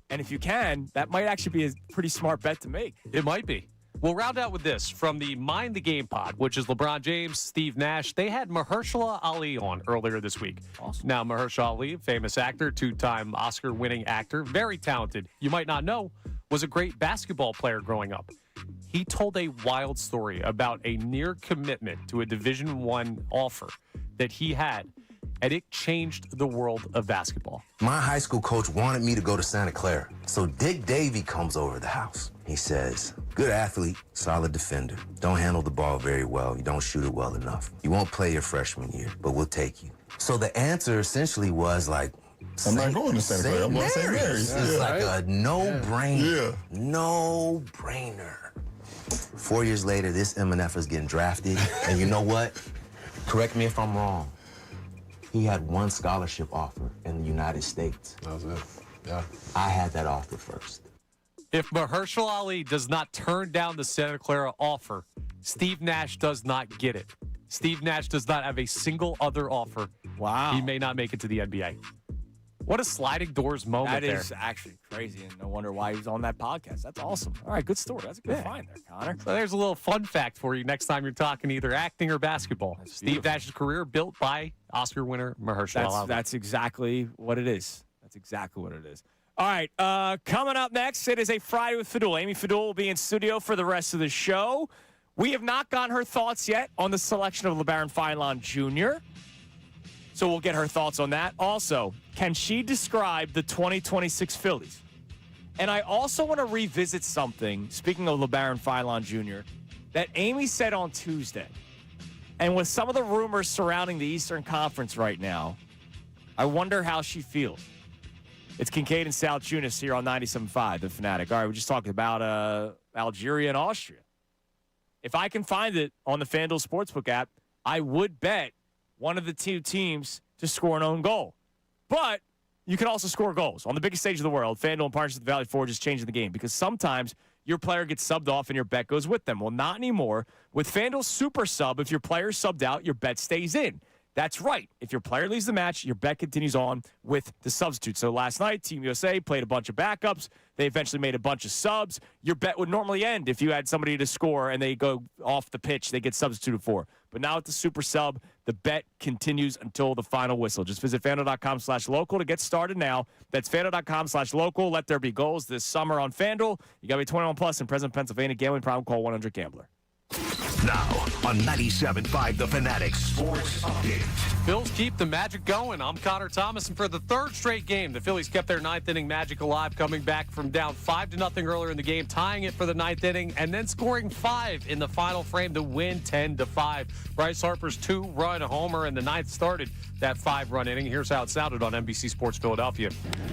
And if you can, that might actually be a pretty smart bet to make. It might be. We'll round out with this from the Mind the Game pod, which is LeBron James, Steve Nash. They had Mahershala Ali on earlier this week. Awesome. Now, Mahershala Ali, famous actor, 2-time Oscar-winning actor, very talented. You might not know, was a great basketball player growing up. He told a wild story about a near commitment to a Division I offer that he had, and it changed the world of basketball. My high school coach wanted me to go to Santa Clara, so Dick Davey comes over to the house. He says, good athlete, solid defender. Don't handle the ball very well. You don't shoot it well enough. You won't play your freshman year, but we'll take you. So the answer essentially was like, I'm not going to Santa Clara. I'm going to St. Mary's. It's like a no-brainer. Yeah. No-brainer. 4 years later, this MNF is getting drafted, and you know what? Correct me if I'm wrong. He had one scholarship offer in the United States. That was it. Yeah. I had that offer first. If Mahershala Ali does not turn down the Santa Clara offer, Steve Nash does not get it. Steve Nash does not have a single other offer. Wow. He may not make it to the NBA. What a sliding doors moment there. That is actually crazy, and no wonder why he was on that podcast. That's awesome. All right, good story. That's a good find there, Connor. So there's a little fun fact for you next time you're talking either acting or basketball. Steve Nash's career built by Oscar winner Mahershala Ali. That's exactly what it is. That's exactly what it is. All right, coming up next, it is a Friday with Fadul. Amy Fadul will be in studio for the rest of the show. We have not gotten her thoughts yet on the selection of LeBaron Feinlon Jr., so we'll get her thoughts on that. Also, can she describe the 2026 Phillies? And I also want to revisit something, speaking of LeBaron Feinlon Jr., that Amy said on Tuesday. And with some of the rumors surrounding the Eastern Conference right now, I wonder how she feels. It's Kincade and Salciunas here on 97.5, The Fanatic. All right, we just talked about Algeria and Austria. If I can find it on the FanDuel Sportsbook app, I would bet one of the two teams to score an own goal. But you can also score goals. On the biggest stage of the world, FanDuel in partnership with Valley Forge is changing the game because sometimes your player gets subbed off and your bet goes with them. Well, not anymore. With FanDuel Super Sub, if your player is subbed out, your bet stays in. That's right. If your player leaves the match, your bet continues on with the substitute. So last night, Team USA played a bunch of backups. They eventually made a bunch of subs. Your bet would normally end if you had somebody to score and they go off the pitch, they get substituted for. But now with the Super Sub, the bet continues until the final whistle. Just visit FanDuel.com/local to get started now. That's FanDuel.com/local. Let there be goals this summer on FanDuel. You got to be 21 plus in present Pennsylvania. Gambling problem, call 1-800-GAMBLER. Now on 97.5 The Fanatic Sports Update. Phils keep the magic going. I'm Connor Thomas, and for the third straight game, the Phillies kept their ninth inning magic alive, coming back from down 5-0 earlier in the game, tying it for the ninth inning, and then scoring 5 in the final frame to win 10-5. Bryce Harper's 2-run homer in the ninth started that 5-run inning. Here's how it sounded on NBC Sports Philadelphia.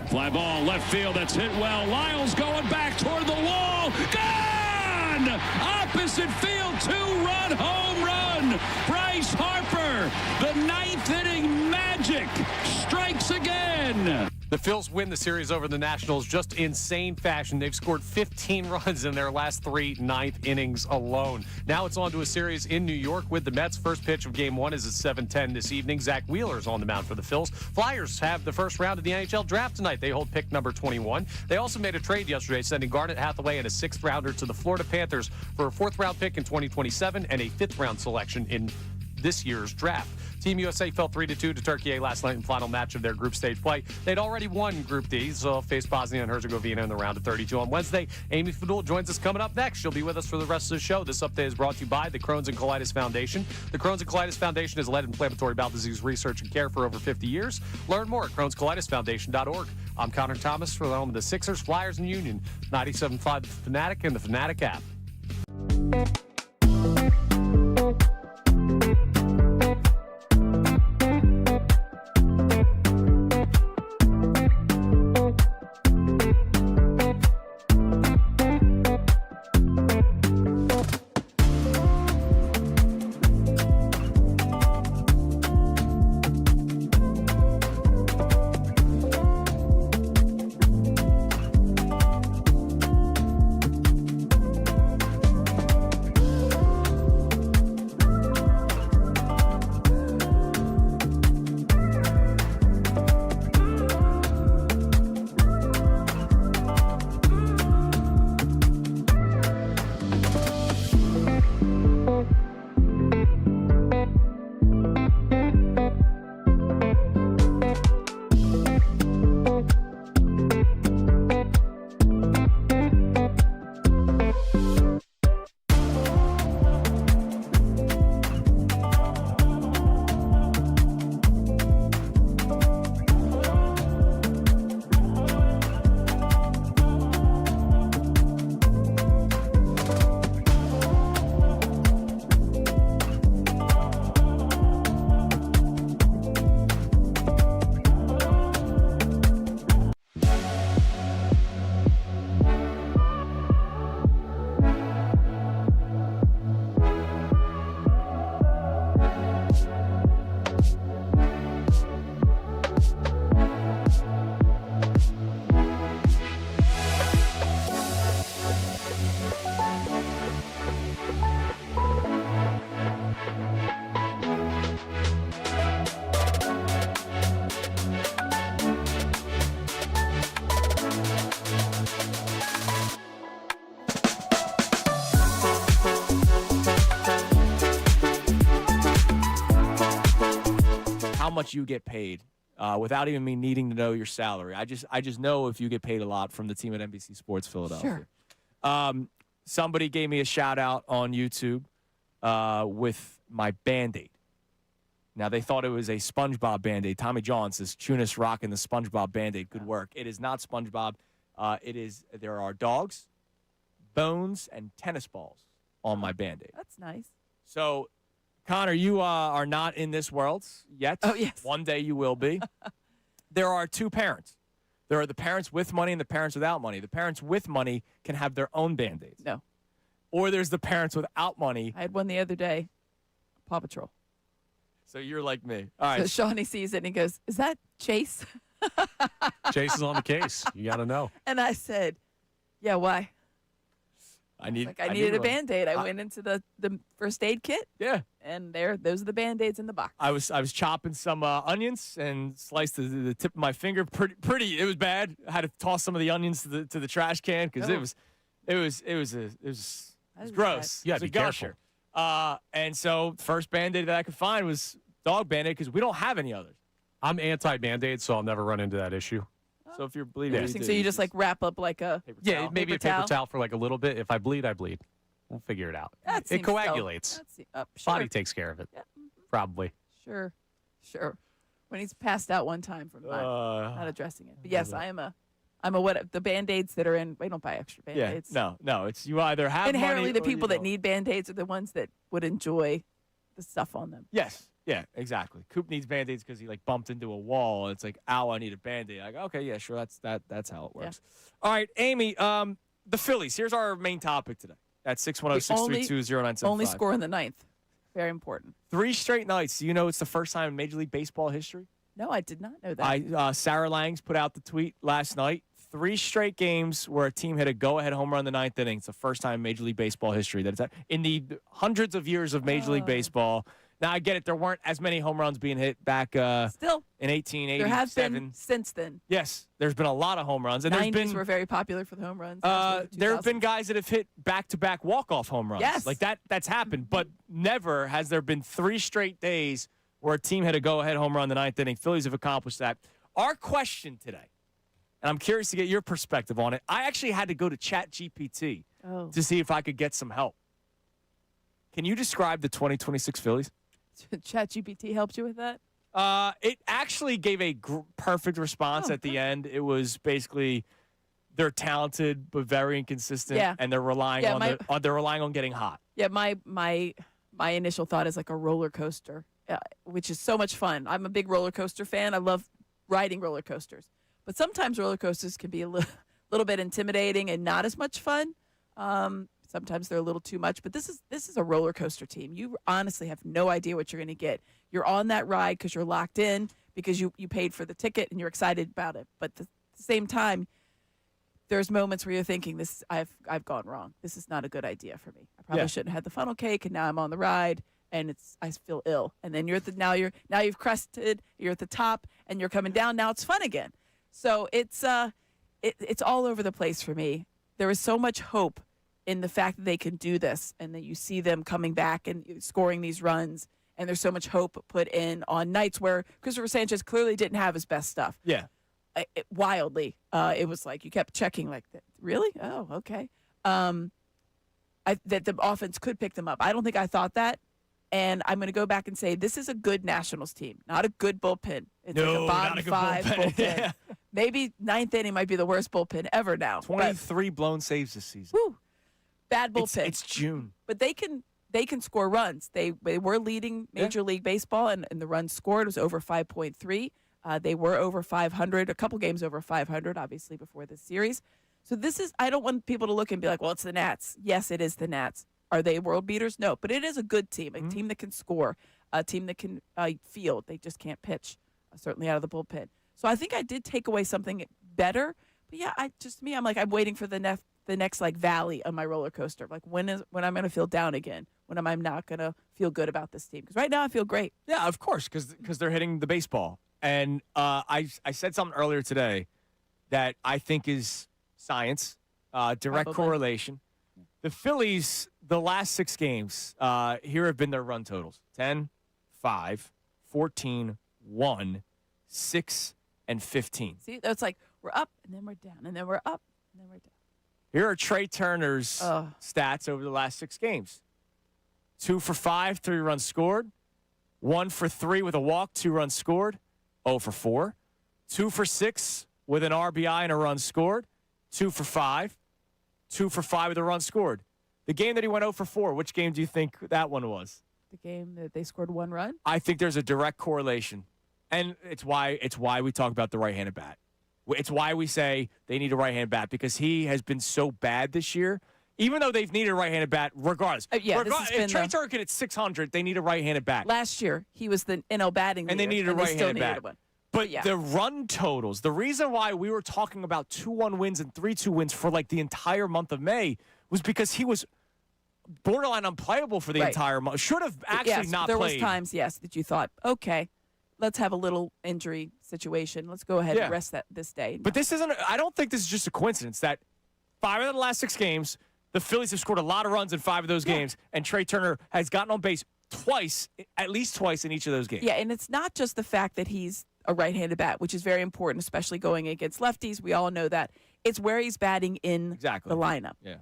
Fly ball left field. That's hit well. Lyles going back toward the wall. Gone! Opposite field. 2-run home run. Bryce Harper. The ninth inning magic strikes again. The Phils win the series over the Nationals just insane fashion. They've scored 15 runs in their last 3 ninth innings alone. Now it's on to a series in New York with the Mets. First pitch of Game 1 is at 7:10 this evening. Zach Wheeler's on the mound for the Phils. Flyers have the first round of the NHL draft tonight. They hold pick number 21. They also made a trade yesterday, sending Garnet Hathaway and a 6th rounder to the Florida Panthers for a 4th round pick in 2027 and a 5th round selection in this year's draft. Team USA fell 3-2 to Turkey last night in the final match of their group stage play. They'd already won Group D, so they'll face Bosnia and Herzegovina in the round of 32 on Wednesday. Amy Fadul joins us coming up next. She'll be with us for the rest of the show. This update is brought to you by the Crohn's and Colitis Foundation. The Crohn's and Colitis Foundation has led inflammatory bowel disease research and care for over 50 years. Learn more at crohnscolitisfoundation.org. I'm Connor Thomas for the home of the Sixers, Flyers, and Union. 97.5 The Fanatic and the Fanatic app. much you get paid without even me needing to know your salary. I just know if you get paid a lot from the team at NBC Sports Philadelphia. Sure. Somebody gave me a shout out on YouTube with my Band-Aid. Now, they thought it was a SpongeBob Band-Aid. Tommy John says, Chunas rocking the SpongeBob Band-Aid. Good work. It is not SpongeBob. There are dogs, bones, and tennis balls on my Band-Aid. That's nice. So, Connor, you are not in this world yet. Oh, yes. One day you will be. There are two parents. There are the parents with money and the parents without money. The parents with money can have their own Band-Aids. No. Or there's the parents without money. I had one the other day, Paw Patrol. So you're like me. All right. So Shawnee sees it and he goes, is that Chase? Chase is on the case. You got to know. And I said, yeah, why? I needed a one. Band-Aid. I went into the first aid kit. Yeah. And those are the Band-Aids in the box. I was chopping some onions and sliced the tip of my finger. Pretty. It was bad. I had to toss some of the onions to the trash can because it was gross. Yeah, it was be a gusher. And so first Band-Aid that I could find was dog Band-Aid because we don't have any others. I'm anti-Band-Aid, so I'll never run into that issue. So if you're bleeding, Interesting. So you just like wrap up like a maybe a paper towel for like a little bit. If I bleed, I bleed. We'll figure it out. It coagulates. Sure. Body takes care of it. Yeah. Probably. Sure. When he's passed out one time from not addressing it. But yes, I'm a what the Band-Aids that are in. We don't buy extra Band-Aids. Yeah. No. It's you either have inherently money the people that need Band-Aids are the ones that would enjoy the stuff on them. Yes. Yeah, exactly. Coop needs Band-Aids because he bumped into a wall. And it's like, ow, I need a Band-Aid. I go, okay, yeah, sure. That's how it works. Yeah. All right, Amy, the Phillies. Here's our main topic today at 610-632-0975. Only score in the ninth. Very important. 3 straight nights. Do you know it's the first time in Major League Baseball history? No, I did not know that. Sarah Langs put out the tweet last night. 3 straight games where a team hit a go-ahead home run in the 9th inning. It's the first time in Major League Baseball history that it's in the hundreds of years of Major League Baseball. Now, I get it. There weren't as many home runs being hit back still in 1887. There have been since then. Yes, there's been a lot of home runs. And 90s were very popular for the home runs. There have been guys that have hit back-to-back walk-off home runs. Yes. Like that's happened. But never has there been 3 straight days where a team had a go-ahead home run in the 9th inning. Phillies have accomplished that. Our question today, and I'm curious to get your perspective on it. I actually had to go to ChatGPT to see if I could get some help. Can you describe the 2026 Phillies? ChatGPT helped you with that? It actually gave a perfect response at the end. It was basically they're talented but very inconsistent, and they're relying on getting hot. Yeah, my initial thought is like a roller coaster, which is so much fun. I'm a big roller coaster fan. I love riding roller coasters, but sometimes roller coasters can be a little bit intimidating and not as much fun. Sometimes they're a little too much, but this is a roller coaster team. You honestly have no idea what you're going to get. You're on that ride because you're locked in, because you paid for the ticket and you're excited about it. But at the same time, there's moments where you're thinking, I've gone wrong. This is not a good idea for me. I probably shouldn't have had the funnel cake, and now I'm on the ride and I feel ill. And then now you've crested, you're at the top, and you're coming down. Now it's fun again. So it's all over the place for me. There is so much hope in the fact that they can do this, and that you see them coming back and scoring these runs, and there's so much hope put in on nights where Christopher Sanchez clearly didn't have his best stuff. Yeah. Wildly. It was like you kept checking like, really? Oh, okay. That the offense could pick them up. I don't think I thought that, and I'm going to go back and say this is a good Nationals team, not a good bullpen. It's like a bottom 5 bullpen. Yeah. Maybe 9th inning might be the worst bullpen ever now. 23 blown saves this season. Woo. Bad bullpen. It's June. But they can score runs. They were leading Major League Baseball, and the runs scored was over 5.3. They were over 500, a couple games over 500, obviously, before this series. So I don't want people to look and be like, well, it's the Nats. Yes, it is the Nats. Are they world beaters? No, but it is a good team, a team that can score, a team that can field. They just can't pitch, certainly out of the bullpen. So I think I did take away something better. But yeah, I'm like, I'm waiting for the next like valley on my roller coaster. Like when I'm going to feel down again, when am I not going to feel good about this team? Because right now I feel great. Yeah, of course, because they're hitting the baseball. And I said something earlier today that I think is science, direct correlation. The Phillies, the last 6 games, here have been their run totals: 10, 5, 14, 1, 6, and 15. See, it's like we're up and then we're down, and then we're up and then we're down. Here are Trey Turner's stats over the last 6 games. 2 for 5, 3 runs scored. 1 for 3 with a walk, 2 runs scored. 0 for 4. 2 for 6 with an RBI and a run scored. 2 for 5. 2 for 5 with a run scored. The game that he went 0 for 4, which game do you think that one was? The game that they scored 1 run? I think there's a direct correlation. And it's why we talk about the right-handed bat. It's why we say they need a right-handed bat, because he has been so bad this year. Even though they've needed a right-handed bat, regardless. If Trey Turner could hit 600, they need a right-handed bat. Last year, he was the NL batting leader. And they needed a right-handed bat. But yeah. The run totals, the reason why we were talking about 2-1 wins and 3-2 wins for like the entire month of May was because he was borderline unplayable for the entire month. Should have actually not played. There was times, that you thought, okay, let's have a little injury situation. Let's go ahead and rest this day. But this isn't, I don't think this is just a coincidence that 5 of the last 6 games, the Phillies have scored a lot of runs in 5 of those games, and Trey Turner has gotten on base twice, at least twice in each of those games. Yeah, and it's not just the fact that he's a right-handed bat, which is very important, especially going against lefties. We all know that. It's where he's batting in the lineup. Yeah.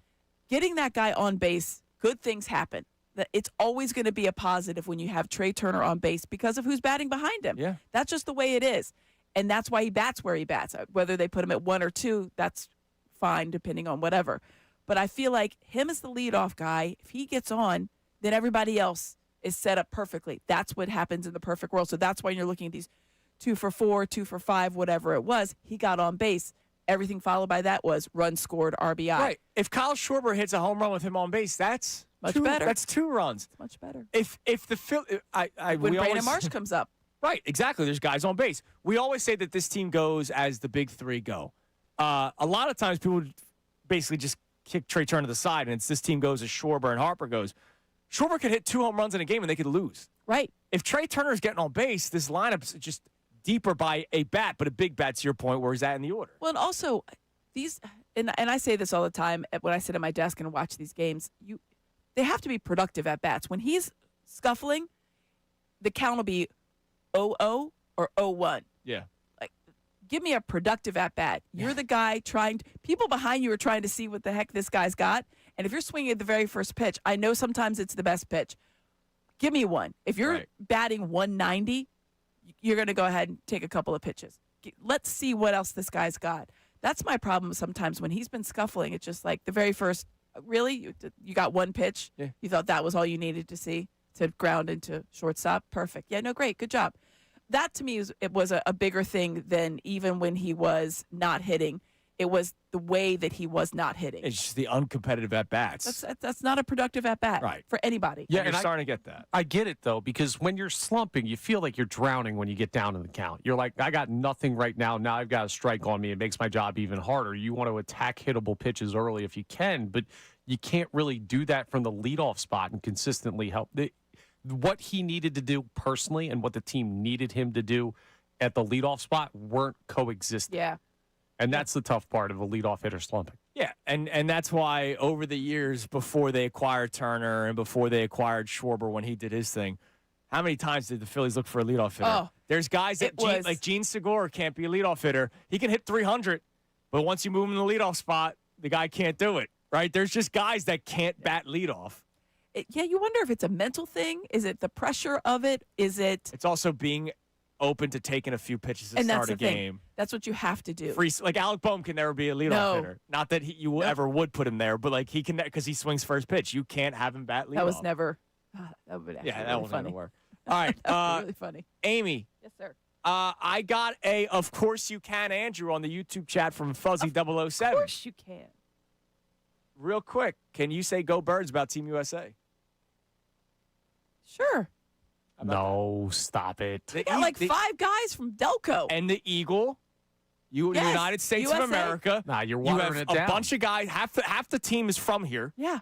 Getting that guy on base, good things happen. It's always going to be a positive when you have Trey Turner on base because of who's batting behind him. Yeah. That's just the way it is. And that's why he bats where he bats. Whether they put him at 1 or 2, that's fine, depending on whatever. But I feel like him as the leadoff guy, if he gets on, then everybody else is set up perfectly. That's what happens in the perfect world. So that's why you're looking at these 2 for 4, 2 for 5, whatever it was. He got on base. Everything followed by that was run scored, RBI. Right. If Kyle Schwarber hits a home run with him on base, that's much better. That's 2 runs. It's much better. If the when Brandon Marsh comes up. Right, exactly. There's guys on base. We always say that this team goes as the big 3 go. A lot of times people basically just kick Trey Turner to the side, and it's this team goes as Schwarber and Harper goes. Schwarber could hit 2 home runs in a game, and they could lose. Right. If Trey Turner's getting on base, this lineup's just deeper by a bat, but a big bat to your point, where he's at in the order. Well, and also these, and I say this all the time when I sit at my desk and watch these games, they have to be productive at bats. When he's scuffling, the count will be 0-0 or 0-1. Yeah. Like, give me a productive at bat. You're the guy people behind you are trying to see what the heck this guy's got. And if you're swinging at the very first pitch, I know sometimes it's the best pitch. Give me one. If you're batting 190, you're going to go ahead and take a couple of pitches. Let's see what else this guy's got. That's my problem sometimes when he's been scuffling. It's just like the very first, really? You got one pitch? Yeah. You thought that was all you needed to see to ground into shortstop? Perfect. Yeah, no, great. Good job. That to me it was a bigger thing than even when he was not hitting. It was the way that he was not hitting. It's just the uncompetitive at-bats. That's not a productive at-bat for anybody. Yeah, and you're starting to get that. I get it, though, because when you're slumping, you feel like you're drowning when you get down in the count. You're like, I got nothing right now. Now I've got a strike on me. It makes my job even harder. You want to attack hittable pitches early if you can, but you can't really do that from the leadoff spot and consistently help. What he needed to do personally and what the team needed him to do at the leadoff spot weren't coexisting. Yeah. And that's the tough part of a leadoff hitter slumping. Yeah, and that's why over the years before they acquired Turner and before they acquired Schwarber when he did his thing, how many times did the Phillies look for a leadoff hitter? Oh, there's guys that like Gene Segura can't be a leadoff hitter. He can hit 300, but once you move him in the leadoff spot, the guy can't do it, right? There's just guys that can't bat leadoff. You wonder if it's a mental thing. Is it the pressure of it? Is it? It's also being open to taking a few pitches to and start that's a the game. Thing. That's what you have to do. Like Alec Boehm can never be a leadoff hitter. Not that you ever would put him there, but like he can because he swings first pitch. You can't have him bat leadoff. That was never. That would that really will funny. never work. All right, really funny. Amy. Yes, sir. I got a "Of Course You Can" Andrew on the YouTube chat from Fuzzy 007. Of course you can. Real quick, can you say "Go Birds" about Team USA? Sure. No, stop it. We got like 5 guys from Delco. And the Eagle, United States USA. of America. Nah, you're you watering have it a down. bunch of guys. Half the team is from here. Yeah.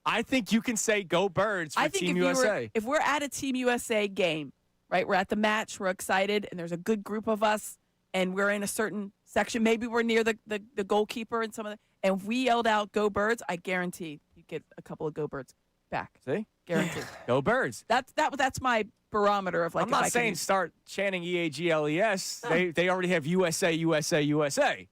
I think you can say "Go Birds" for Team USA. If we're at a Team USA game, right, we're at the match, we're excited, and there's a good group of us, and we're in a certain section. Maybe we're near the goalkeeper and some of the. And if we yelled out "Go Birds," I guarantee you get a couple of Go Birds back. See? Guaranteed. Go Birds. That's my barometer of like. I'm not saying start chanting EAGLES. They already have USA, USA, USA.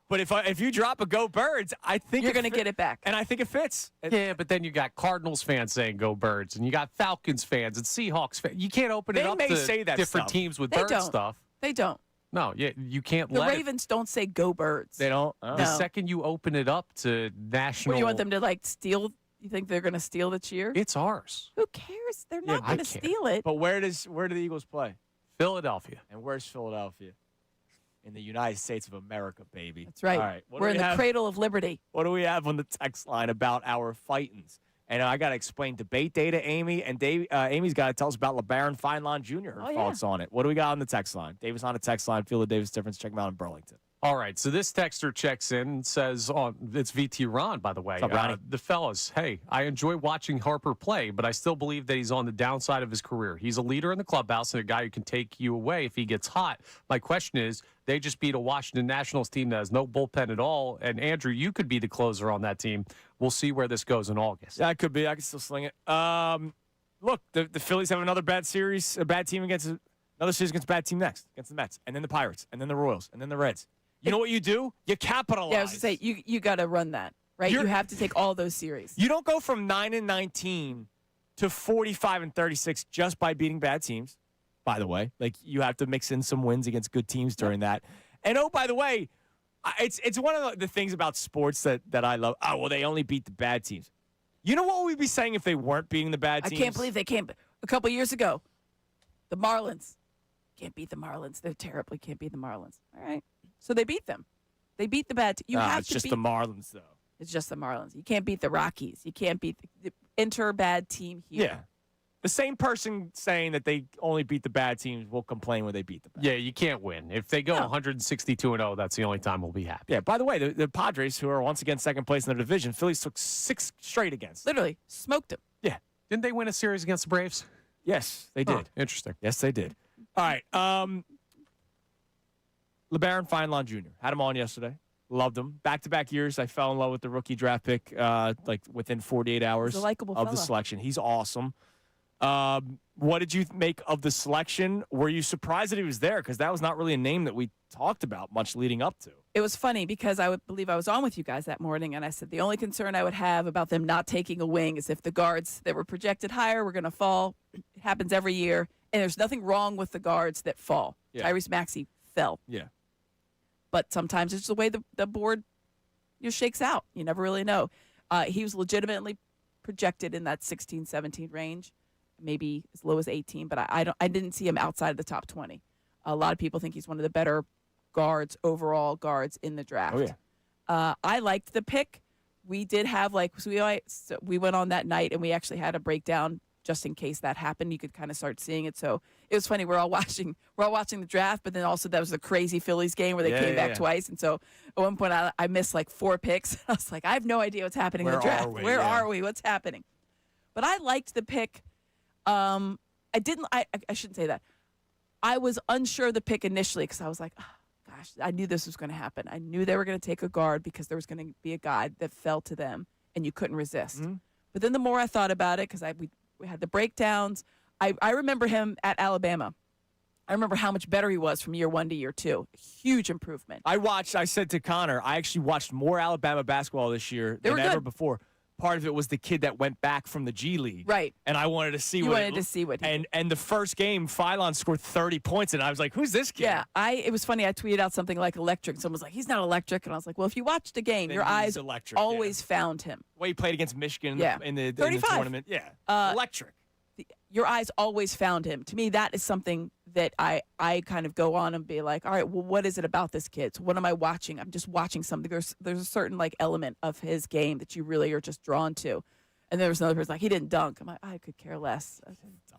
But if you drop a Go Birds, I think You're going to get it back. And I think it fits. Yeah, but then you got Cardinals fans saying "Go Birds," and you got Falcons fans and Seahawks fans. You can't open it up to say that different stuff. teams with They bird don't. stuff. They don't. No, you can't The let it. Ravens don't say "Go Birds." They don't. The No. second you open it up to national, What, you want them to like steal? You think they're going to steal the cheer? it's ours. Who cares? They're not I going to care. steal it. But where do the Eagles play? Philadelphia. And where's Philadelphia? In the United States of America, baby. That's right. All right. We're in the cradle of liberty. What do we have on the text line about our fightings? And I got to explain debate day to Amy, and Amy's got to tell us about LeBaron Feinlein Jr., her thoughts on it. What do we got on the text line? Davis on the text line. Feel the Davis difference. Check him out in Burlington. All right, so this texter checks in and says, it's VT Ron, by the way. What's up, Ronnie? The fellas, hey, I enjoy watching Harper play, but I still believe that he's on the downside of his career. He's a leader in the clubhouse and a guy who can take you away if he gets hot. My question is, they just beat a Washington Nationals team that has no bullpen at all, and Andrew, you could be the closer on that team. We'll see where this goes in August. Yeah, it could be. I can still sling it. Look, the Phillies have another bad series, a bad team against another series against a bad team next, against the Mets, and then the Pirates, and then the Royals, and then the Reds. You know what you do? You capitalize. Yeah, I was going to say, you got to run that, right? You have to take all those series. You don't go from 9-19 to 45-36 just by beating bad teams, by the way. Like, you have to mix in some wins against good teams during that. And, oh, by the way, it's one of the things about sports that I love. Oh, well, they only beat the bad teams. You know what we'd be saying if they weren't beating the bad teams? I can't believe they can't. A couple years ago, the Marlins. Can't beat the Marlins. They're terrible. Can't beat the Marlins. All right. So they beat them. They beat the bad team. You have it's to just beat the Marlins, though. It's just the Marlins. You can't beat the Rockies. You can't beat the enter bad team here. Yeah. The same person saying that they only beat the bad teams will complain when they beat the bad. Yeah, you can't win. If they go 162-0, that's the only time we'll be happy. Yeah, by the way, the Padres, who are once again second place in their division, Phillies took 6 straight against. Literally smoked them. Yeah. Didn't they win a series against the Braves? Yes, they did. Huh, interesting. Yes, they did. All right. LeBaron Feinlein Jr. Had him on yesterday. Loved him. Back-to-back years, I fell in love with the rookie draft pick like within 48 hours He's a likable of the fella. selection. He's awesome. What did you make of the selection? Were you surprised that he was there? Because that was not really a name that we talked about much leading up to. It was funny because I would believe I was on with you guys that morning, and I said the only concern I would have about them not taking a wing is if the guards that were projected higher were going to fall. It happens every year, and there's nothing wrong with the guards that fall. Yeah. Tyrese Maxey fell. Yeah. But sometimes it's the way the board shakes out. You never really know. He was legitimately projected in that 16, 17 range, maybe as low as 18, but I didn't see him outside of the top 20. A lot of people think he's one of the better overall guards in the draft. Oh, yeah. I liked the pick. We did have we went on that night and we actually had a breakdown just in case that happened. You could kind of start seeing it. So it was funny. We're all watching the draft, but then also that was the crazy Phillies game where they came back twice. And so at one point I missed like 4 picks. I was like, I have no idea what's happening in the draft. Where are we? What's happening? But I liked the pick. I shouldn't say that. I was unsure of the pick initially because I was like, oh, gosh, I knew this was going to happen. I knew they were going to take a guard because there was going to be a guy that fell to them and you couldn't resist. Mm-hmm. But then the more I thought about it, because we had the breakdowns, I remember him at Alabama. I remember how much better he was from year 1 to year 2. Huge improvement. I said to Connor, I actually watched more Alabama basketball this year than ever before. Part of it was the kid that went back from the G League. Right. And I wanted to see what and the first game, Phylon scored 30 points, and I was like, who's this kid? Yeah, it was funny. I tweeted out something like electric. Someone was like, he's not electric. And I was like, well, if you watched the game, Then your he's eyes electric, always found him. Well, he played against Michigan in the 35. tournament. Yeah. Electric. Your eyes always found him. To me, that is something that I kind of go on and be like, all right, well, what is it about this kid? So what am I watching? I'm just watching something. There's a certain like element of his game that you really are just drawn to. And there was another person like, he didn't dunk. I'm like, I could care less.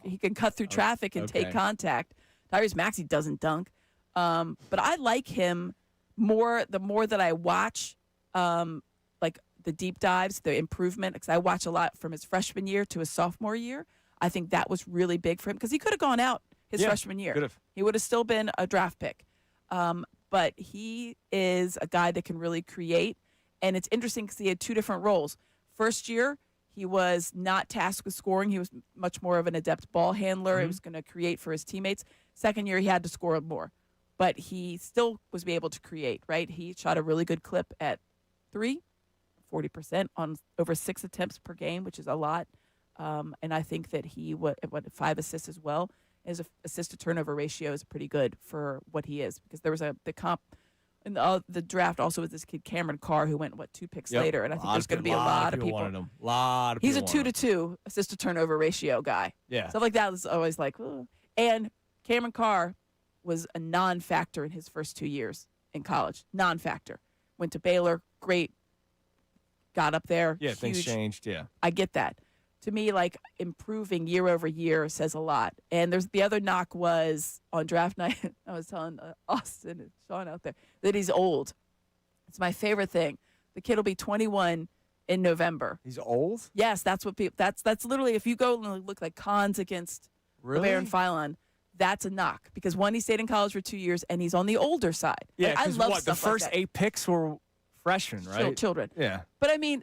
He can cut through traffic and take contact. Tyrese Maxey doesn't dunk. But I like him more the more that I watch like the deep dives, the improvement, because I watch a lot from his freshman year to his sophomore year. I think that was really big for him because he could have gone out his freshman year. Could've. He would have still been a draft pick. But he is a guy that can really create. And it's interesting because he had 2 different roles. First year, he was not tasked with scoring. He was much more of an adept ball handler. He was going to create for his teammates. Second year, he had to score more. but he still was able to create, right? He shot a really good clip at 40% on over 6 attempts per game, which is a lot. And I think that he, 5 assists as well. His assist to turnover ratio is pretty good for what he is, because there was the comp in the draft also with this kid Cameron Carr, who went 2 picks later, and I think there's going to be a lot of people. He's a 2-to-2 assist to turnover ratio guy. Yeah, stuff like that is always like, ugh. And Cameron Carr was a non-factor in his first 2 years in college. Non-factor. Went to Baylor, great. Got up there. Yeah, huge. things changed. Yeah, I get that. To me, like, improving year over year says a lot. And there's the other knock was on draft night. I was telling Austin and Sean out there that he's old. It's my favorite thing. The kid will be 21 in November. He's old? Yes, that's what people. That's literally, if you go and look like cons against LeBaron and Philon, that's a knock, because one, he stayed in college for 2 years and he's on the older side. Yeah, like, I love the stuff first like that. 8 picks were freshmen, right? Children. Yeah. But I mean,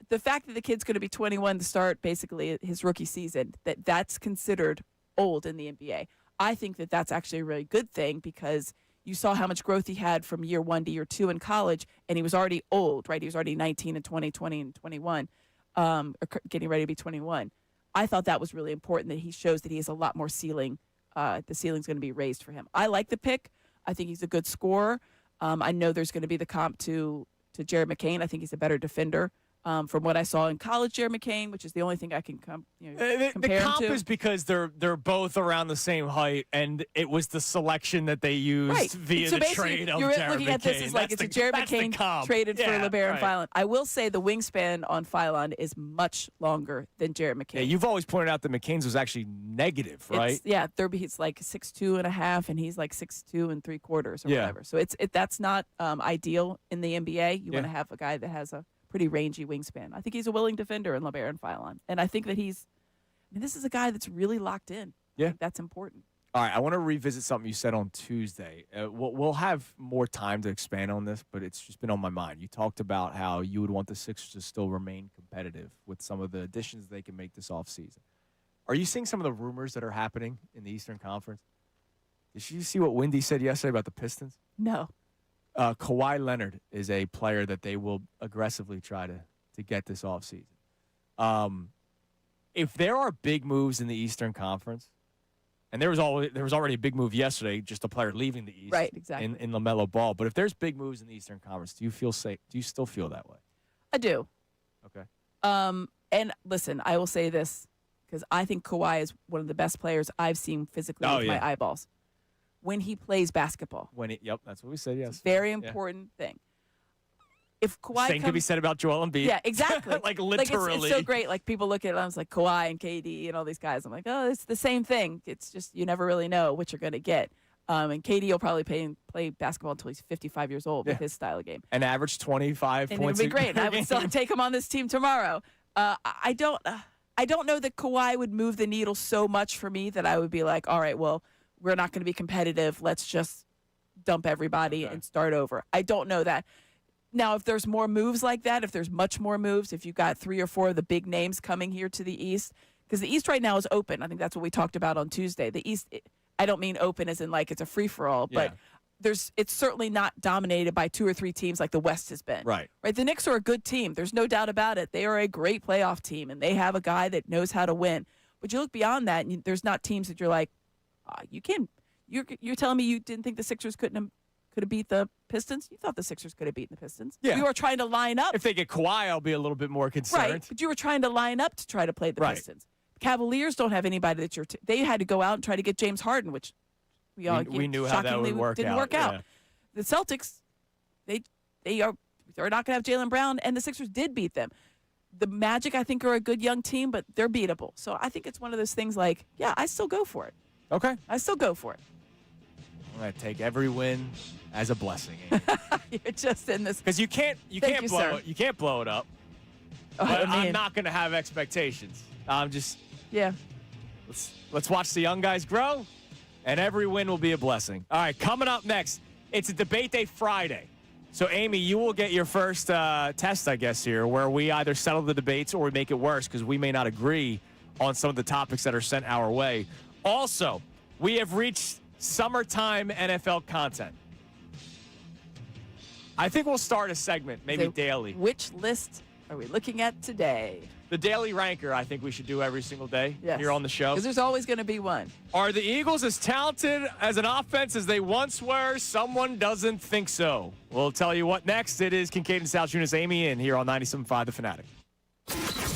the fact that the kid's going to be 21 to start basically his rookie season, that's considered old in the NBA. I think that that's actually a really good thing, because you saw how much growth he had from year 1 to year 2 in college, and he was already old, right? He was already 19 and 20 and 21, or getting ready to be 21. I thought that was really important, that he shows that he has a lot more ceiling. The ceiling's going to be raised for him. I like the pick. I think he's a good scorer. I know there's going to be the comp to Jared McCain. I think he's a better defender. From what I saw in college, Jared McCain, which is the only thing I can compare the comp him to. is because they're both around the same height, and it was the selection that they used via the trade of you're Jared looking McCain. at this as like it's a Jared McCain traded for LeBaron Philon. I will say the wingspan on Philon is much longer than Jared McCain. Yeah, you've always pointed out that McCain's was actually negative, right? He's like 6'2.5", and he's like 6'2 3/4" or whatever. So that's not ideal in the NBA. You want to have a guy that has a pretty rangy wingspan. I think he's a willing defender in LeBaron Philon. And I think that this is a guy that's really locked in. Yeah. That's important. All right, I want to revisit something you said on Tuesday. We'll have more time to expand on this, but it's just been on my mind. You talked about how you would want the Sixers to still remain competitive with some of the additions they can make this offseason. Are you seeing some of the rumors that are happening in the Eastern Conference? Did you see what Wendy said yesterday about the Pistons? No. Kawhi Leonard is a player that they will aggressively try to get this offseason. If there are big moves in the Eastern Conference, and there was already a big move yesterday, just a player leaving the East, right? Exactly. In LaMelo Ball. But if there's big moves in the Eastern Conference, do you feel safe? Do you still feel that way? I do. Okay. And listen, I will say this, because I think Kawhi is one of the best players I've seen physically with my eyeballs. When he plays basketball. Yep, that's what we said, yes. It's a very important thing. If Kawhi Same could be said about Joel Embiid. Yeah, exactly. Like literally. It's so great. Like, people look at it, I was like, Kawhi and KD and all these guys. I'm like, oh, it's the same thing. It's just you never really know what you're going to get. And KD will probably play basketball until he's 55 years old with his style of game. And average 25 and points. It would be great. I would still take him on this team tomorrow. I don't know that Kawhi would move the needle so much for me that I would be like, all right, well, we're not going to be competitive. Let's just dump everybody and start over. I don't know that. Now, if there's more moves like that, if there's much more moves, if you've got 3 or 4 of the big names coming here to the East, because the East right now is open. I think that's what we talked about on Tuesday. The East, I don't mean open as in like it's a free-for-all, but it's certainly not dominated by 2 or 3 teams like the West has been. Right. The Knicks are a good team. There's no doubt about it. They are a great playoff team, and they have a guy that knows how to win. But you look beyond that, and there's not teams that you're like, you're telling me you didn't think the Sixers could have beat the Pistons? You thought the Sixers could have beaten the Pistons. Yeah. You were trying to line up. If they get Kawhi, I'll be a little bit more concerned. Right, but you were trying to line up to try to play the Pistons. Cavaliers don't have anybody that they had to go out and try to get James Harden, which we knew how that would work didn't out. work out. The Celtics, they're not going to have Jaylen Brown, and the Sixers did beat them. The Magic, I think, are a good young team, but they're beatable. So I think it's one of those things like, yeah, I still go for it. Okay. I still go for it. I'm going to take every win as a blessing. You're just in this. Because you can't blow it up. But I'm not going to have expectations. I'm just let's watch the young guys grow, and every win will be a blessing. All right, coming up next, it's a debate day Friday. So, Amy, you will get your first test, I guess, here, where we either settle the debates or we make it worse because we may not agree on some of the topics that are sent our way. Also, we have reached summertime NFL content. I think we'll start a segment, maybe So daily. Which list are we looking at today? The daily ranker, I think we should do every single day here on the show. Because there's always going to be one. Are the Eagles as talented as an offense as they once were? Someone doesn't think so. We'll tell you what next. It is Kincade and Salciunas, Amy in here on 97.5 The Fanatic.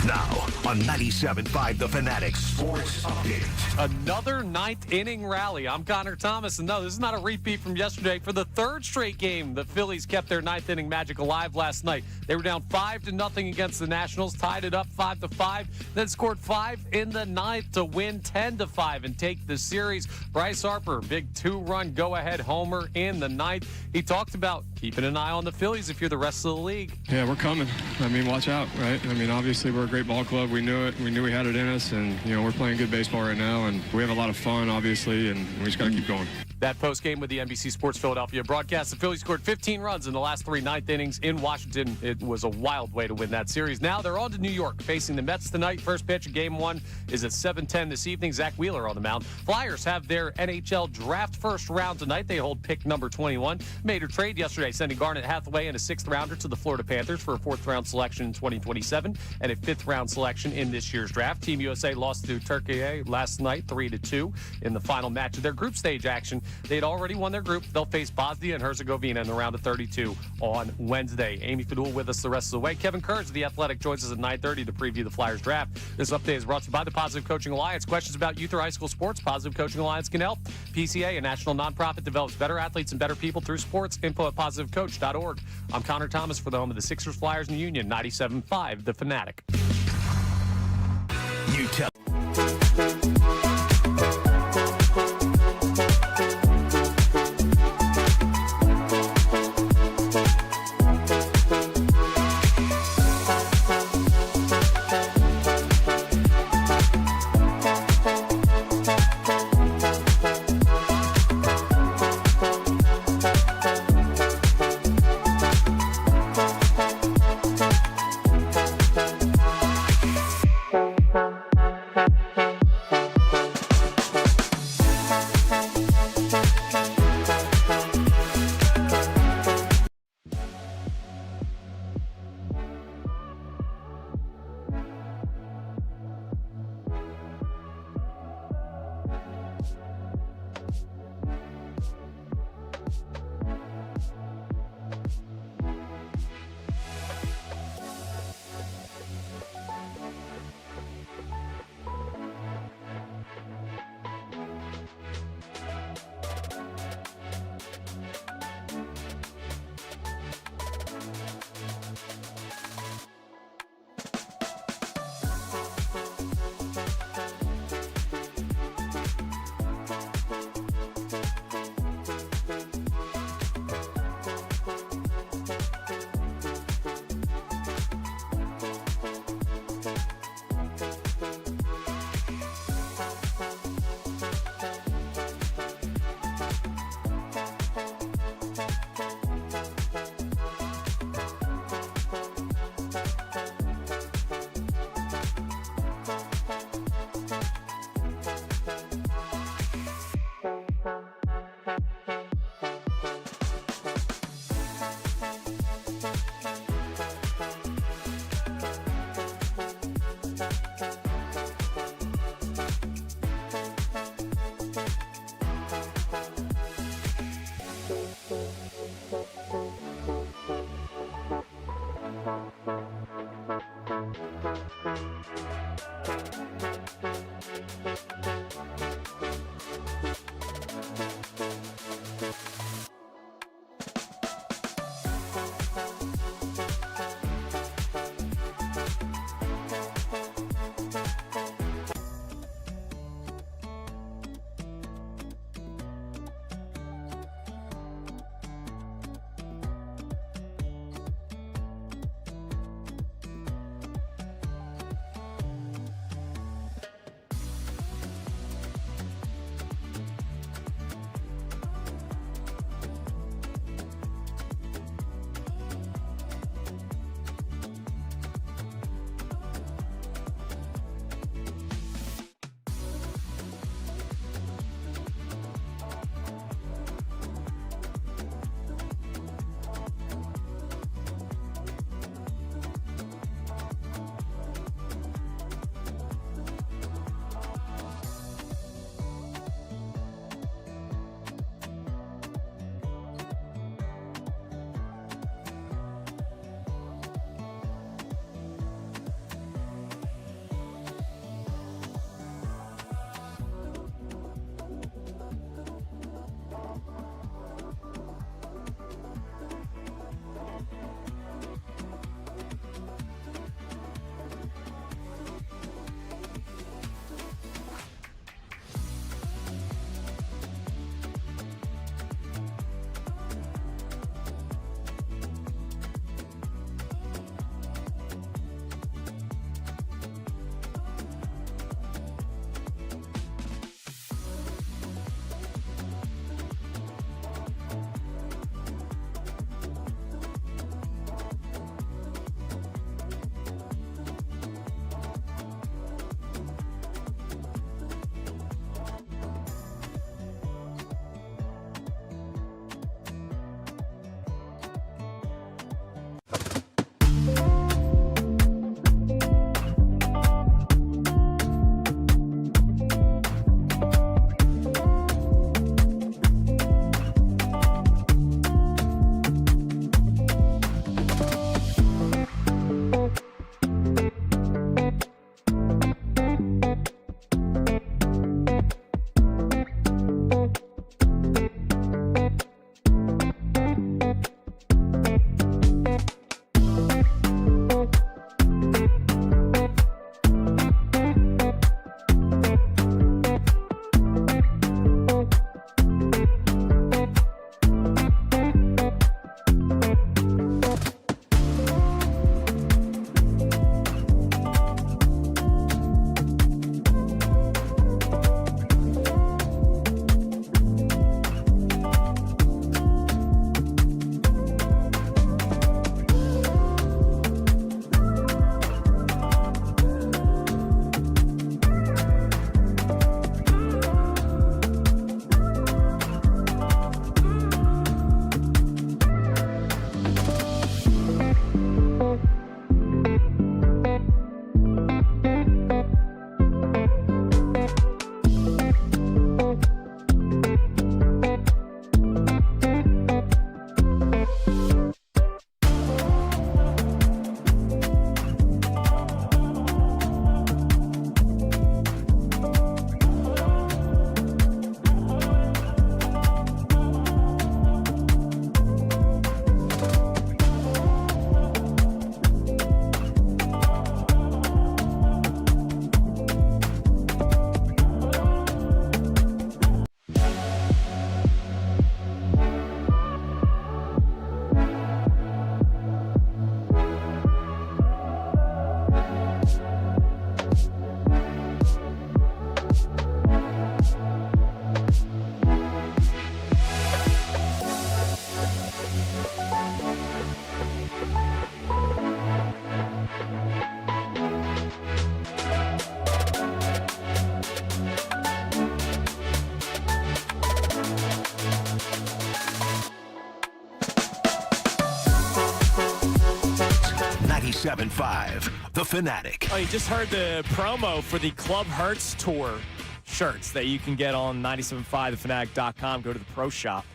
Now on 97.5 The Fanatic Sports Update. Another ninth inning rally. I'm Connor Thomas, and no, this is not a repeat from yesterday. For the third straight game, the Phillies kept their ninth inning magic alive last night. They were down 5-0 against the Nationals, tied it up 5-5, then scored 5 in the ninth to win 10-5 and take the series. Bryce Harper, big 2-run go-ahead homer in the ninth. He talked about keeping an eye on the Phillies if you're the rest of the league. Yeah, we're coming. I mean, watch out, right? I mean, obviously we're a great ball club. We knew it. We knew we had it in us, and we're playing good baseball right now, and we have a lot of fun, obviously, and we just got to keep going. That post-game with the NBC Sports Philadelphia broadcast, the Phillies scored 15 runs in the last 3 ninth innings in Washington. It was a wild way to win that series. Now they're on to New York, facing the Mets tonight. First pitch of Game 1 is at 7:10 this evening. Zach Wheeler on the mound. Flyers have their NHL draft first round tonight. They hold pick number 21. Made a trade yesterday, sending Garnet Hathaway and a 6th-rounder to the Florida Panthers for a 4th-round selection in 2027 and a 5th-round selection in this year's draft. Team USA lost to Turkey last night, 3-2 in the final match of their group stage action. They'd already won their group. They'll face Bosnia and Herzegovina in the round of 32 on Wednesday. Amy Fadul with us the rest of the way. Kevin Kurz of The Athletic joins us at 9:30 to preview the Flyers draft. This update is brought to you by the Positive Coaching Alliance. Questions about youth or high school sports? Positive Coaching Alliance can help. PCA, a national nonprofit, develops better athletes and better people through sports. Info at positivecoach.org. I'm Connor Thomas for the home of the Sixers, Flyers, and Union, 97.5 The Fanatic. You tell. 97.5, The Fanatic. Oh, you just heard the promo for the Club Hertz Tour shirts that you can get on 97.5thefanatic.com. Go to the pro shop.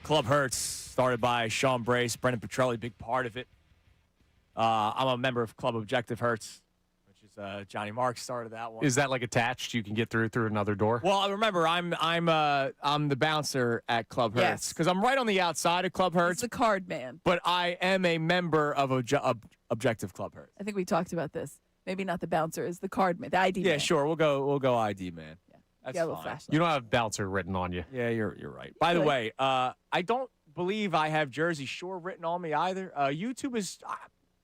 Club Hertz, started by Sean Brace, Brendan Petrelli, big part of it. I'm a member of Club Objective Hertz, which is Johnny Marks started that one. Is that like attached? You can get through another door? Well, remember, I'm the bouncer at Club Hertz because I'm right on the outside of Club Hertz. He's the card man. But I am a member of Objective Club Hertz. I think we talked about this. Maybe not the bouncer, is the card man, the ID man. Yeah, sure. We'll go ID man. Yeah, that's got a little fine. flashlight. You don't have bouncer written on you. Yeah, you're right. By the way, I don't believe I have Jersey Shore written on me either. YouTube is.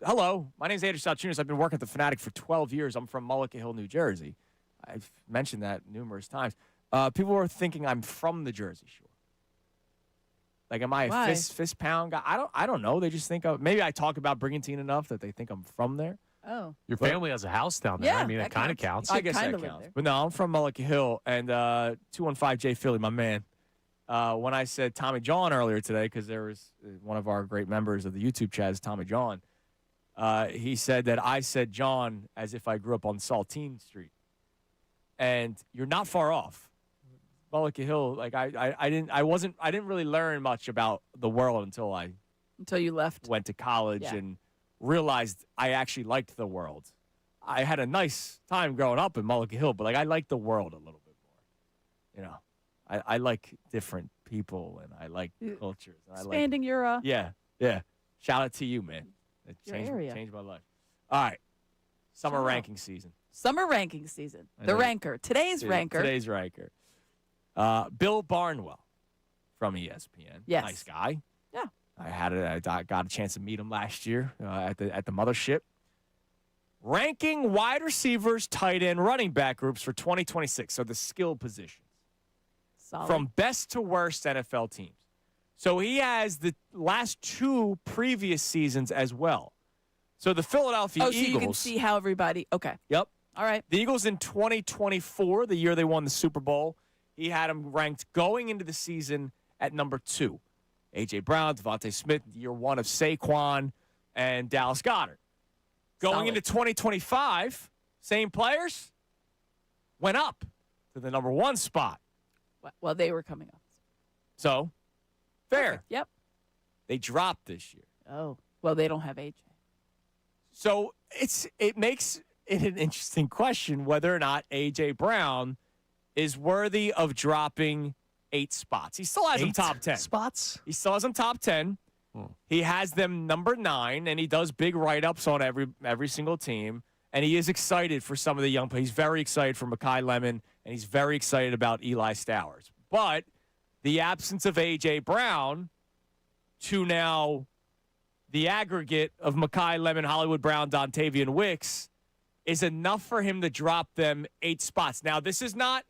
Hello, my name is Kincade Salciunas. I've been working at the Fanatic for 12 years. I'm from Mullica Hill, New Jersey. I've mentioned that numerous times. People are thinking I'm from the Jersey Shore. Like, am I a fist pound guy? I don't know. They just think maybe I talk about Brigantine enough that they think I'm from there. Oh. Your family has a house down there. Yeah, I mean, that kind of counts. I guess that counts. But no, I'm from Mullica Hill. And 215J Philly, my man. When I said Tommy John earlier today, because there was one of our great members of the YouTube chat is Tommy John, he said that I said John as if I grew up on Saltine Street. And you're not far off. Mullica Hill, like I didn't really learn much about the world until you left. Went to college and realized I actually liked the world. I had a nice time growing up in Mullica Hill, but like I liked the world a little bit more. You know, I like different people and I like cultures. And Expanding your yeah. Shout out to you, man. It changed my life. All right, summer ranking season. Summer ranking season. The ranker. Today's ranker. Bill Barnwell from ESPN. Yes. Nice guy. Yeah. I got a chance to meet him last year at the mothership. Ranking wide receivers, tight end, running back groups for 2026. So the skill positions. Solid. From best to worst NFL teams. So he has the last two previous seasons as well. So the Philadelphia Eagles. So you can see how everybody. Okay. Yep. All right. The Eagles in 2024, the year they won the Super Bowl, he had them ranked going into the season at number 2. A.J. Brown, Devontae Smith, year 1 of Saquon, and Dallas Goedert. Going into 2025, same players, went up to the number 1 spot. Well, they were coming up. So, fair. Perfect. Yep. They dropped this year. Oh, well, they don't have AJ. So it makes it an interesting question whether or not A.J. Brown is worthy of dropping 8 spots. He still has them top 10. Spots? He still has them top 10. He has them number 9, and he does big write-ups on every single team. And he is excited for some of the young players. He's very excited for Mekhi Lemon, and he's very excited about Eli Stowers. But the absence of A.J. Brown to now the aggregate of Mekhi Lemon, Hollywood Brown, Dontavian Wicks is enough for him to drop them 8 spots. Now, this is not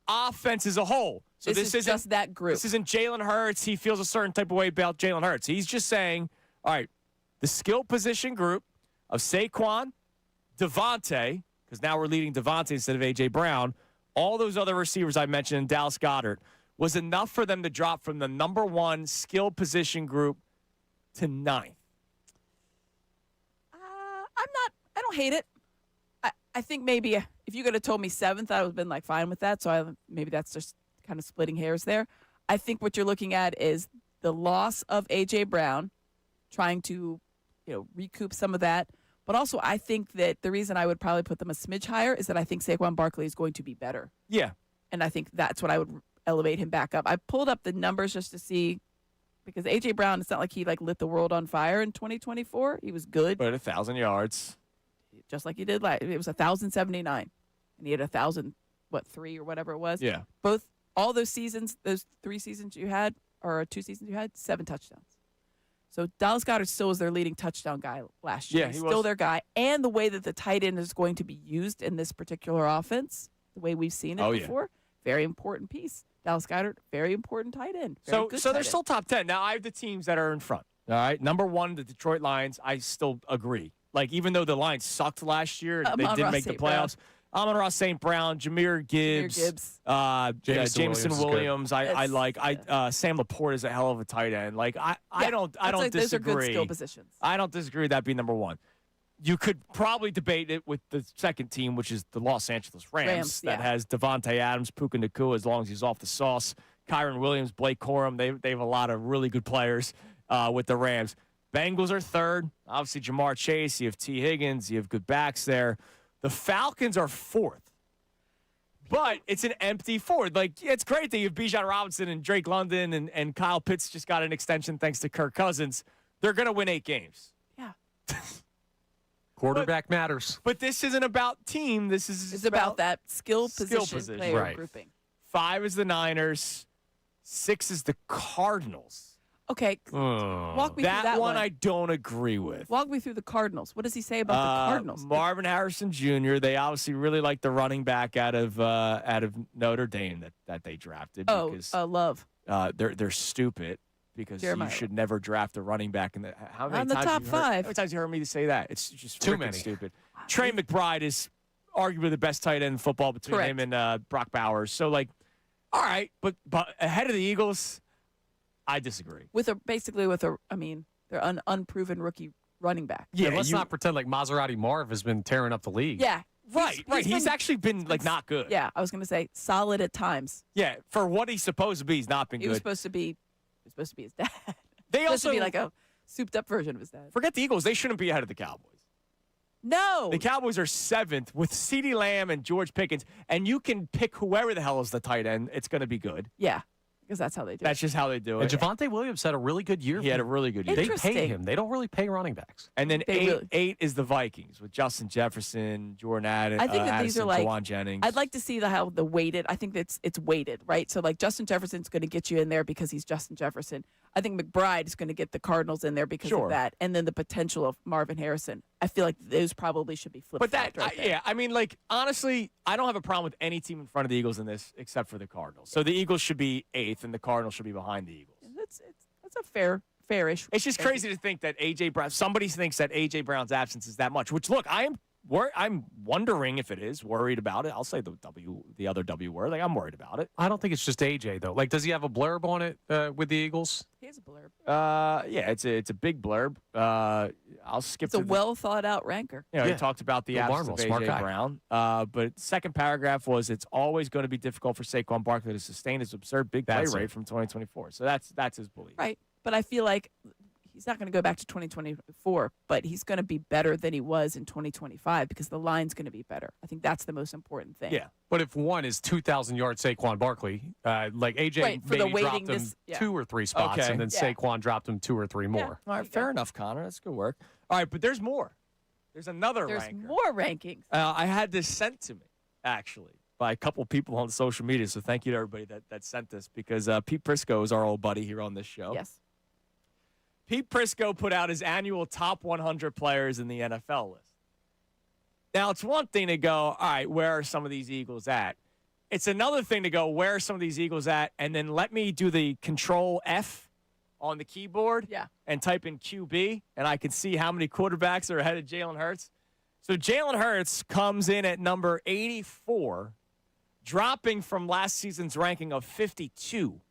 offense as a whole. So this isn't just that group. This isn't Jalen Hurts. He feels a certain type of way about Jalen Hurts. He's just saying, all right, the skill position group of Saquon, Devontae, because now we're leading Devontae instead of A.J. Brown, all those other receivers I mentioned, Dallas Goedert, was enough for them to drop from the number 1 skill position group to 9th. I don't hate it. I think maybe if you could have told me 7th, I would have been like fine with that. So maybe that's just kind of splitting hairs there. I think what you're looking at is the loss of A.J. Brown, trying to recoup some of that. But also, I think that the reason I would probably put them a smidge higher is that I think Saquon Barkley is going to be better. Yeah. And I think that's what I would elevate him back up. I pulled up the numbers just to see, because A.J. Brown, it's not like he lit the world on fire in 2024. He was good. But 1,000 yards. Just like he did it was 1,079. And he had 3 or whatever it was. Yeah. All those seasons, those 3 seasons you had, or 2 seasons you had, 7 touchdowns. So Dallas Goedert still was their leading touchdown guy last year. Yeah, He's he still was. their guy. And the way that the tight end is going to be used in this particular offense, the way we've seen it before, very important piece. Dallas Goedert, very important tight end. So they're still top 10. Now, I have the teams that are in front. All right. Number 1, the Detroit Lions, I still agree. Like, even though the Lions sucked last year, they didn't make the playoffs. Amon-Ra St. Brown, Jahmyr Gibbs. Jameson Williams. I like. Sam Laporte is a hell of a tight end. Like I don't disagree. Those are good skill positions. I don't disagree with that being number one. You could probably debate it with the second team, which is the Los Angeles Rams that has Devontae Adams, Puka Nacua, as long as he's off the sauce. Kyron Williams, Blake Corum. They have a lot of really good players with the Rams. Bengals are third. Obviously, Jamar Chase. You have T. Higgins. You have good backs there. The Falcons are fourth. But it's an empty fourth. Like, it's great that you have Bijan Robinson and Drake London and Kyle Pitts just got an extension thanks to Kirk Cousins. They're going to win 8 games. Yeah. Quarterback matters. But this isn't about team. This is about that skill position player grouping. 5 is the Niners. 6 is the Cardinals. Okay. Walk me through that one. I don't agree with. Walk me through the Cardinals. What does he say about the Cardinals? Marvin Harrison Jr. They obviously really like the running back out of Notre Dame that they drafted. Because, Love. They're stupid. Because Jeremiah. You should never draft a running back in the top 5. How many times you heard me say that? It's just too many. Stupid. Trey McBride is arguably the best tight end in football between him and Brock Bowers. So all right, but ahead of the Eagles, I disagree. They're an unproven rookie running back. Yeah, let's not pretend like Maserati Marv has been tearing up the league. Yeah. Right. He's actually been not good. Yeah, I was going to say solid at times. Yeah, for what he's supposed to be, he's not been good. He was supposed to be his dad. They also be like a souped-up version of his dad. Forget the Eagles. They shouldn't be ahead of the Cowboys. No. The Cowboys are 7th with CeeDee Lamb and George Pickens, and you can pick whoever the hell is the tight end. It's going to be good. Yeah, because that's how they do it. That's just how they do it. And Javonte Williams had a really good year. He had a really good year. They pay him. They don't really pay running backs. And then 8 is the Vikings with Justin Jefferson, Jordan Addison, I think that these are like Jawan Jennings. I'd like to see how the weighted. I think it's weighted, right? So Justin Jefferson's going to get you in there because he's Justin Jefferson. I think McBride is going to get the Cardinals in there because of that, and then the potential of Marvin Harrison. I feel like those probably should be flipped. But honestly, I don't have a problem with any team in front of the Eagles in this except for the Cardinals. So the Eagles should be 8th, and the Cardinals should be behind the Eagles. That's a fairish. It's just crazy to think that A.J. Brown. Somebody thinks that A.J. Brown's absence is that much. Which, look, I'm wondering if it is. Worried about it. I'll say the other W word. I'm worried about it. I don't think it's just A.J. though. Does he have a blurb on it with the Eagles? He has a blurb. Yeah, it's a big blurb. I'll skip. It's a well thought out ranker. He talked about the absence of A.J. Brown. But second paragraph was it's always going to be difficult for Saquon Barkley to sustain his absurd big play rate from 2024. So that's his belief. Right, but I feel like he's not going to go back to 2024, but he's going to be better than he was in 2025 because the line's going to be better. I think that's the most important thing. Yeah, but if one is 2,000 yards Saquon Barkley, like AJ maybe dropped him 2 or 3 spots, and then Saquon dropped him 2 or 3 more. Yeah. All right, fair enough, Connor. That's good work. All right, but there's more. There's another There's ranker. more rankings. I had this sent to me, actually, by a couple people on social media, so thank you to everybody that sent this because Pete Prisco is our old buddy here on this show. Yes. Pete Prisco put out his annual top 100 players in the NFL list. Now, it's one thing to go, all right, where are some of these Eagles at? It's another thing to go, where are some of these Eagles at? And then let me do the Control F on the keyboard and type in QB, and I can see how many quarterbacks are ahead of Jalen Hurts. So Jalen Hurts comes in at number 84, dropping from last season's ranking of 52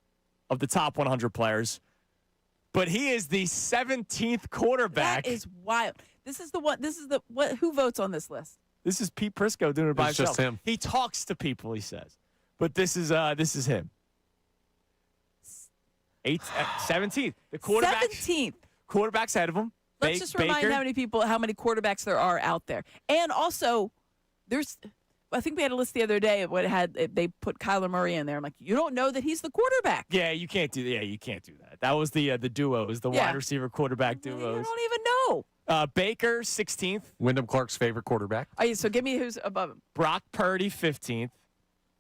of the top 100 players. But he is the 17th quarterback. That is wild. This is the one. This is the what? Who votes on this list? This is Pete Prisco doing it by himself. Just him. He talks to people, he says. But this is him. 17th. The quarterback. 17th. Quarterback's ahead of him. Let's just remind how many quarterbacks there are out there, and also there's. I think we had a list the other day of they put Kyler Murray in there. I'm like, you don't know that he's the quarterback. Yeah, you can't do that. Yeah, you can't do that. That was the duos, the wide receiver quarterback duos. You don't even know. Baker 16th. Wyndham Clark's favorite quarterback. Oh, yeah, so give me who's above him. Brock Purdy 15th.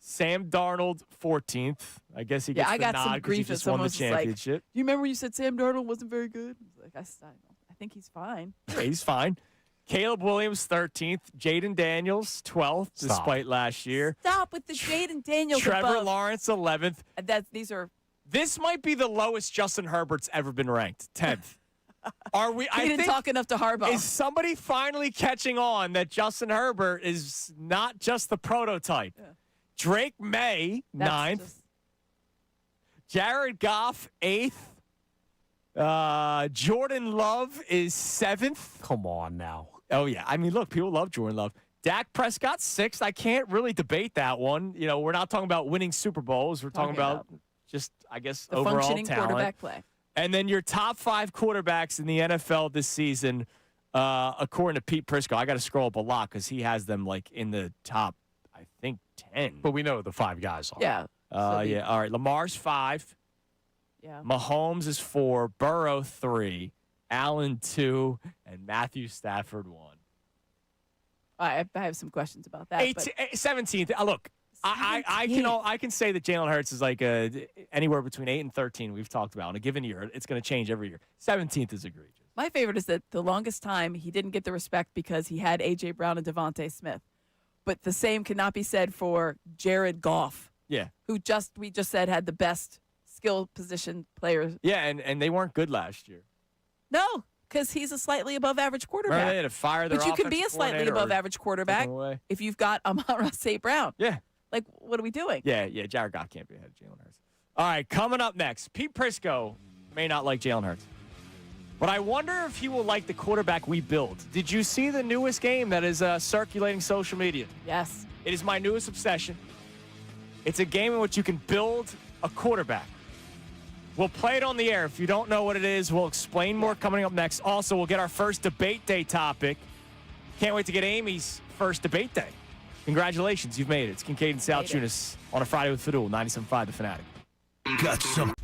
Sam Darnold 14th. I guess he gets the nod because he just won the championship. Like, you remember you said Sam Darnold wasn't very good? I was like, I think he's fine. Yeah, he's fine. Caleb Williams, 13th. Jaden Daniels, 12th, despite last year. Stop with the Jaden Daniels Trevor above. Lawrence, 11th. These are. This might be the lowest Justin Herbert's ever been ranked, 10th. Are we? He didn't talk enough to Harbaugh. Is somebody finally catching on that Justin Herbert is not just the prototype? Yeah. Drake May, That's 9th. just- Jared Goff, 8th. Jordan Love is 7th. Come on now. Oh, yeah. I mean, look, people love Jordan Love. Dak Prescott, 6th. I can't really debate that one. You know, we're not talking about winning Super Bowls. We're talking about just, I guess, the overall functioning talent. quarterback play. And then your top 5 quarterbacks in the NFL this season, according to Pete Prisco. I got to scroll up a lot because he has them like in the top, I think, 10. But we know the 5 guys are. Yeah. Yeah. All right. Lamar's 5. Yeah. Mahomes is 4. Burrow 3. Allen 2. And Matthew Stafford 1. I have some questions about that. 17th. Look, I can say that Jalen Hurts is like anywhere between 8 and 13. We've talked about in a given year. It's going to change every year. 17th is egregious. My favorite is that the longest time he didn't get the respect because he had A.J. Brown and Devontae Smith. But the same cannot be said for Jared Goff. Yeah. Who we just said had the best skill position players. Yeah, and they weren't good last year. No, because he's a slightly above average quarterback. Remember they had to fire their but you can be a offensive slightly coordinator above or average quarterback took him away. if you've got Amon-Ra St. Brown. Yeah. Like, what are we doing? Yeah, Jared Goff can't be ahead of Jalen Hurts. All right, coming up next, Pete Prisco may not like Jalen Hurts. But I wonder if he will like the quarterback we build. Did you see the newest game that is circulating social media? Yes. It is my newest obsession. It's a game in which you can build a quarterback. We'll play it on the air. If you don't know what it is, we'll explain more coming up next. Also, we'll get our first debate day topic. Can't wait to get Amy's first debate day. Congratulations, you've made it. It's Kincade and Salciunas on a Friday with Fadul, 97.5 The Fanatic. Got some.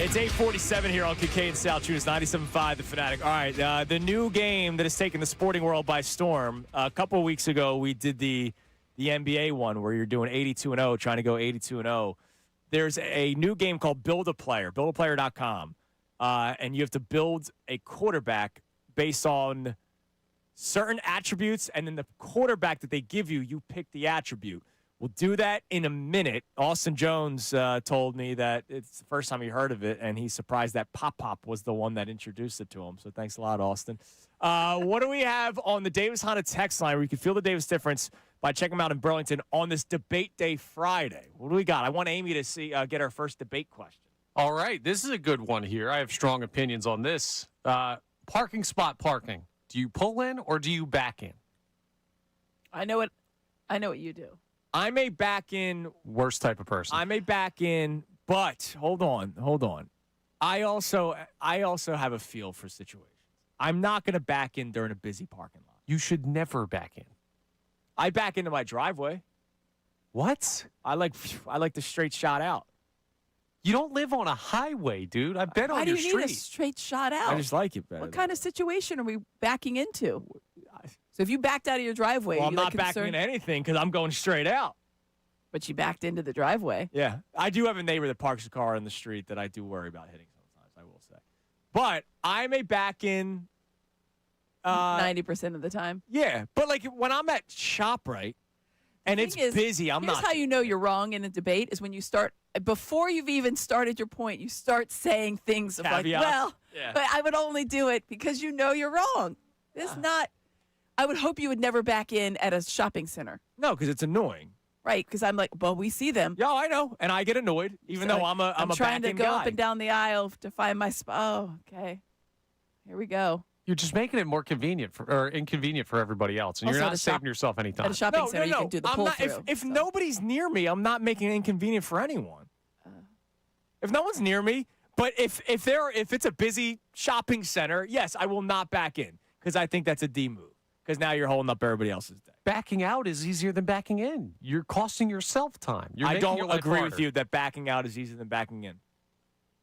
It's 8:47 here on Kincade Salciunas, 97.5 The Fanatic. All right, the new game that has taken the sporting world by storm. A couple of weeks ago, we did the NBA one where you're doing 82-0, trying to go 82-0. There's a new game called Build-A-Player, buildaplayer.com, and you have to build a quarterback based on certain attributes, and then the quarterback that they give you, you pick the attribute. We'll do that in a minute. Austin Jones told me that it's the first time he heard of it, and he's surprised that Pop was the one that introduced it to him. So thanks a lot, Austin. What do we have on the Davis Honda text line where you can feel the Davis difference by checking them out in Burlington on this Debate Day Friday? What do we got? I want Amy to get our first debate question. All right, this is a good one here. I have strong opinions on this. Parking spot parking. Do you pull in or do you back in? I know what you do. I may back in. Worst type of person. I may back in, but hold on. I also have a feel for situations. I'm not going to back in during a busy parking lot. You should never back in. I back into my driveway. What? I like the straight shot out. You don't live on a highway, dude. I've been Why on do your you street. need a straight shot out? I just like it better. What kind of situation are we backing into? So if you backed out of your driveway, well, I'm you're not backing into anything because I'm going straight out. But you backed into the driveway. Yeah. I do have a neighbor that parks a car in the street that I do worry about hitting sometimes, I will say. But I may back in 90% of the time. Yeah. But like when I'm at ShopRite and it's busy, I'm not. Here's how you know you're wrong in a debate is when you start, before you've even started your point, you start saying things of Caveats. like, well, Yeah. but I would only do it because you know you're wrong. It's not. I would hope you would never back in at a shopping center. No, because it's annoying. Right, because I'm like, well, we see them. Yeah, I know, and I get annoyed, even though I'm a trying to back-in go guy. up and down the aisle to find my spot. Oh, okay. Here we go. You're just making it more convenient or inconvenient for everybody else, and Also, you're at not a saving yourself any time. At a shopping center, you can do the I'm pull not, through. if nobody's near me, I'm not making it inconvenient for anyone. If no one's near me, but if it's a busy shopping center, yes, I will not back in because I think that's a D move because now you're holding up everybody else's day. Backing out is easier than backing in. You're costing yourself time. You're I making don't your life agree with harder. you that backing out is easier than backing in.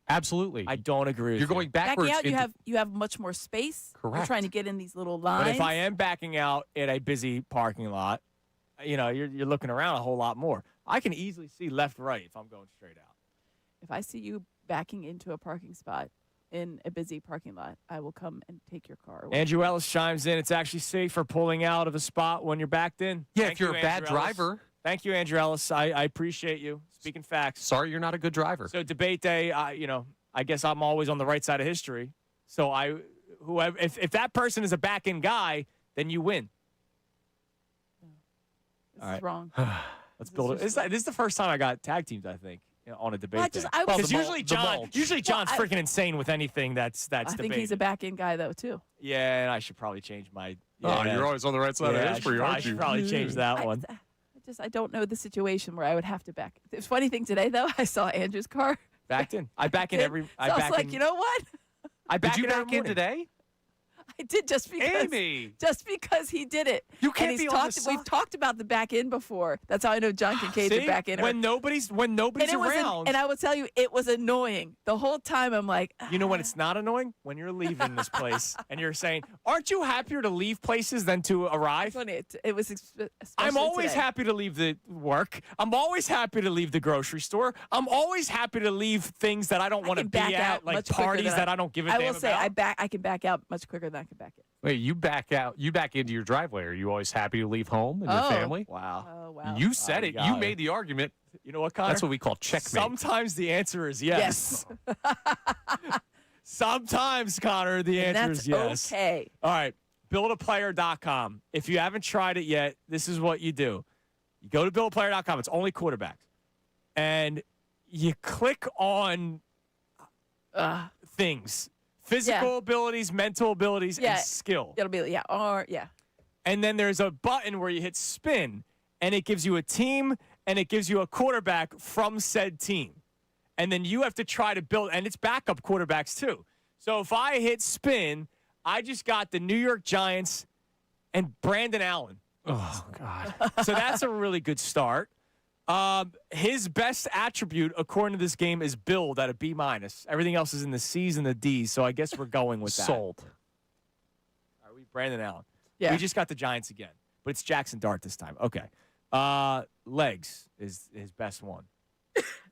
Absolutely. I don't agree with You're going backwards. Backing out, you have much more space. You're Correct. trying to get in these little lines. But if I am backing out at a busy parking lot, you're looking around a whole lot more. I can easily see left, right if I'm going straight out. If I see you backing into a parking spot in a busy parking lot, I will come and take your car away. Andrew Ellis chimes in. It's actually safer pulling out of a spot when you're backed in. Yeah, Thank if you're you, a bad Andrew Ellis. driver. Thank you, Andrew Ellis. I appreciate you speaking facts. Sorry, you're not a good driver. So debate day, I guess I'm always on the right side of history. So if that person is a back-end guy, then you win. This is wrong. Let's build it. This is the first time I got tag teams, I think, on a debate day. Well, Because the usually John's freaking insane with anything that's I think debated. he's a back-end guy, though, too. Yeah, and I should probably change my. Oh, you're always on the right side of history, I aren't should you? probably change that one. I don't know the situation where I would have to back. The funny thing today, though, I saw Andrew's car. Backed in. I back in every. So I was like, you know what? I back Did you in every back in morning. today? I did just because. Amy! Just because he did it. You can't and be he's on the talked, side. We've talked about the back end before. That's how I know John Kincade See? the back end. When nobody's and it was around. and I will tell you, it was annoying. The whole time I'm like, You know when it's not annoying? When you're leaving this place and you're saying, aren't you happier to leave places than to arrive? it was especially I'm always today. happy to leave the work. I'm always happy to leave the grocery store. I'm always happy to leave things that I don't want to can be back at, out like much quicker parties than that I don't give a damn I will say about. I can back out much quicker than I can back in. Wait, you back out. You back into your driveway. Are you always happy to leave home and your family? Wow. Oh wow. You said Oh, it. got You it. made the argument. You know what, Connor? That's what we call checkmate. Sometimes the answer is yes. Sometimes, Connor, the And answer that's is yes. okay. All right. Buildaplayer.com. If you haven't tried it yet, this is what you do. You go to buildaplayer.com. It's only quarterbacks. And you click on things. Physical abilities, mental abilities, and skill. It'll be yeah. And then there's a button where you hit spin, and it gives you a team, and it gives you a quarterback from said team. And then you have to try to build, and it's backup quarterbacks too. So if I hit spin, I just got the New York Giants and Brandon Allen. Oh, God. So that's a really good start. His best attribute, according to this game, is build at a B-. Everything else is in the C's and the D's, so I guess we're going with that. Sold. All right, Brandon Allen. Yeah. We just got the Giants again, but it's Jackson Dart this time. Okay. Legs is his best one.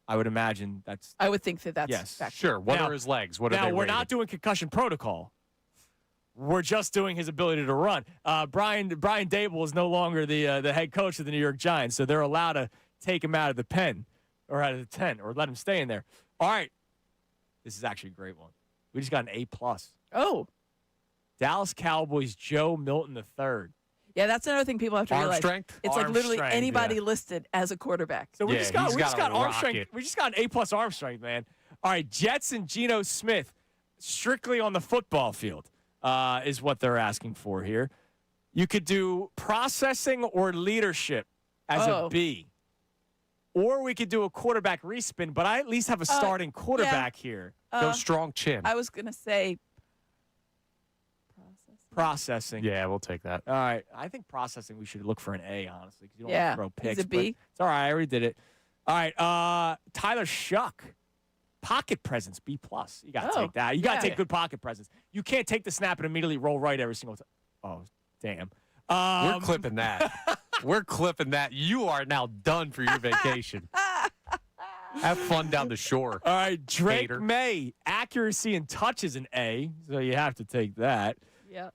I would imagine that's. I would think that's yes. factual. Sure. What are his legs? What are now they we're rated? not doing concussion protocol. We're just doing his ability to run. Brian Dable is no longer the head coach of the New York Giants, so they're allowed to take him out of the pen or out of the tent or let him stay in there. All right. This is actually a great one. We just got an A+. Oh. Dallas Cowboys Joe Milton III. Yeah, that's another thing people have to Arm realize. strength? It's like Arm literally strength, anybody yeah. listed as a quarterback. So we Yeah, just got he's got a arm rocket. strength. We just got an A+ arm strength, man. All right, Jets and Geno Smith, strictly on the football field, is what they're asking for here. You could do processing or leadership as a B. Or we could do a quarterback respin, but I at least have a starting quarterback here. Go strong chin. I was going to say Processing. Yeah, we'll take that. All right. I think processing, we should look for an A, honestly, because you don't Yeah. want to throw picks. He's a B. But it's all right. I already did it. All right. Tyler Shuck. Pocket presence, B+. You got to take that. You got to take good pocket presence. You can't take the snap and immediately roll right every single time. Oh, damn. We're clipping that. We're clipping that. You are now done for your vacation. Have fun down the shore. All right. Drake Hater. May. Accuracy and touch is an A, so you have to take that. Yeah.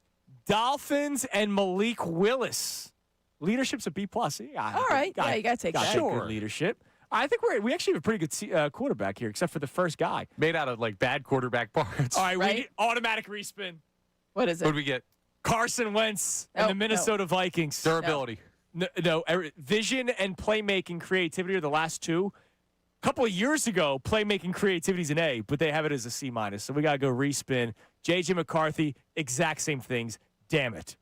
Dolphins and Malik Willis. Leadership's a B+. All right. Yeah, you got to take that. Good leadership. I think we actually have a pretty good quarterback here, except for the first guy. Made out of like bad quarterback parts. All right, we need automatic respin. What is it? What do we get? Carson Wentz and the Minnesota Vikings. Durability. No, vision and playmaking creativity are the last two. A couple of years ago, playmaking creativity is an A, but they have it as a C-. So we got to go respin. J.J. McCarthy, exact same things. Damn it.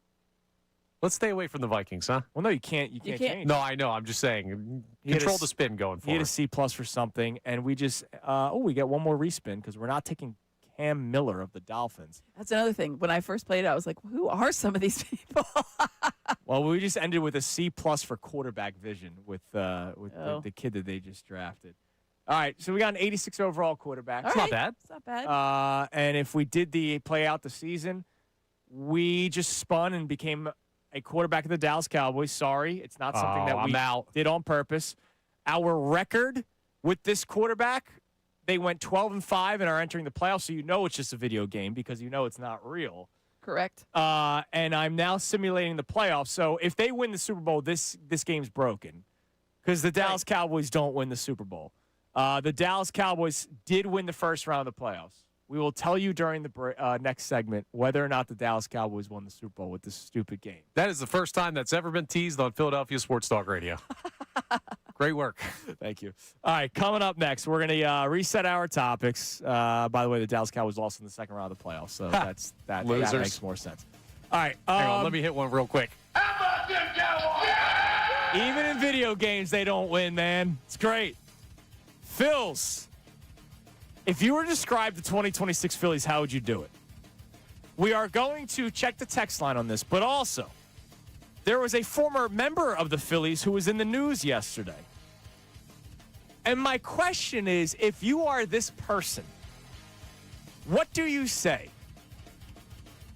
Let's stay away from the Vikings, huh? Well, no, you can't. You can't change. No, I know. I'm just saying. He had Control a- the spin going He had a forward. C+ for something, and we just we get one more respin because we're not taking Cam Miller of the Dolphins. That's another thing. When I first played it, I was like, who are some of these people? Well, we just ended with a C+ for quarterback vision with the kid that they just drafted. All right, so we got an 86 overall quarterback. It's not bad. It's not bad. And if we did the play out the season, we just spun and became a quarterback of the Dallas Cowboys. Sorry, it's not something that we did on purpose. Our record with this quarterback, they went 12-5 and are entering the playoffs, so you know it's just a video game because you know it's not real. Correct. And I'm now simulating the playoffs. So if they win the Super Bowl, this game's broken because the Dallas Cowboys don't win the Super Bowl. The Dallas Cowboys did win the first round of the playoffs. We will tell you during the next segment whether or not the Dallas Cowboys won the Super Bowl with this stupid game. That is the first time that's ever been teased on Philadelphia Sports Talk Radio. Great work. Thank you. All right, coming up next, we're going to reset our topics. By the way, the Dallas Cowboys lost in the second round of the playoffs, so that makes more sense. All right. Hang on, let me hit one real quick. Even in video games, they don't win, man. It's great. Phils, if you were to describe the 2026 Phillies, how would you do it? We are going to check the text line on this, but also there was a former member of the Phillies who was in the news yesterday. And my question is, if you are this person, what do you say?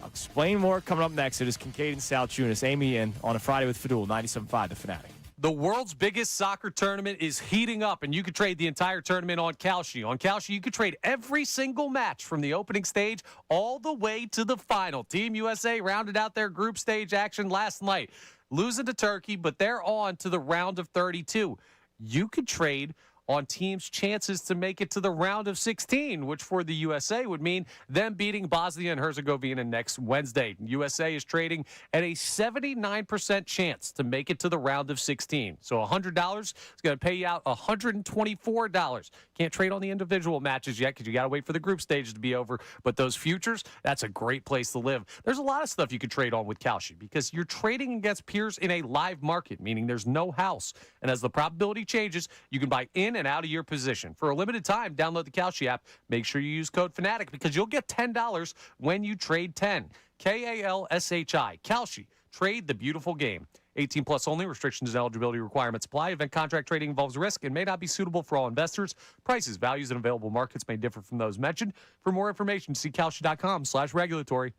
I'll explain more coming up next. It is Kincade and Salciunas, Amy in on a Friday with Fadul, 97.5, The Fanatic. The world's biggest soccer tournament is heating up, and you could trade the entire tournament on Kalshi. On Kalshi, you could trade every single match from the opening stage all the way to the final. Team USA rounded out their group stage action last night, losing to Turkey, but they're on to the round of 32. You could trade on teams' chances to make it to the round of 16, which for the USA would mean them beating Bosnia and Herzegovina next Wednesday. USA is trading at a 79% chance to make it to the round of 16. So $100 is going to pay you out $124. Can't trade on the individual matches yet because you got to wait for the group stages to be over. But those futures, that's a great place to live. There's a lot of stuff you could trade on with Kalshi because you're trading against peers in a live market, meaning there's no house. And as the probability changes, you can buy in and out of your position. For a limited time, download the Kalshi app. Make sure you use code Fanatic because you'll get $10 when you trade 10. Kalshi. Kalshi. Trade the beautiful game. 18 plus only. Restrictions and eligibility requirements apply. Event contract trading involves risk and may not be suitable for all investors. Prices, values, and available markets may differ from those mentioned. For more information, see Kalshi.com/regulatory.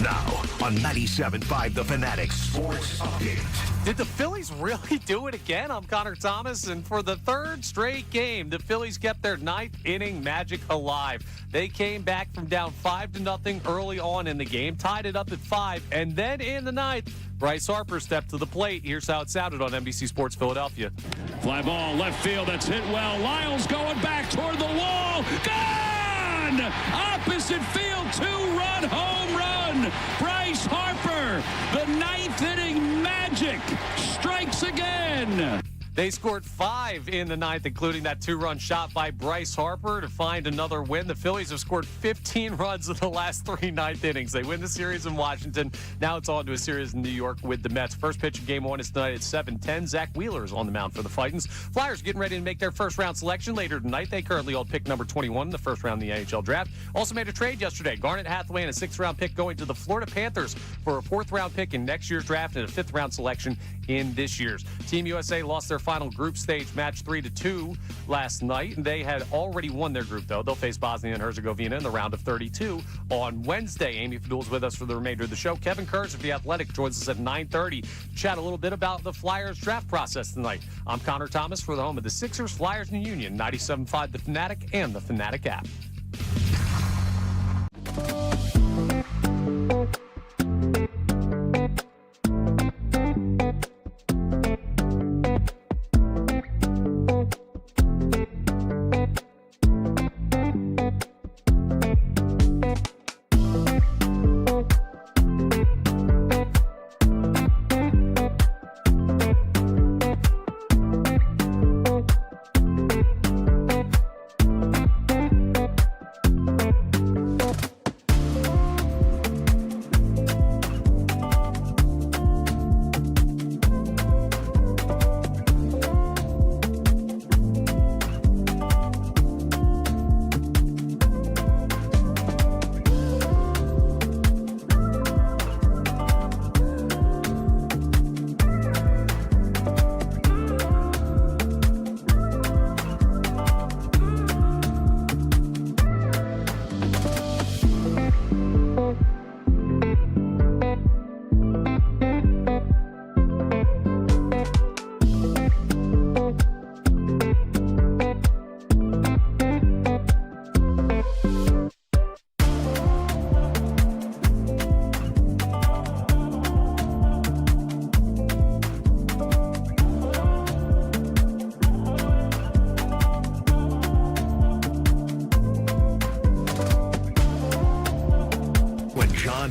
Now on 97.5 The Fanatic Sports Update. Did the Phillies really do it again? I'm Connor Thomas, and for the third straight game, the Phillies kept their ninth inning magic alive. They came back from down 5-0 early on in the game, tied it up at 5, and then in the ninth, Bryce Harper stepped to the plate. Here's how it sounded on NBC Sports Philadelphia. Fly ball, left field, that's hit well. Lyles going back toward the wall. Gone! Opposite field, 2-run home run. Bryce Harper, the ninth inning magic, strikes again. They scored 5 in the ninth, including that 2-run shot by Bryce Harper to find another win. The Phillies have scored 15 runs in the last 3 ninth innings. They win the series in Washington. Now it's on to a series in New York with the Mets. First pitch of game 1 is tonight at 7:10. Zach Wheeler is on the mound for the Fightins. Flyers getting ready to make their first-round selection later tonight. They currently hold pick number 21 in the first round of the NHL draft. Also made a trade yesterday. Garnett Hathaway and a 6th-round pick going to the Florida Panthers for a 4th-round pick in next year's draft and a 5th-round selection in this year's. Team USA lost their final group stage match 3-2 last night. They had already won their group, though. They'll face Bosnia and Herzegovina in the round of 32 on Wednesday. Amy Fadul's with us for the remainder of the show. Kevin Kurz of The Athletic joins us at 9:30 to chat a little bit about the Flyers draft process tonight. I'm Connor Thomas for the home of the Sixers, Flyers, and Union, 97.5 The Fanatic and the Fanatic app.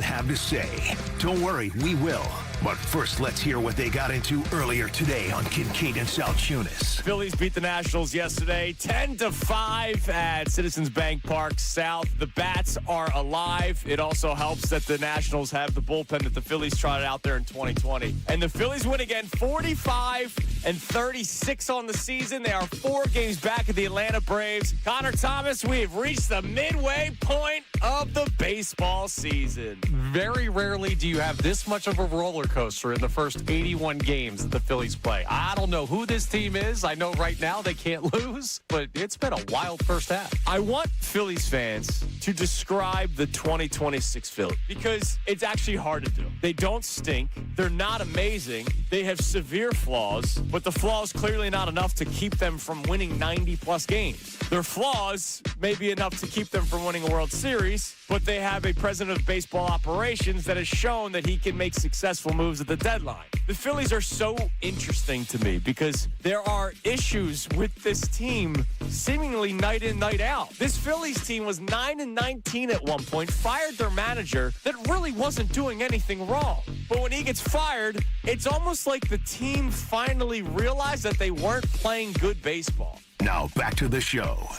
Have to say. Don't worry, we will. But first, let's hear what they got into earlier today on Kincade and Salciunas. Phillies beat the Nationals yesterday, 10-5 at Citizens Bank Park South. The bats are alive. It also helps that the Nationals have the bullpen that the Phillies tried out there in 2020. And the Phillies win again, 45-36 on the season. They are 4 games back of the Atlanta Braves. Connor Thomas, we have reached the midway point of the baseball season. Very rarely do you have this much of a roller coaster in the first 81 games that the Phillies play. I don't know who this team is. I know right now they can't lose, but it's been a wild first half. I want Phillies fans to describe the 2026 Phillies because it's actually hard to do. They don't stink. They're not amazing. They have severe flaws, but the flaws clearly not enough to keep them from winning 90-plus games. Their flaws may be enough to keep them from winning a World Series, but they have a president of baseball operations that has shown that he can make successful moves at the deadline. The Phillies are so interesting to me because there are issues with this team seemingly night in, night out. This Phillies team was 9-19 at one point, fired their manager that really wasn't doing anything wrong. But when he gets fired, it's almost like the team finally realized that they weren't playing good baseball. Now back to the show.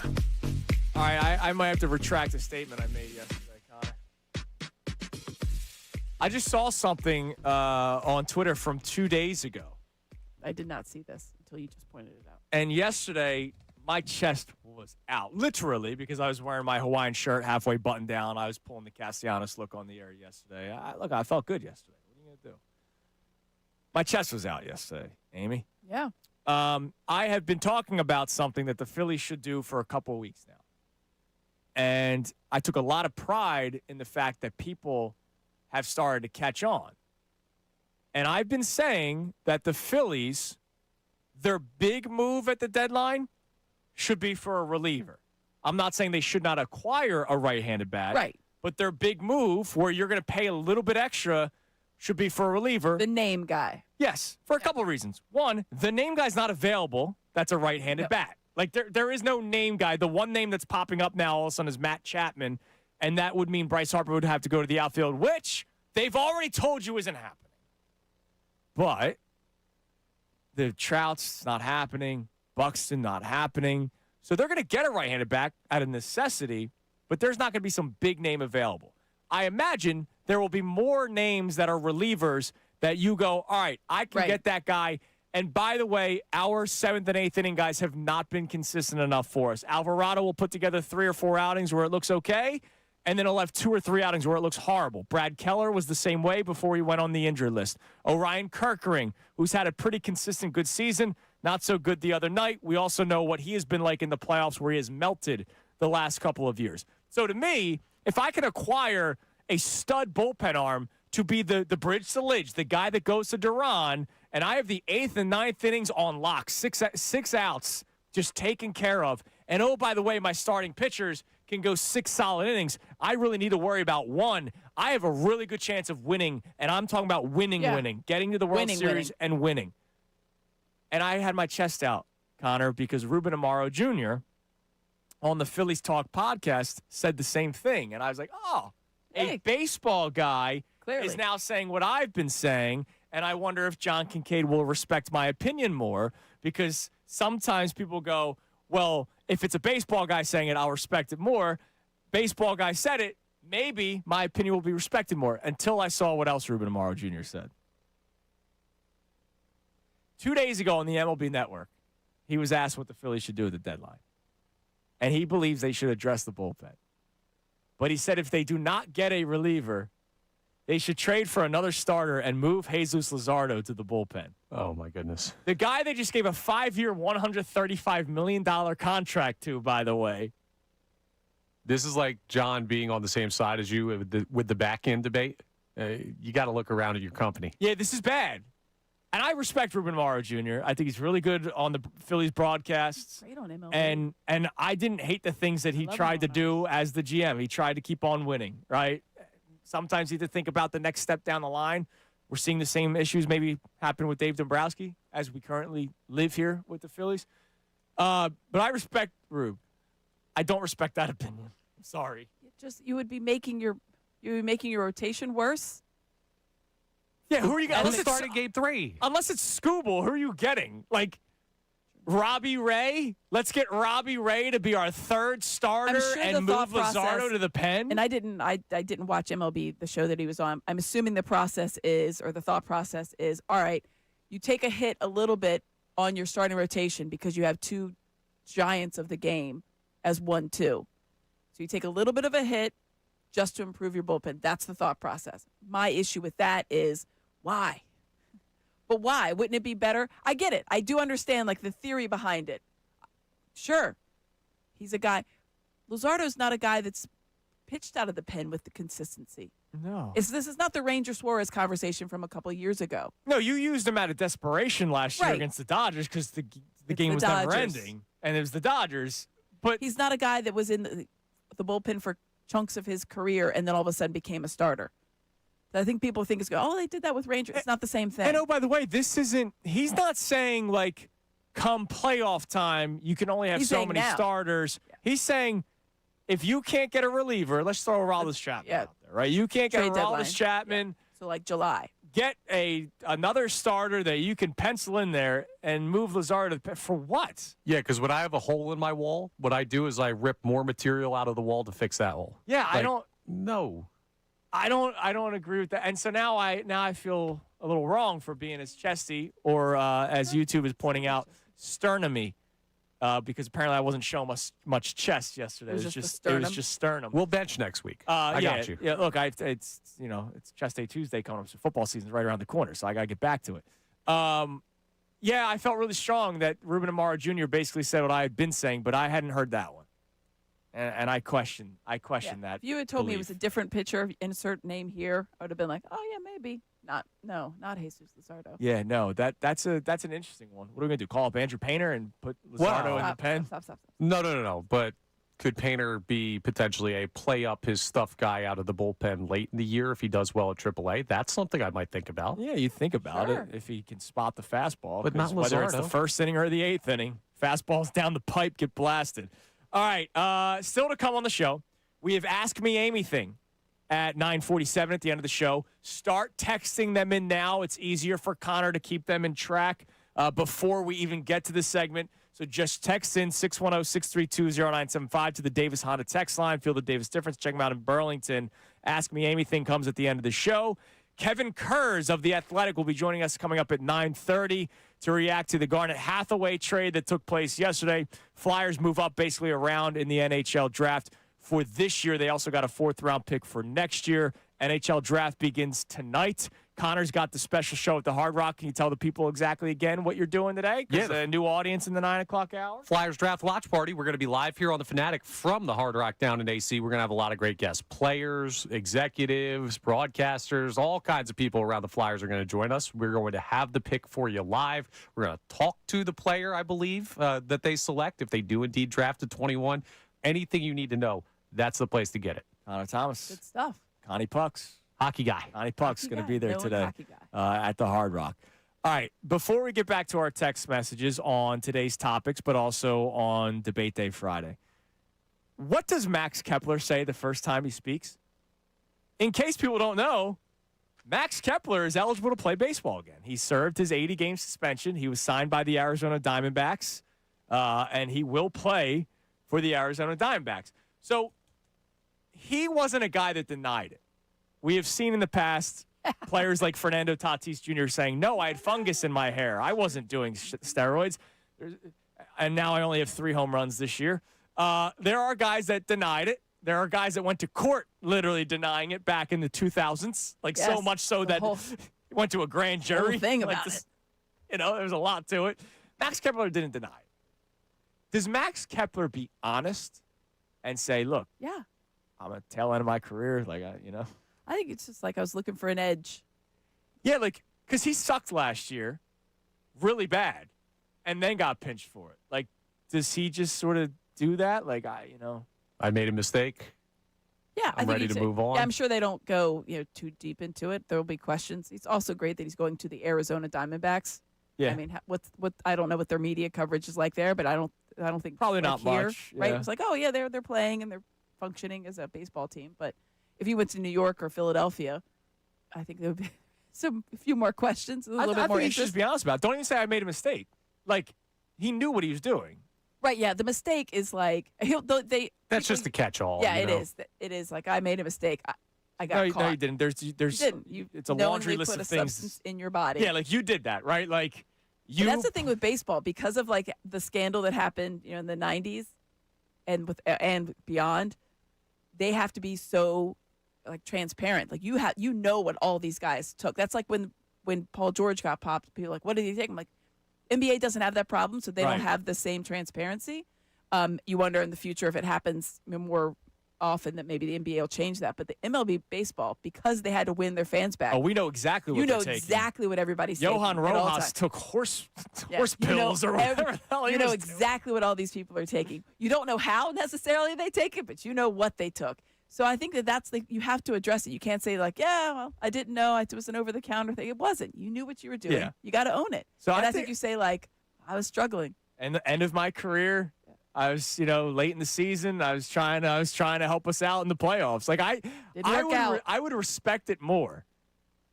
All right, I might have to retract a statement I made yesterday, Connor. I just saw something on Twitter from 2 days ago. I did not see this until you just pointed it out. And yesterday, my chest was out, literally, because I was wearing my Hawaiian shirt halfway buttoned down. I was pulling the Castellanos look on the air yesterday. I felt good yesterday. What are you to do? My chest was out yesterday, Amy. Yeah. I have been talking about something that the Phillies should do for a couple of weeks now. And I took a lot of pride in the fact that people have started to catch on. And I've been saying that the Phillies, their big move at the deadline should be for a reliever. I'm not saying they should not acquire a right-handed bat. Right. But their big move, where you're going to pay a little bit extra, should be for a reliever. The name guy. Yes, for a couple of reasons. One, the name guy's not available. That's a right-handed bat. Like, there is no name guy. The one name that's popping up now all of a sudden is Matt Chapman, and that would mean Bryce Harper would have to go to the outfield, which they've already told you isn't happening. But the Trout's not happening. Buxton not happening. So they're going to get a right-handed bat out of necessity, but there's not going to be some big name available. I imagine there will be more names that are relievers that you go, all right, I can get that guy. And by the way, our 7th and 8th inning guys have not been consistent enough for us. Alvarado will put together 3 or 4 outings where it looks okay, and then he'll have 2 or 3 outings where it looks horrible. Brad Keller was the same way before he went on the injured list. Orion Kerkering, who's had a pretty consistent good season, not so good the other night. We also know what he has been like in the playoffs where he has melted the last couple of years. So to me, if I can acquire a stud bullpen arm to be the bridge to Lidge, the guy that goes to Duran, and I have the 8th and 9th innings on lock, six outs just taken care of. And oh, by the way, my starting pitchers can go 6 solid innings. I really need to worry about one. I have a really good chance of winning, and I'm talking about winning, getting to the World Series and winning. And I had my chest out, Connor, because Ruben Amaro Jr. on the Phillies Talk podcast said the same thing. And I was like, oh, a baseball guy is now saying what I've been saying. And I wonder if John Kincade will respect my opinion more, because sometimes people go, well, if it's a baseball guy saying it, I'll respect it more. Baseball guy said it, maybe my opinion will be respected more, until I saw what else Ruben Amaro Jr. said. 2 days ago on the MLB Network, he was asked what the Phillies should do at the deadline. And he believes they should address the bullpen. But he said if they do not get a reliever, they should trade for another starter and move Jesus Luzardo to the bullpen. Oh, my goodness. The guy they just gave a 5-year, $135 million contract to, by the way. This is like John being on the same side as you with the back end debate. You got to look around at your company. Yeah, this is bad. And I respect Ruben Amaro Jr. I think he's really good on the Phillies broadcasts. Great on MLB. And I didn't hate the things that he tried to do as the GM. He tried to keep on winning, right? Sometimes you have to think about the next step down the line. We're seeing the same issues maybe happen with Dave Dombrowski as we currently live here with the Phillies. But I respect Rube. I don't respect that opinion. I'm sorry. You would be making your rotation worse. Yeah, who are you guys? Who started game 3? Unless it's Scooble, who are you getting? Like Robbie Ray? Let's get Robbie Ray to be our third starter and move Luzardo to the pen. And I didn't watch MLB, the show that he was on. I'm assuming the process is, or the thought process is, all right, you take a hit a little bit on your starting rotation because you have 2 giants of the game as 1-2. So you take a little bit of a hit just to improve your bullpen. That's the thought process. My issue with that is, why? But why? Wouldn't it be better? I get it. I do understand, like, the theory behind it. Sure. He's a guy. Luzardo's not a guy that's pitched out of the pen with the consistency. No. This is not the Ranger Suarez conversation from a couple of years ago. No, you used him out of desperation last year against the Dodgers because the game was never ending. And it was the Dodgers. But he's not a guy that was in the bullpen for chunks of his career and then all of a sudden became a starter. I think people think they did that with Rangers. It's not the same thing. And oh, by the way, he's not saying, like, come playoff time, you can only have so many starters. Yeah. He's saying, if you can't get a reliever, let's throw Aroldis Chapman out there, right? You can't get Aroldis Chapman. Yeah. So, like, July. Get another starter that you can pencil in there and move Luzardo for what? Yeah, because when I have a hole in my wall, what I do is I rip more material out of the wall to fix that hole. Yeah, like, I don't agree with that. And so now I feel a little wrong for being as chesty or, as YouTube is pointing out, sternumy because apparently I wasn't showing much chest yesterday. It was just sternum. We'll bench next week. I got you. Yeah, look, it's chest day Tuesday coming up, so football season's right around the corner, so I got to get back to it. Yeah, I felt really strong that Ruben Amaro Jr. basically said what I had been saying, but I hadn't heard that one. And I questioned that. If you had told me it was a different pitcher, insert name here, I would have been like, oh, yeah, maybe. Not Jesus Luzardo. Yeah, no, that's an interesting one. What are we going to do, call up Andrew Painter and put Luzardo in the pen? Stop. No. But could Painter be potentially a play up his stuff guy out of the bullpen late in the year if he does well at AAA? That's something I might think about. Yeah, you think about it if he can spot the fastball. But not whether it's Luzardo. the first inning or the eighth inning, fastballs down the pipe get blasted. All right, still to come on the show, we have Ask Me Anything at 9:47 at the end of the show. Start texting them in now. It's easier for Connor to keep them in track before we even get to this segment. So just text in 610-632-0975 to the Davis Honda text line. Feel the Davis difference. Check them out in Burlington. Ask Me Anything comes at the end of the show. Kevin Kurz of The Athletic will be joining us coming up at 9:30 to react to the Garnet Hathaway trade that took place yesterday. Flyers move up basically around in the NHL draft for this year. They also got a 4th-round pick for next year. NHL draft begins tonight. Connor's got the special show at the Hard Rock. Can you tell the people exactly again what you're doing today? Yeah, a new audience in the 9 o'clock hour. Flyers Draft Watch Party. We're going to be live here on the Fanatic from the Hard Rock down in AC. We're going to have a lot of great guests. Players, executives, broadcasters, all kinds of people around the Flyers are going to join us. We're going to have the pick for you live. We're going to talk to the player, I believe, that they select if they do indeed draft at 21. Anything you need to know, that's the place to get it. Connor Thomas. Good stuff. Connie Pucks. Hockey guy. Connie Puck's going to be there today Hockey guy. at the Hard Rock. All right, before we get back to our text messages on today's topics, but also on Debate Day Friday, what does Max Kepler say the first time he speaks? In case people don't know, Max Kepler is eligible to play baseball again. He served his 80-game suspension. He was signed by the Arizona Diamondbacks, and he will play for the Arizona Diamondbacks. So he wasn't a guy that denied it. We have seen in the past players like Fernando Tatis Jr. saying, no, I had fungus in my hair. I wasn't doing steroids. And now I only have 3 home runs this year. There are guys that denied it. There are guys that went to court literally denying it back in the 2000s. Like so much so that he went to a grand jury. Whole thing about it. You know, there's a lot to it. Max Kepler didn't deny it. Does Max Kepler be honest and say, look, Yeah. I'm at the tail end of my career, I think it's just like I was looking for an edge. Yeah, because he sucked last year really bad and then got pinched for it. Like, does he just sort of do that? I made a mistake. Yeah, I'm ready to move on. Yeah, I'm sure they don't go too deep into it. There will be questions. It's also great that he's going to the Arizona Diamondbacks. Yeah. I mean, what I don't know what their media coverage is like there, but I don't think probably like not here, much. right? Yeah. It's like, oh yeah, they're playing and they're functioning as a baseball team. But if you went to New York or Philadelphia, I think there would be a few more questions, a little bit more think you should interest. just be honest about it. Don't even say I made a mistake. Like, he knew what he was doing. Right? Yeah. The mistake is like That's just a catch-all. Yeah, it is. It is like I made a mistake. I got caught. No, you didn't. There's You didn't. it's a knowingly laundry list put of a things. substance in your body. Yeah, like you did that, right? Like you. And that's the thing with baseball because of like the scandal that happened, in the 90s and beyond. They have to be so like transparent. Like you know what all these guys took. That's like when Paul George got popped. People are like, what did he take? I'm like, NBA doesn't have that problem, so they don't have the same transparency. You wonder in the future if it happens more often that maybe the NBA will change that. But the MLB baseball, because they had to win their fans back. Oh, we know exactly what they're taking. Exactly what everybody's Johan taking. Rojas took horse pills or whatever the hell he You know was exactly what all these people are taking. You don't know how necessarily they take it, but you know what they took. So I think that's you have to address it. You can't say like, yeah, well, I didn't know. It was an over-the-counter thing. It wasn't. You knew what you were doing. Yeah. You got to own it. So and I I think you say like, I was struggling. And the end of my career, I was, late in the season. I was trying to help us out in the playoffs. Like I would respect it more.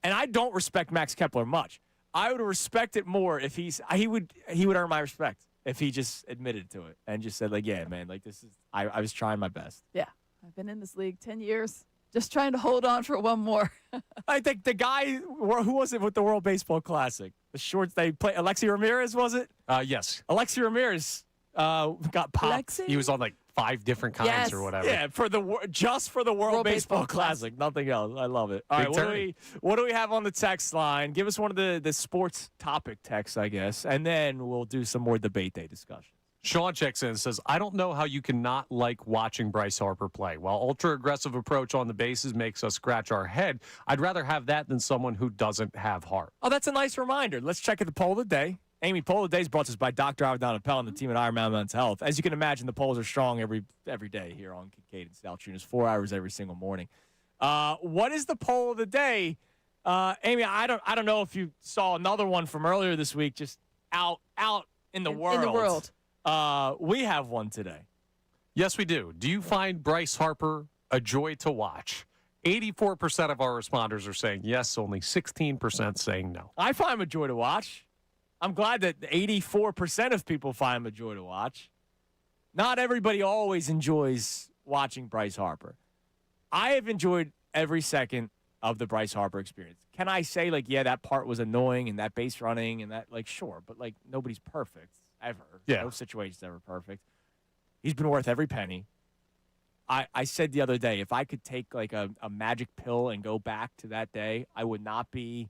And I don't respect Max Kepler much. I would respect it more if he would earn my respect if he just admitted to it and just said like, yeah, man, like this is I was trying my best. Yeah. I've been in this league 10 years, just trying to hold on for one more. I think the guy who was it with the World Baseball Classic, the shorts they play, Alexi Ramirez was it? Yes. Alexi Ramirez got popped. Lexi? He was on like 5 different kinds Yes. or whatever. Yeah, just for the World Baseball Classic. Nothing else. I love it. All Big right, tourney. what do we have on the text line? Give us one of the sports topic texts, I guess, and then we'll do some more debate day discussion. Sean checks in and says, I don't know how you can not like watching Bryce Harper play. While ultra-aggressive approach on the bases makes us scratch our head, I'd rather have that than someone who doesn't have heart. Oh, that's a nice reminder. Let's check at the poll of the day. Amy, poll of the day is brought to us by Dr. Avedon Appel and the team at Iron Mountain Men's Health. As you can imagine, the polls are strong every day here on Kincade and Salciunas, 4 hours every single morning. What is the poll of the day? Amy, I don't know if you saw another one from earlier this week, just out in the world. In the world. We have one today. Yes, we do. Do you find Bryce Harper a joy to watch? 84% of our responders are saying yes, only 16% saying no. I find him a joy to watch. I'm glad that 84% of people find him a joy to watch. Not everybody always enjoys watching Bryce Harper. I have enjoyed every second of the Bryce Harper experience. Can I say, like, yeah, that part was annoying and that base running and that, like, sure, but, like, nobody's perfect ever. Yeah. No situation's ever perfect. He's been worth every penny. I said the other day, if I could take, like, a magic pill and go back to that day, I would not be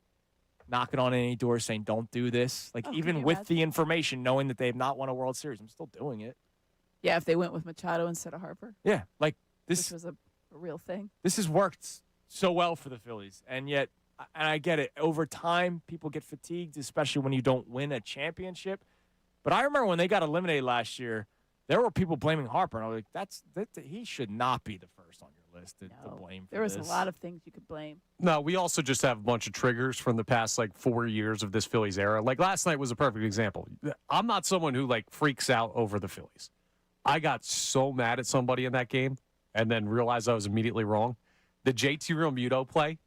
knocking on any door saying, don't do this. Like, even with the information, knowing that they have not won a World Series, I'm still doing it. Yeah, if they went with Machado instead of Harper. Yeah, like, this was a real thing. This has worked so well for the Phillies, and yet, and I get it, over time, people get fatigued, especially when you don't win a championship. But I remember when they got eliminated last year, there were people blaming Harper, and I was like, he should not be the first on your list to blame for There was this. a lot of things you could blame. No, we also just have a bunch of triggers from the past, 4 years of this Phillies era. Like, last night was a perfect example. I'm not someone who, freaks out over the Phillies. I got so mad at somebody in that game and then realized I was immediately wrong. The JT Realmuto play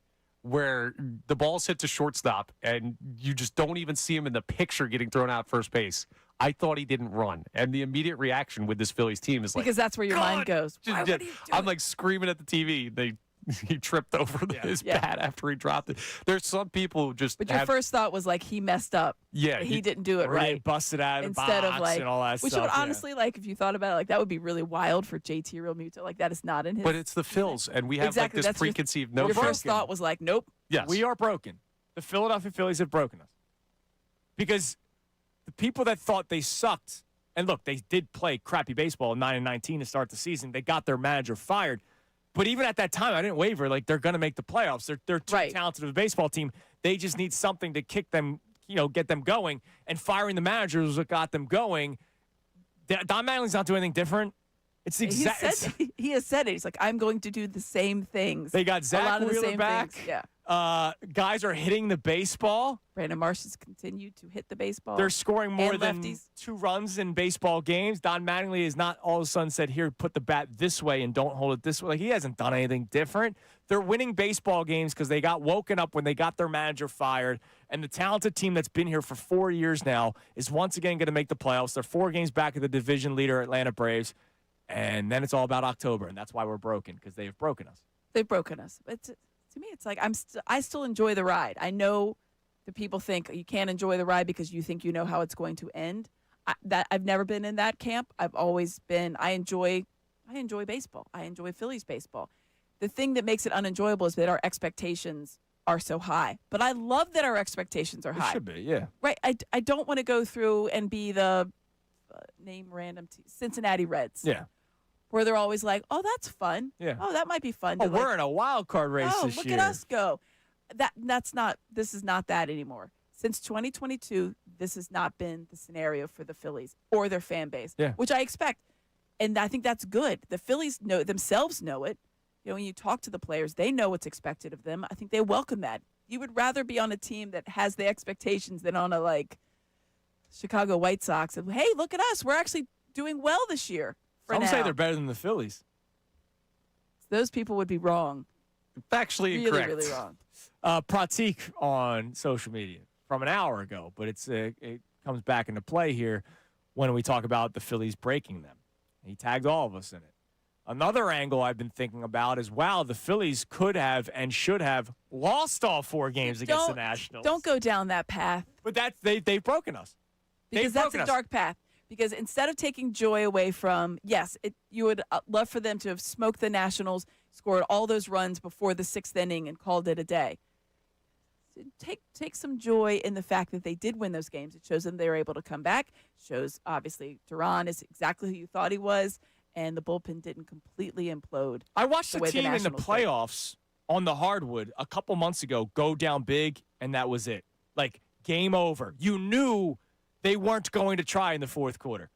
where the ball's hit to shortstop and you just don't even see him in the picture getting thrown out first base. I thought he didn't run. And the immediate reaction with this Phillies team is because that's where your mind goes. Why would he do I'm it? screaming at the TV. He tripped over his bat after he dropped it. There's some people who just But your first thought was he messed up. Yeah. He didn't do it Or right. they busted out of the Instead box of and all that which stuff. would honestly, if you thought about it, that would be really wild for JT Realmuto. That is not in his. But it's the Phils, and we have Exactly, this that's your- preconceived Your notion. first thought was nope. Yes. We are broken. The Philadelphia Phillies have broken us. Because the people that thought they sucked, and look, they did play crappy baseball in 9-19 to start the season. They got their manager fired. But even at that time, I didn't waver. They're going to make the playoffs. They're too talented of a baseball team. They just need something to kick them, get them going. And firing the manager was what got them going. Don Mattingly's not doing anything different. It's exactly. He has said it. He's like, I'm going to do the same things. They got a Zach lot of the Wheeler same back. things. Yeah. Guys are hitting the baseball. Brandon Marsh has continued to hit the baseball. They're scoring more and than lefties. 2 runs in baseball games. Don Mattingly has not all of a sudden said, here, put the bat this way and don't hold it this way. He hasn't done anything different. They're winning baseball games because they got woken up when they got their manager fired. And the talented team that's been here for 4 years now is once again going to make the playoffs. They're 4 games back of the division leader, Atlanta Braves. And then it's all about October, and that's why we're broken, because they have broken us. They've broken us. But to me, it's I still enjoy the ride. I know that people think you can't enjoy the ride because you think you know how it's going to end. I've never been in that camp. I've always been. I enjoy baseball. I enjoy Phillies baseball. The thing that makes it unenjoyable is that our expectations are so high. But I love that our expectations are high. It should be, yeah. Right. I don't want to go through and be the name random Cincinnati Reds. Yeah. Where they're always like, oh, that's fun. Yeah. Oh, that might be fun. Oh, we're in a wild card race this look year. at us go. This is not that anymore. Since 2022, this has not been the scenario for the Phillies or their fan base, which I expect. And I think that's good. The Phillies themselves know it. When you talk to the players, they know what's expected of them. I think they welcome that. You would rather be on a team that has the expectations than on a Chicago White Sox. And, hey, look at us. We're actually doing well this year. Some say they're better than the Phillies. Those people would be wrong. Factually really, incorrect. Really wrong. Pratik on social media from an hour ago, but it comes back into play here when we talk about the Phillies breaking them. He tagged all of us in it. Another angle I've been thinking about is, wow, the Phillies could have and should have lost all 4 games against the Nationals. Don't go down that path. But they've broken us. Because that's a dark path. Because instead of taking joy away from, yes, you would love for them to have smoked the Nationals, scored all those runs before the 6th inning and called it a day. So take some joy in the fact that they did win those games. It shows them they were able to come back. It shows, obviously, Duran is exactly who you thought he was, and the bullpen didn't completely implode. I watched the team in the Nationals playoffs on the hardwood a couple months ago go down big, and that was it. Like, game over. You knew they weren't going to try in the fourth quarter.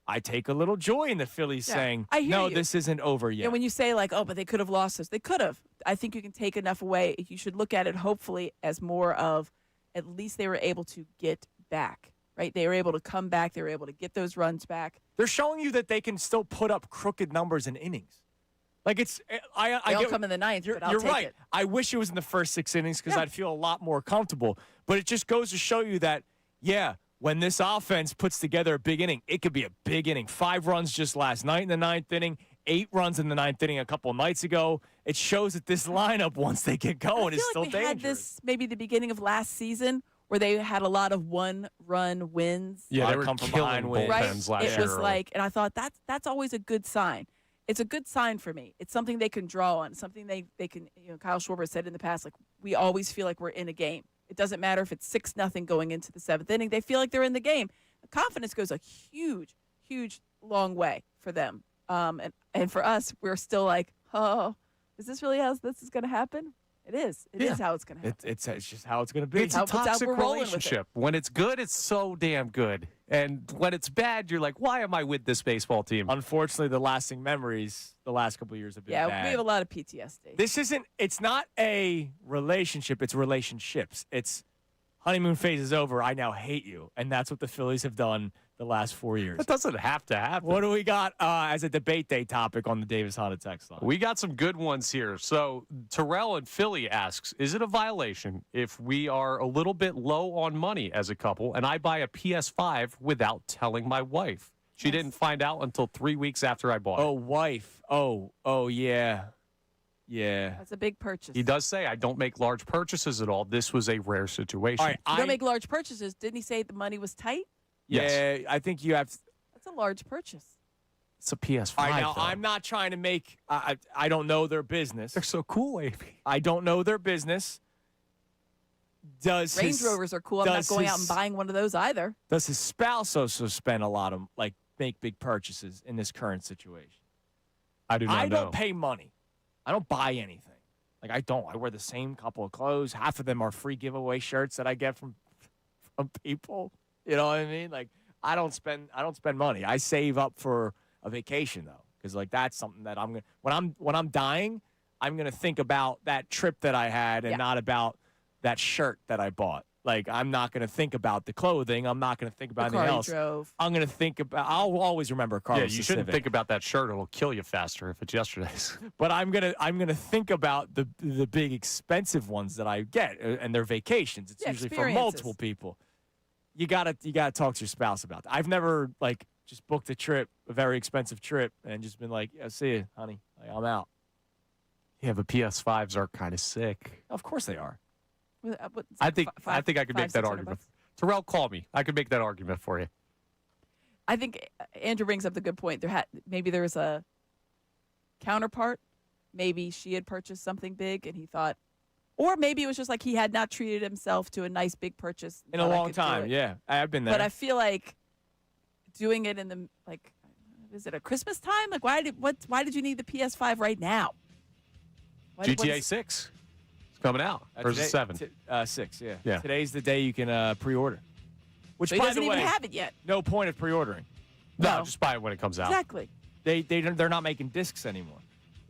I take a little joy in the Phillies saying, no, this isn't over yet. Yeah, when you say, like, oh, but they could have lost this. They could have. I think you can take enough away. You should look at it, hopefully, as more of at least they were able to get back, right? They were able to come back. They were able to get those runs back. They're showing you that they can still put up crooked numbers in innings. Like, it's – I They'll come in the ninth, but I'll you're take right. it. I wish it was in the first 6 innings because I'd feel a lot more comfortable. But it just goes to show you that, when this offense puts together a big inning, it could be a big inning. 5 runs just last night in the 9th inning, 8 runs in the 9th inning a couple of nights ago. It shows that this lineup, once they get going, is still dangerous. Had this maybe the beginning of last season where they had a lot of 1-run wins. Yeah, they were come from killing behind bullpens wins. last year. It was like, and I thought that's always a good sign. It's a good sign for me. It's something they can draw on, something they can, Kyle Schwarber said in the past, like, we always feel like we're in a game. It doesn't matter if it's 6-0 going into the 7th inning. They feel like they're in the game. The confidence goes a huge, huge, long way for them. And for us, we're still like, oh, is this really how this is going to happen? It is. It is how it's going to happen. It's just how it's going to be. It's a toxic relationship. When it's good, it's so damn good. And when it's bad, you're like, why am I with this baseball team? Unfortunately, the lasting memories the last couple of years have been bad. We have a lot of PTSD. It's not a relationship, it's relationships. It's honeymoon phase is over, I now hate you. And that's what the Phillies have done the last 4 years. That doesn't have to happen. What do we got as a debate day topic on the Davis Honda text line? We got some good ones here. So Terrell in Philly asks, is it a violation if we are a little bit low on money as a couple and I buy a PS5 without telling my wife? She didn't find out until 3 weeks after I bought it. Oh, wife. Oh, yeah. Yeah. That's a big purchase. He does say, I don't make large purchases at all. This was a rare situation. All right, You don't make large purchases. Didn't he say the money was tight? Yeah, I think you have. That's a large purchase. It's a PS5. All right, now, though. I'm not trying to make. I don't know their business. They're so cool, AB. I don't know their business. Range Rovers are cool. I'm not going out and buying one of those either. Does his spouse also spend a lot of make big purchases in this current situation? I do not know. I don't pay money. I don't buy anything. I don't. I wear the same couple of clothes. Half of them are free giveaway shirts that I get from people. You know what I mean? I don't spend money. I save up for a vacation though, because that's something that I'm gonna when I'm dying, I'm gonna think about that trip that I had and not about that shirt that I bought. I'm not gonna think about the clothing. I'm not gonna think about anything else. Drove. I'm gonna think about. I'll always remember a car. Yeah, you shouldn't think about that shirt. It'll kill you faster if it's yesterday's. But I'm gonna think about the big expensive ones that I get and their vacations. It's usually for multiple people. You gotta talk to your spouse about that. I've never just booked a trip, a very expensive trip, and just been like, yeah, see you, honey. I'm out. Yeah, but PS5s are kind of sick. Of course they are. I think I could make that argument. Terrell, call me. I could make that argument for you. I think Andrew brings up the good point. Maybe there was a counterpart. Maybe she had purchased something big, and he thought. Or maybe it was just he had not treated himself to a nice big purchase in a long time. Yeah, I've been there. But I feel like doing it in the is it a Christmas time? Why did you need the PS5 right now? GTA 6 is coming out. Or is it 7? 6. Yeah. Today's the day you can pre-order. Which, so he by doesn't the way, even have it yet. No point of pre-ordering. No, just buy it when it comes out. Exactly. They're not making discs anymore.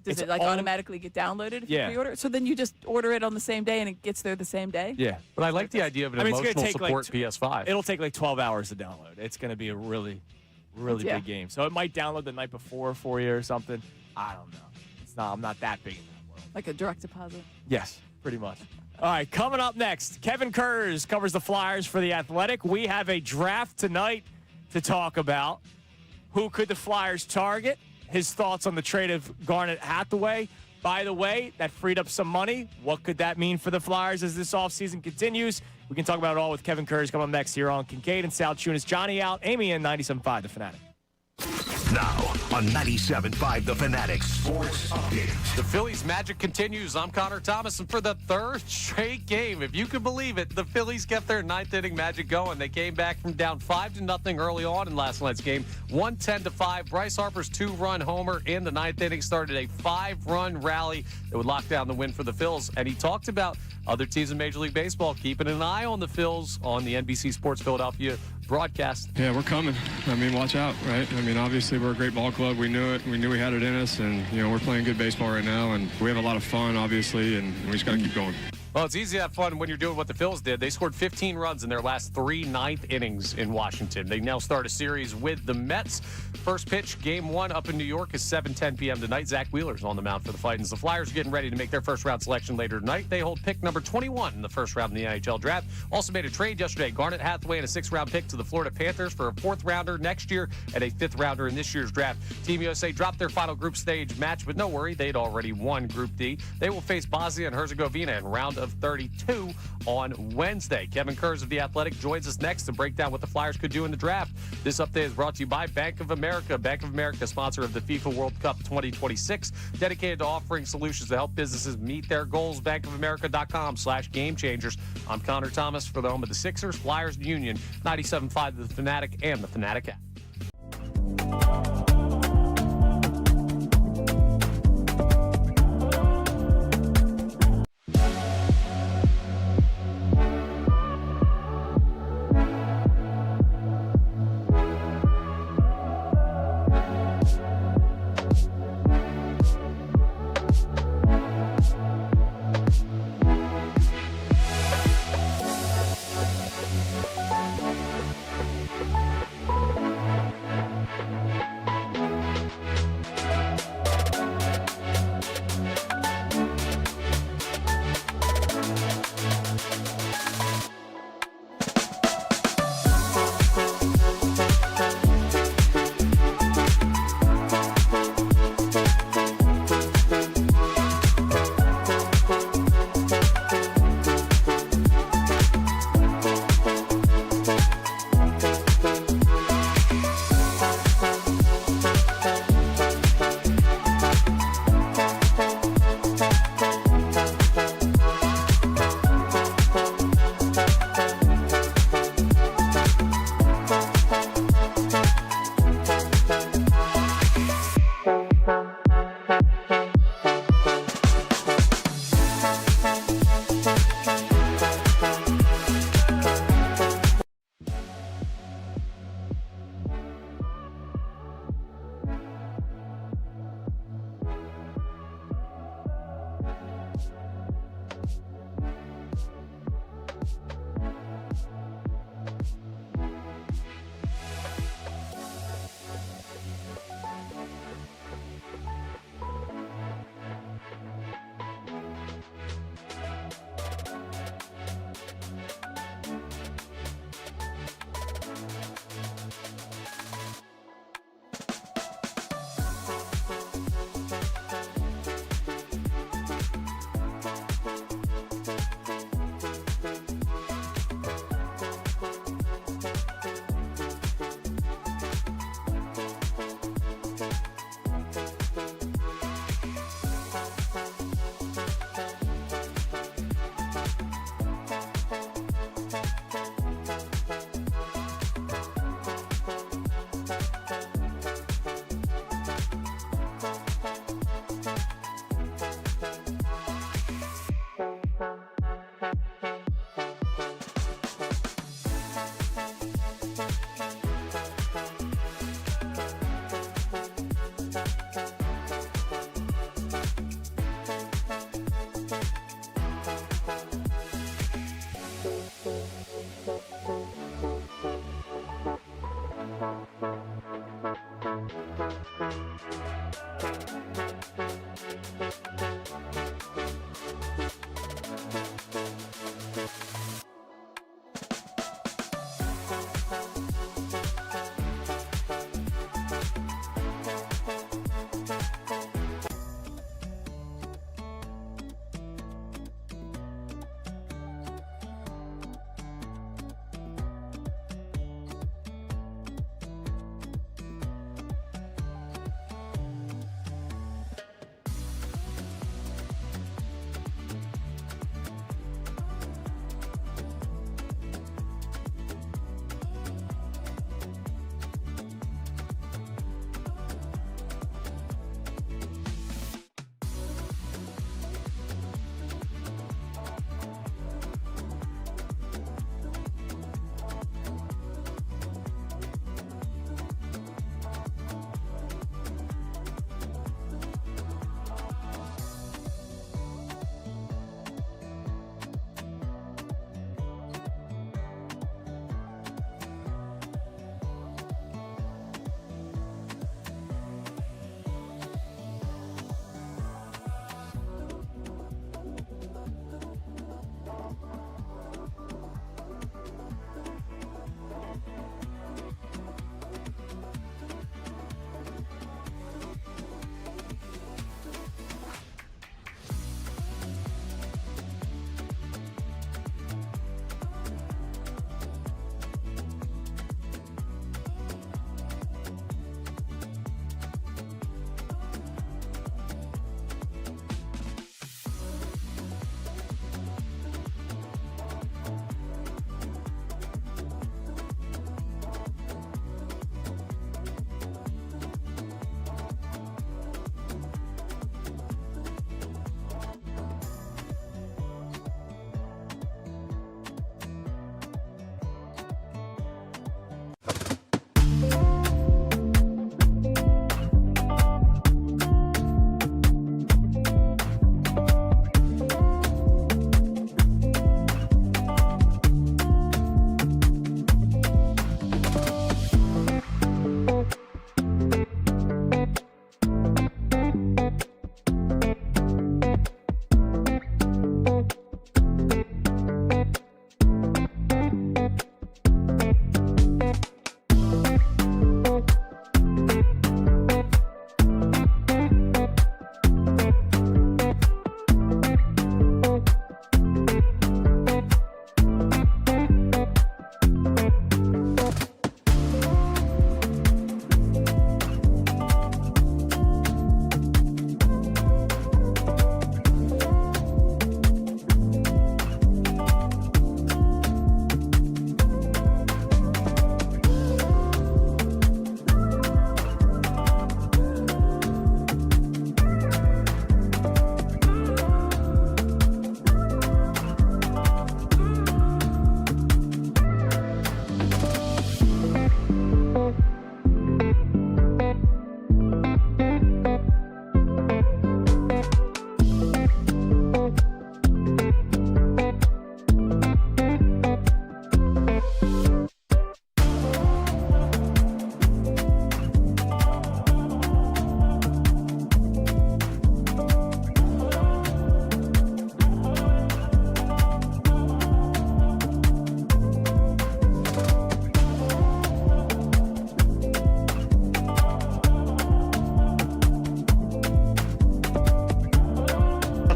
Does it automatically get downloaded if you pre-order? So then you just order it on the same day and it gets there the same day? Yeah. But I like the idea of an emotional support PS5. It'll take 12 hours to download. It's going to be a really, really big game. So it might download the night before for you or something. I don't know. I'm not that big in that world. Like a direct deposit? Yes, pretty much. All right, coming up next, Kevin Kurz covers the Flyers for The Athletic. We have a draft tonight to talk about. Who could the Flyers target? His thoughts on the trade of Garnet Hathaway. By the way, that freed up some money. What could that mean for the Flyers as this offseason continues? We can talk about it all with Kevin Kurz coming up next here on Kincade and Salciunas. Johnny out, Amy in 97.5 The Fanatic. Now on 97.5 The Fanatic Sports Update. The Phillies magic continues. I'm Connor Thomas, and for the third straight game, if you can believe it, the Phillies kept their ninth inning magic going. They came back from down 5-0 early on in last night's game, 1-10-5. Bryce Harper's 2-run homer in the ninth inning started a 5-run rally that would lock down the win for the Phils. And he talked about other teams in Major League Baseball keeping an eye on the Phils on the NBC Sports Philadelphia broadcast. Yeah, we're coming. I mean, watch out, right? I mean, obviously we're a great ball club. We knew it. We knew we had it in us, and we're playing good baseball right now, and we have a lot of fun, obviously, and we just got to keep going. Well, it's easy to have fun when you're doing what the Phils did. They scored 15 runs in their last 3 ninth innings in Washington. They now start a series with the Mets. First pitch, game 1 up in New York is 7:10 p.m. tonight. Zach Wheeler's on the mound for the Titans. The Flyers are getting ready to make their first-round selection later tonight. They hold pick number 21 in the first round in the NHL draft. Also made a trade yesterday. Garnet Hathaway and a 6th-round pick to the Florida Panthers for a 4th-rounder next year and a 5th-rounder in this year's draft. Team USA dropped their final group stage match, but no worry, they'd already won Group D. They will face Bosnia and Herzegovina in round of 32 on Wednesday. Kevin Kurz of The Athletic joins us next to break down what the Flyers could do in the draft. This update is brought to you by Bank of America. Bank of America, sponsor of the FIFA World Cup 2026, dedicated to offering solutions to help businesses meet their goals. bankofamerica.com/gamechangers. I'm Connor Thomas for the home of the Sixers, Flyers, and Union, 97.5 The Fanatic and the Fanatic app.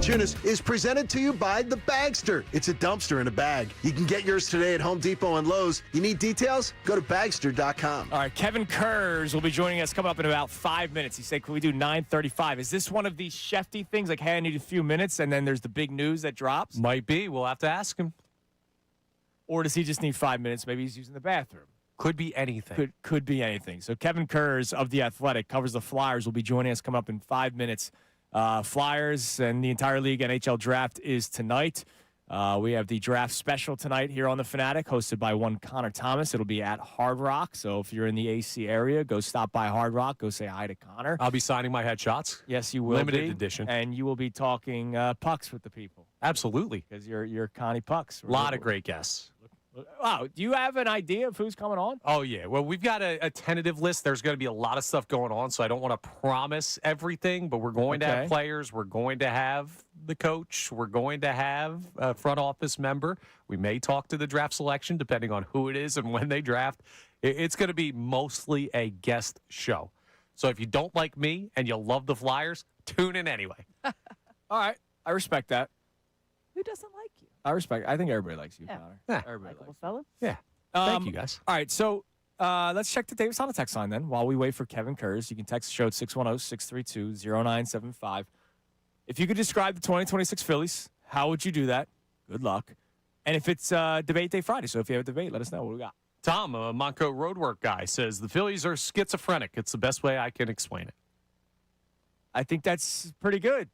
Salciunas is presented to you by The Bagster. It's a dumpster in a bag. You can get yours today at Home Depot and Lowe's. You need details? Go to Bagster.com. All right, Kevin Kurz will be joining us coming up in about 5 minutes. He said, can we do 9:35? Is this one of these Shefty things, like, hey, I need a few minutes, and then there's the big news that drops? Might be. We'll have to ask him. Or does he just need 5 minutes? Maybe he's using the bathroom. Could be anything. Could be anything. So Kevin Kurz of The Athletic covers the Flyers, will be joining us coming up in 5 minutes. Flyers and the entire league NHL draft is tonight. We have the draft special tonight here on the Fanatic, hosted by one Connor Thomas. It'll be at Hard Rock. So if you're in the AC area, go stop by Hard Rock. Go say hi to Connor. I'll be signing my headshots. Yes, you will. Limited edition. And you will be talking pucks with the people. Absolutely. Because you're Connie Pucks. A lot of great guests. Wow. Do you have an idea of who's coming on? Oh, yeah. Well, we've got a tentative list. There's going to be a lot of stuff going on, so I don't want to promise everything, but we're going to have players. We're going to have the coach. We're going to have a front office member. We may talk to the draft selection, depending on who it is and when they draft. It's going to be mostly a guest show. So if you don't like me and you love the Flyers, tune in anyway. All right. I respect that. Who doesn't like you? I think everybody likes you, Yeah. Connor. Yeah. Everybody likes you. Fella? Yeah. Thank you, guys. All right, so let's check the Davis on the text line then while we wait for Kevin Kurz. You can text the show at 610-632-0975. If you could describe the 2026 Phillies, how would you do that? Good luck. And if it's Debate Day Friday, so if you have a debate, let us know what we got. Tom, a Monco Roadwork guy, says the Phillies are schizophrenic. It's the best way I can explain it. I think that's pretty good.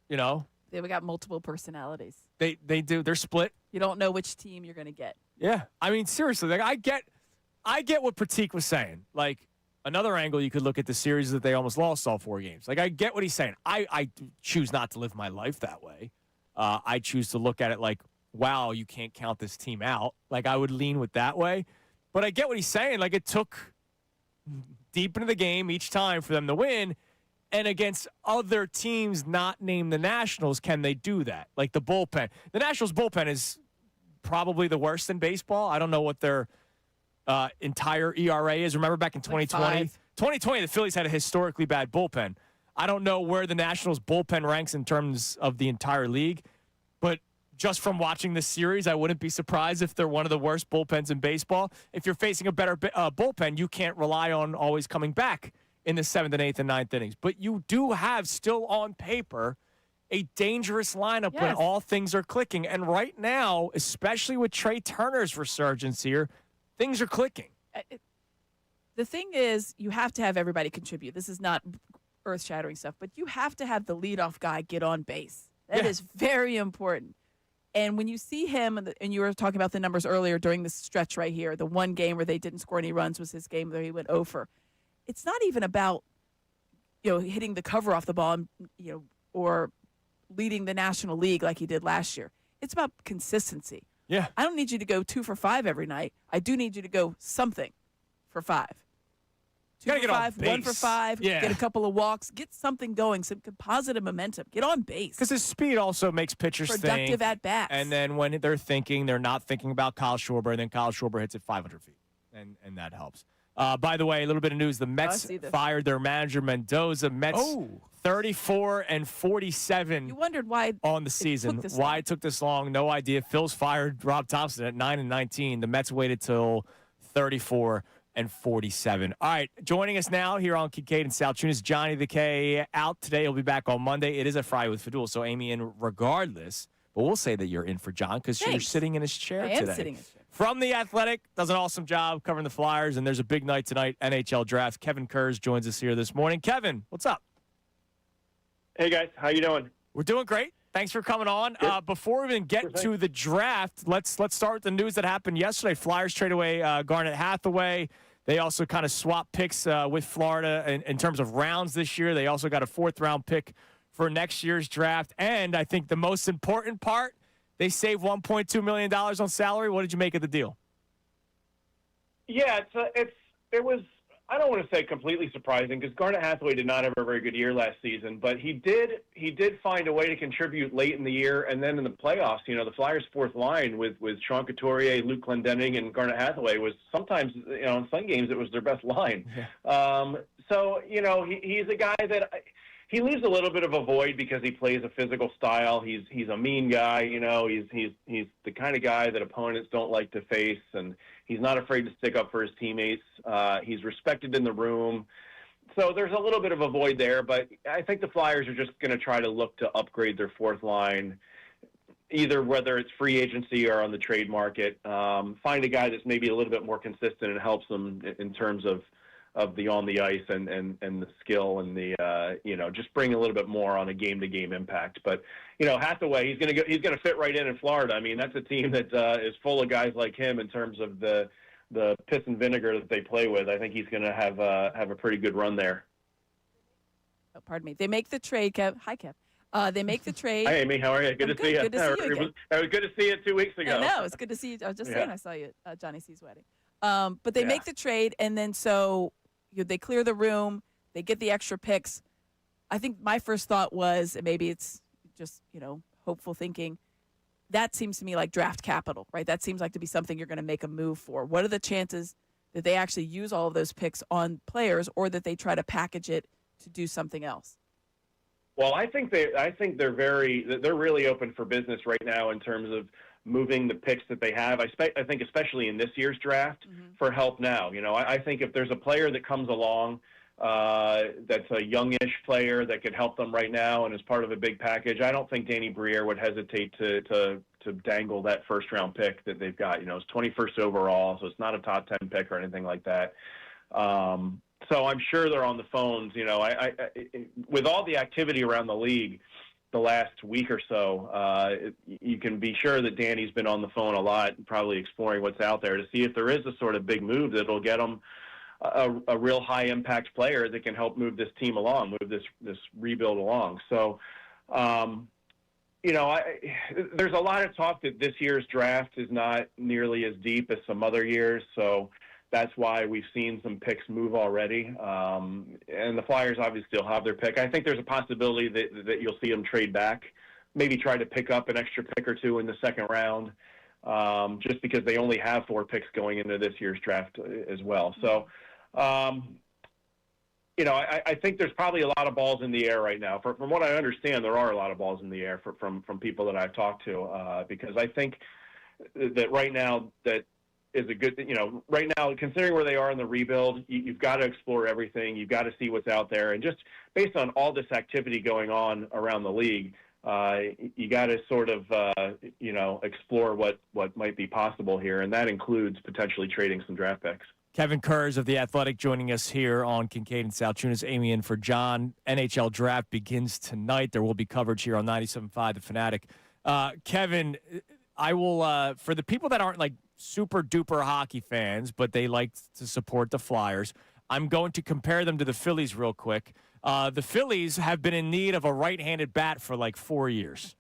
You know? They got multiple personalities. They do. They're split. You don't know which team you're going to get. Yeah. I mean, seriously, like I get what Pratik was saying. Like, another angle you could look at the series that they almost lost all 4 games. Like, I get what he's saying. I choose not to live my life that way. I choose to look at it like, wow, you can't count this team out. Like, I would lean with that way. But I get what he's saying. Like, it took deep into the game each time for them to win. And against other teams not named the Nationals, can they do that? Like the bullpen. The Nationals' bullpen is probably the worst in baseball. I don't know what their entire ERA is. Remember back in 2020? 2020, the Phillies had a historically bad bullpen. I don't know where the Nationals' bullpen ranks in terms of the entire league, but just from watching this series, I wouldn't be surprised if they're one of the worst bullpens in baseball. If you're facing a better bullpen, you can't rely on always coming back in the 7th and 8th and 9th innings. But you do have still on paper a dangerous lineup when all things are clicking. And right now, especially with Trey Turner's resurgence here, things are clicking. The thing is, you have to have everybody contribute. This is not earth-shattering stuff, but you have to have the leadoff guy get on base. That is very important. And when you see him, and you were talking about the numbers earlier during this stretch right here, the one game where they didn't score any runs was his game where he went 0 for. It's not even about, hitting the cover off the ball, or leading the National League like he did last year. It's about consistency. Yeah. I don't need you to go 2 for 5 every night. I do need you to go something for 5. 2 for 5, 1 for 5, get a couple of walks, get something going, some positive momentum. Get on base. Because his speed also makes pitchers productive think. at bats. And then when they're thinking, they're not thinking about Kyle Schwarber, and then Kyle Schwarber hits it 500 feet. And that helps. By the way, a little bit of news. The Mets fired their manager, Mendoza. Mets 34-47 you wondered why on the season. Why it took this long, no idea. Phil's fired Rob Thompson at 9-19. The Mets waited till 34-47. All right, joining us now here on Kincade and Salciunas, Johnny the K out today. He'll be back on Monday. It is a Friday with Fadul, so Amy in regardless. But we'll say that you're in for John because you're sitting in his chair today. I am sitting in his chair. From The Athletic, does an awesome job covering the Flyers, and there's a big night tonight, NHL Draft. Kevin Kurz joins us here this morning. Kevin, what's up? Hey, guys. How you doing? We're doing great. Thanks for coming on. Before we even get to the draft, let's start with the news that happened yesterday. Flyers trade away Garnet Hathaway. They also kind of swap picks with Florida in terms of rounds this year. They also got a 4th-round pick for next year's draft. And I think the most important part, they saved $1.2 million on salary. What did you make of the deal? Yeah, it was, I don't want to say completely surprising because Garnet Hathaway did not have a very good year last season, but he did find a way to contribute late in the year, and then in the playoffs, the Flyers' 4th line with Sean Couturier, Luke Glendening, and Garnet Hathaway was sometimes, in some games, it was their best line. Yeah. So, he's a guy that he leaves a little bit of a void because he plays a physical style. He's a mean guy, you know. He's the kind of guy that opponents don't like to face, and he's not afraid to stick up for his teammates. He's respected in the room. So there's a little bit of a void there, but I think the Flyers are just going to try to look to upgrade their fourth line, either whether it's free agency or on the trade market. Find a guy that's maybe a little bit more consistent and helps them in terms of the on the ice and the skill and the just bring a little bit more on a game to game impact. But Hathaway, he's gonna fit right in Florida. I mean, that's a team that is full of guys like him in terms of the piss and vinegar that they play with. I think he's gonna have a pretty good run there. Oh, pardon me. They make the trade, Kev. Hi, Kev. They make the trade. Hi, Amy. How are you? Good to see you. Good to see you again. It was good to see you 2 weeks ago. I know. It's good to see you. I was just saying I saw you at Johnny C's wedding. But they make the trade, and then so they clear the room. They get the extra picks. I think my first thought was, and maybe it's just, hopeful thinking, that seems to me like draft capital, right? That seems like to be something you're going to make a move for. What are the chances that they actually use all of those picks on players, or that they try to package it to do something else? Well, I think they're really open for business right now in terms of moving the picks that they have. I think especially in this year's draft for help now. I think if there's a player that comes along that's a youngish player that could help them right now and is part of a big package, I don't think Danny Briere would hesitate to dangle that first round pick that they've got. It's 21st overall, so it's not a top 10 pick or anything like that. So I'm sure they're on the phones. With all the activity around the league the last week or so, you can be sure that Danny's been on the phone a lot, probably exploring what's out there to see if there is a sort of big move that'll get them a real high impact player that can help move this team along, move this rebuild along. So, there's a lot of talk that this year's draft is not nearly as deep as some other years. So that's why we've seen some picks move already. And the Flyers obviously still have their pick. I think there's a possibility that you'll see them trade back, maybe try to pick up an extra pick or two in the second round, just because they only have 4 picks going into this year's draft as well. So, I think there's probably a lot of balls in the air right now. From what I understand, there are a lot of balls in the air from people that I've talked to, because I think that right now that is a good, right now, considering where they are in the rebuild, you've got to explore everything. You've got to see what's out there. And just based on all this activity going on around the league, you got to sort of, explore what might be possible here. And that includes potentially trading some draft picks. Kevin Kurz of The Athletic joining us here on Kincade and Salciunas. Amy in for John. NHL draft begins tonight. There will be coverage here on 97.5 The Fanatic. Kevin, I will, for the people that aren't like super duper hockey fans, but they like to support the Flyers, I'm going to compare them to the Phillies real quick. The Phillies have been in need of a right-handed bat for like 4 years.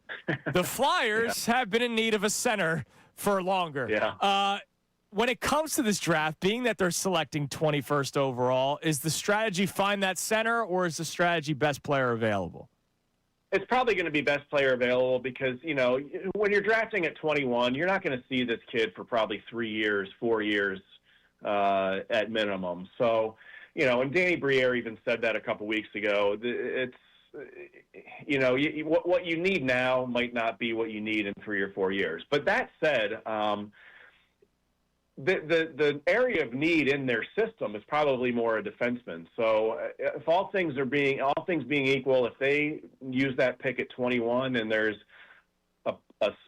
The Flyers have been in need of a center for longer. Yeah. When it comes to this draft, being that they're selecting 21st overall, is the strategy find that center, or is the strategy best player available? It's probably going to be best player available because, when you're drafting at 21, you're not going to see this kid for probably 3 years, 4 years at minimum. So, and Danny Briere even said that a couple weeks ago. It's, what you need now might not be what you need in 3 or 4 years. But that said, the area of need in their system is probably more a defenseman. So if all things being equal, if they use that pick at 21 and there's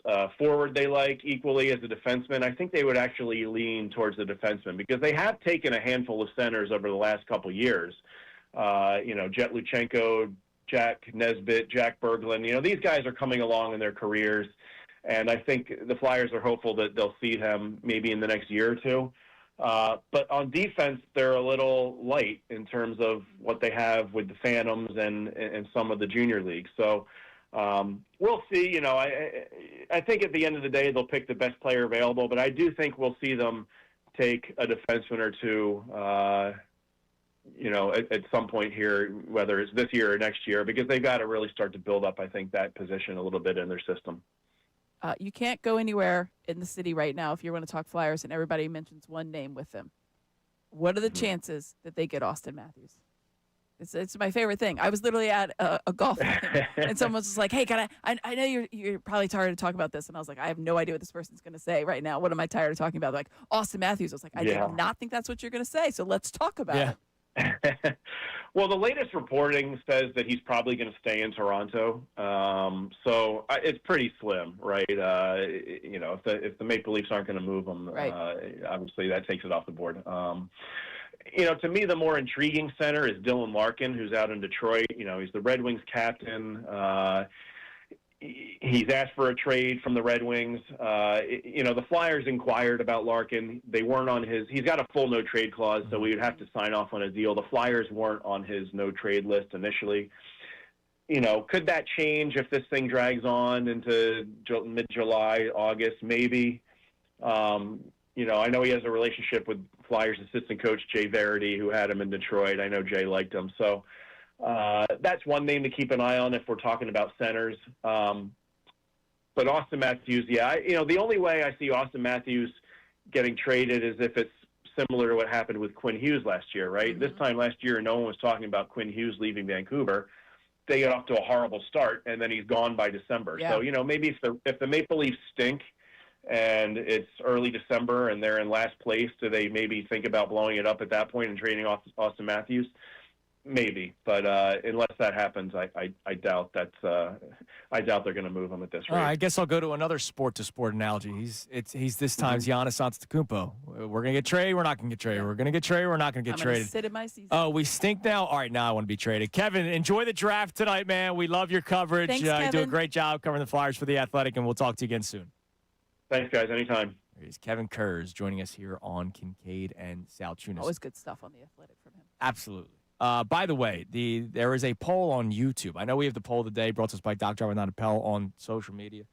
a forward they like equally as a defenseman, I think they would actually lean towards the defenseman because they have taken a handful of centers over the last couple of years. Jet Luchenko, Jack Nesbitt, Jack Berglund, these guys are coming along in their careers. And I think the Flyers are hopeful that they'll see him maybe in the next year or two. But on defense, they're a little light in terms of what they have with the Phantoms and some of the junior leagues. So we'll see. I think at the end of the day, they'll pick the best player available. But I do think we'll see them take a defenseman or two, at some point here, whether it's this year or next year, because they've got to really start to build up, I think, that position a little bit in their system. You can't go anywhere in the city right now if you want to talk Flyers and everybody mentions one name with them. What are the chances that they get Austin Matthews? It's my favorite thing. I was literally at a golf game, and someone was just like, "Hey, I know you're probably tired of talking about this," and I was like, "I have no idea what this person's going to say right now. What am I tired of talking about?" They're like Austin Matthews. I was like, "I did not think that's what you're going to say. So let's talk about it." Well, the latest reporting says that he's probably going to stay in Toronto. So it's pretty slim, right? If the Maple Leafs aren't going to move him, obviously that takes it off the board. To me, the more intriguing center is Dylan Larkin, who's out in Detroit. He's the Red Wings captain. He's asked for a trade from the Red Wings. The Flyers inquired about Larkin. They weren't on his – he's got a full no-trade clause, so we would have to sign off on a deal. The Flyers weren't on his no-trade list initially. Could that change if this thing drags on into mid-July, August? Maybe. I know he has a relationship with Flyers assistant coach Jay Verity, who had him in Detroit. I know Jay liked him. So that's one name to keep an eye on if we're talking about centers. But Austin Matthews, the only way I see Austin Matthews getting traded is if it's similar to what happened with Quinn Hughes last year, right? Mm-hmm. This time last year, no one was talking about Quinn Hughes leaving Vancouver. They got off to a horrible start, and then he's gone by December. Yeah. So, maybe if the Maple Leafs stink and it's early December and they're in last place, do they maybe think about blowing it up at that point and trading off Austin Matthews? Maybe, but unless that happens, I doubt that. I doubt they're going to move him at this rate. I guess I'll go to another sport-to-sport analogy. He's this time's Giannis Antetokounmpo. We're going to get traded. We're not going to get traded. We're going to get traded. We're not going to get traded. Sit in my season. Oh, we stink now. All right, now I want to be traded. Kevin, enjoy the draft tonight, man. We love your coverage. Thanks, you do a great job covering the Flyers for the Athletic, and we'll talk to you again soon. Thanks, guys. Anytime. Here's Kevin Kurz joining us here on Kincade and Salciunas. Always good stuff on the Athletic from him. Absolutely. By the way, there is a poll on YouTube. I know we have the poll of the day brought to us by Dr. Not Appel on social media.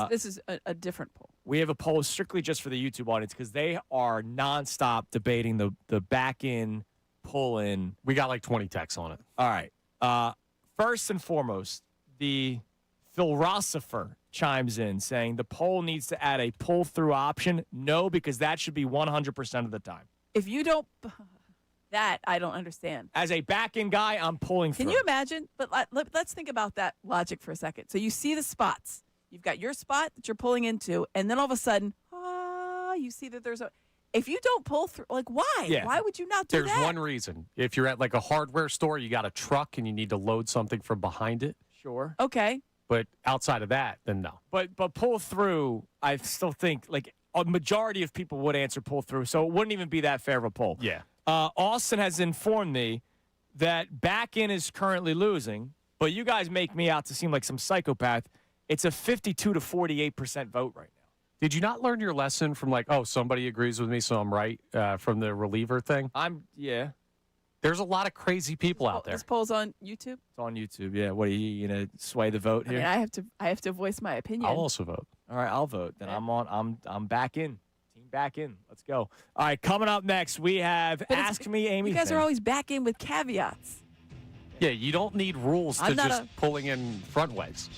This is a different poll. We have a poll strictly just for the YouTube audience because they are nonstop debating the back-in, pull-in. We got like 20 texts on it. All right. First and foremost, the philosopher chimes in saying the poll needs to add a pull-through option. No, because that should be 100% of the time. If you don't... That I don't understand. As a back-end guy, I'm pulling through. Can you imagine? But let's think about that logic for a second. So you see the spots. You've got your spot that you're pulling into, and then all of a sudden, you see that there's a... If you don't pull through, why? Yeah. Why would you not do that? There's one reason. If you're at like a hardware store, you got a truck, and you need to load something from behind it. Sure. Okay. But outside of that, then no. But pull through, I still think, a majority of people would answer pull through, so it wouldn't even be that fair of a poll. Yeah. Austin has informed me that back-in is currently losing, but you guys make me out to seem like some psychopath. It's a 52 to 48% vote right now. Did you not learn your lesson from somebody agrees with me, so I'm right, from the reliever thing? Yeah. There's a lot of crazy people out there. This poll's on YouTube? It's on YouTube, yeah. What, are you going to sway the vote here? I have to voice my opinion. I'll also vote. All right, I'll vote. Then I'm back in. Back in. Let's go. All right, coming up next, we have Ask Me Amy. You guys are always back in with caveats. Yeah, you don't need rules to just pulling in front ways.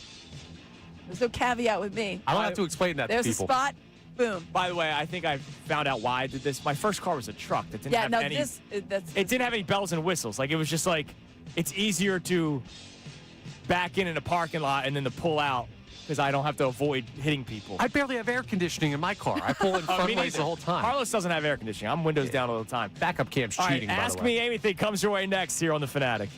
There's no caveat with me. I don't have to explain that to people. There's a spot. Boom. By the way, I think I found out why I did this. My first car was a truck that didn't have any. It didn't have any bells and whistles. It was just it's easier to back in a parking lot and then to pull out. Because I don't have to avoid hitting people. I barely have air conditioning in my car. I pull in front ways the whole time. Carlos doesn't have air conditioning. I'm windows down all the time. Backup cam's cheating, by the way. Ask Me Anything comes your way next here on The Fanatic.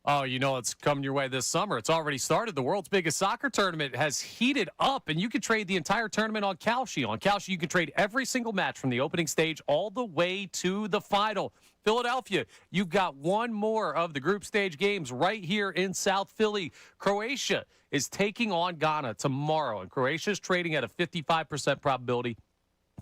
Oh, it's coming your way this summer. It's already started. The world's biggest soccer tournament has heated up, and you can trade the entire tournament on Kalshi. On Kalshi, you can trade every single match from the opening stage all the way to the final. Philadelphia, you've got one more of the group stage games right here in South Philly. Croatia is taking on Ghana tomorrow, and Croatia is trading at a 55% probability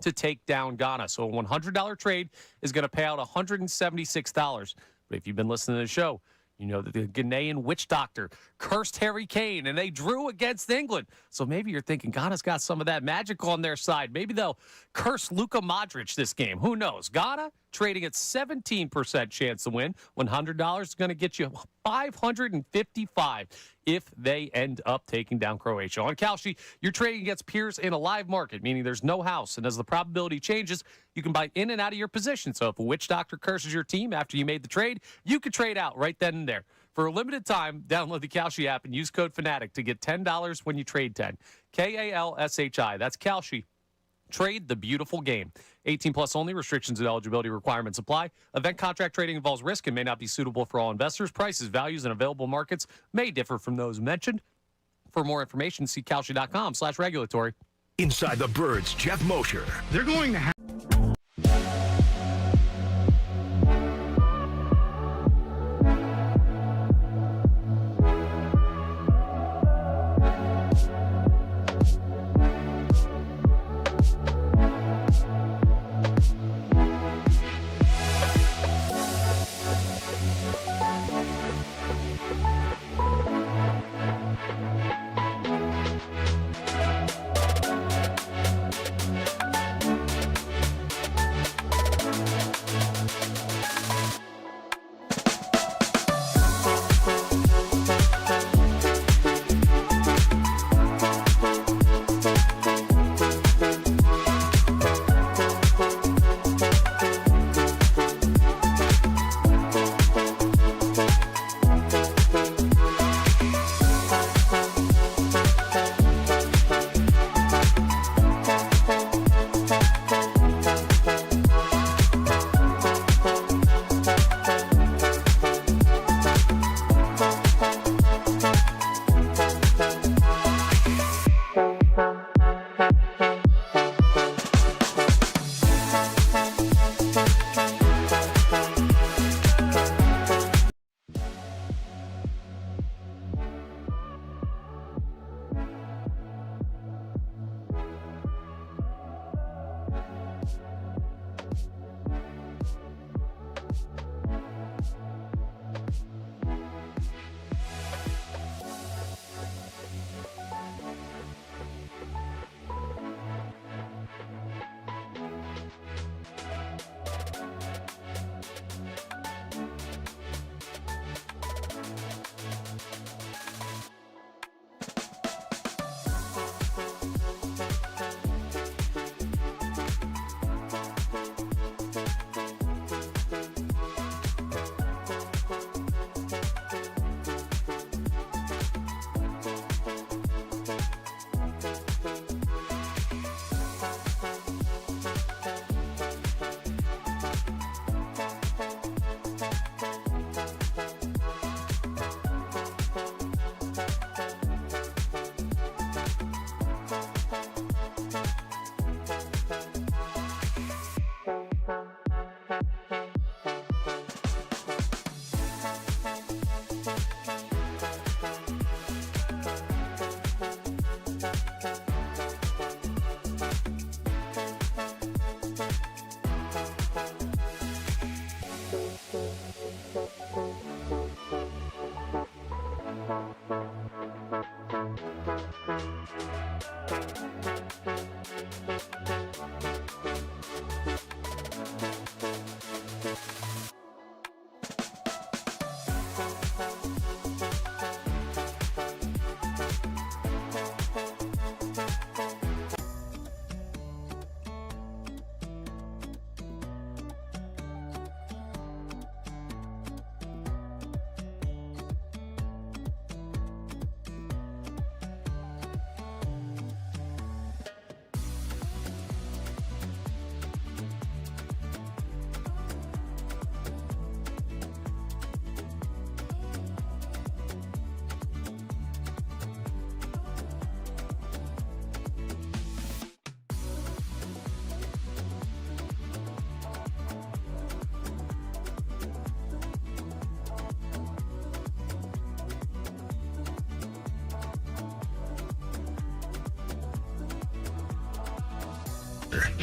to take down Ghana. So a $100 trade is going to pay out $176. But if you've been listening to the show, you know that the Ghanaian witch doctor cursed Harry Kane, and they drew against England. So maybe you're thinking Ghana's got some of that magic on their side. Maybe they'll curse Luka Modric this game. Who knows? Ghana, trading at 17% chance to win. $100 is going to get you $555 if they end up taking down Croatia. On Kalshi, you're trading against peers in a live market, meaning there's no house. And as the probability changes, you can buy in and out of your position. So if a witch doctor curses your team after you made the trade, you could trade out right then and there. For a limited time, download the Kalshi app and use code Fanatic to get $10 when you trade 10. Kalshi. That's Kalshi. Trade the beautiful game. 18 plus only. Restrictions and eligibility requirements apply. Event contract trading involves risk and may not be suitable for all investors. Prices, values, and available markets may differ from those mentioned. For more information, see Kalshi.com/regulatory. Inside the Birds, Jeff Mosher. They're going to have.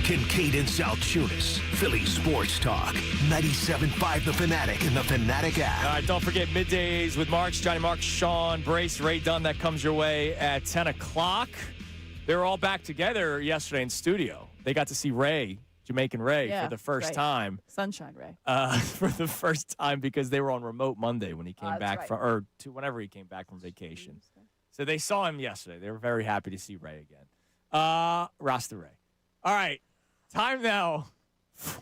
Kincade Salciunas, Phillies Sports Talk, 97.5 The Fanatic and the Fanatic app. All right, don't forget Middays with Marks, Johnny Marks, Sean Brace, Ray Dunn. That comes your way at 10 o'clock. They were all back together yesterday in studio. They got to see Ray Jamaican Ray, Yeah, for the first right. time. Sunshine Ray. For the first time because they were on remote Monday when he came That's back right. from, or to whenever he came back from vacation. So they saw him yesterday. They were very happy to see Ray again. Rasta Ray. All right. Time now for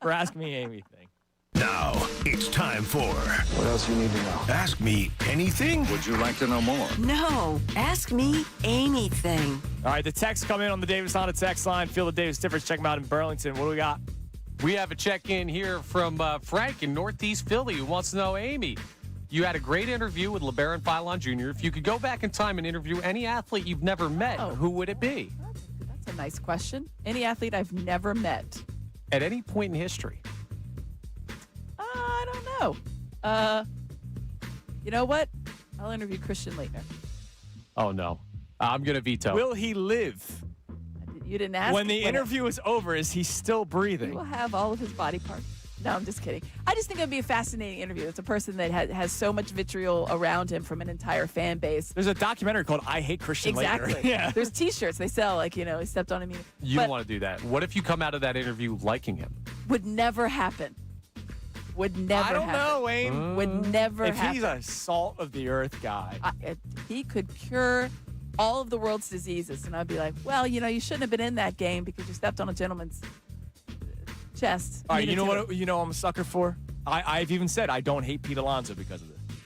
Ask Me Anything. Now it's time for What else you need to know? Ask Me Anything. Would you like to know more? No. Ask me anything. All right, the texts come in on the Davis Honda text line. Feel the Davis difference. Check them out in Burlington. What do we got? We have a check-in here from Frank in Northeast Philly who wants to know, Amy, you had a great interview with LeBaron Philon Jr. If you could go back in time and interview any athlete you've never met, who would it be? That's a nice question. Any athlete I've never met. At any point in history. I don't know. You know what? I'll interview Christian Leitner. Oh, no. I'm going to veto. Will he live? You didn't ask. When the interview is over, is he still breathing? He will have all of his body parts. No, I'm just kidding. I just think it would be a fascinating interview. It's a person that has so much vitriol around him from an entire fan base. There's a documentary called I Hate Christian Exactly. Leitner. Yeah. There's T-shirts they sell, like, he stepped on him. You don't want to do that. What if you come out of that interview liking him? Would never happen. Would never I don't happen. know, Aim. Would never if happen. He's a salt of the earth guy. He could cure all of the world's diseases. And I'd be like, well, you shouldn't have been in that game because you stepped on a gentleman's chest. All right, you know what? You know I'm a sucker for? I've even said I don't hate Pete Alonso because of this.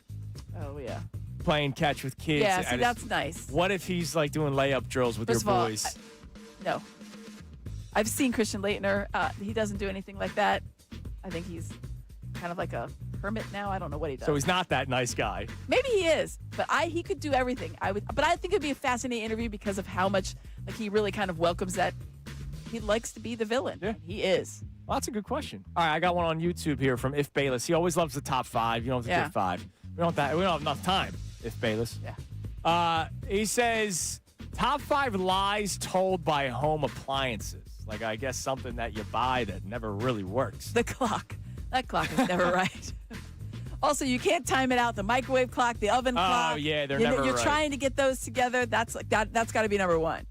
Oh, yeah. Playing catch with kids. Yeah, see, that's nice. What if he's like doing layup drills with First your of all, boys? No. I've seen Christian Leitner. He doesn't do anything like that. I think he's kind of like a hermit now. I don't know what he does. So he's not that nice guy. Maybe he is, but he could do everything. But I think it'd be a fascinating interview because of how much he really kind of welcomes that. He likes to be the villain. Yeah, he is. Well, that's a good question. All right, I got one on YouTube here from If Bayless. He always loves the top five. You don't have to do five. We don't have enough time. If Bayless. Yeah. He says top 5 lies told by home appliances. Like I guess something that you buy that never really works. The clock. That clock is never right. Also, you can't time it out. The microwave clock, the oven clock. Oh yeah, they're never You're right. trying to get those together. That's got to be number one.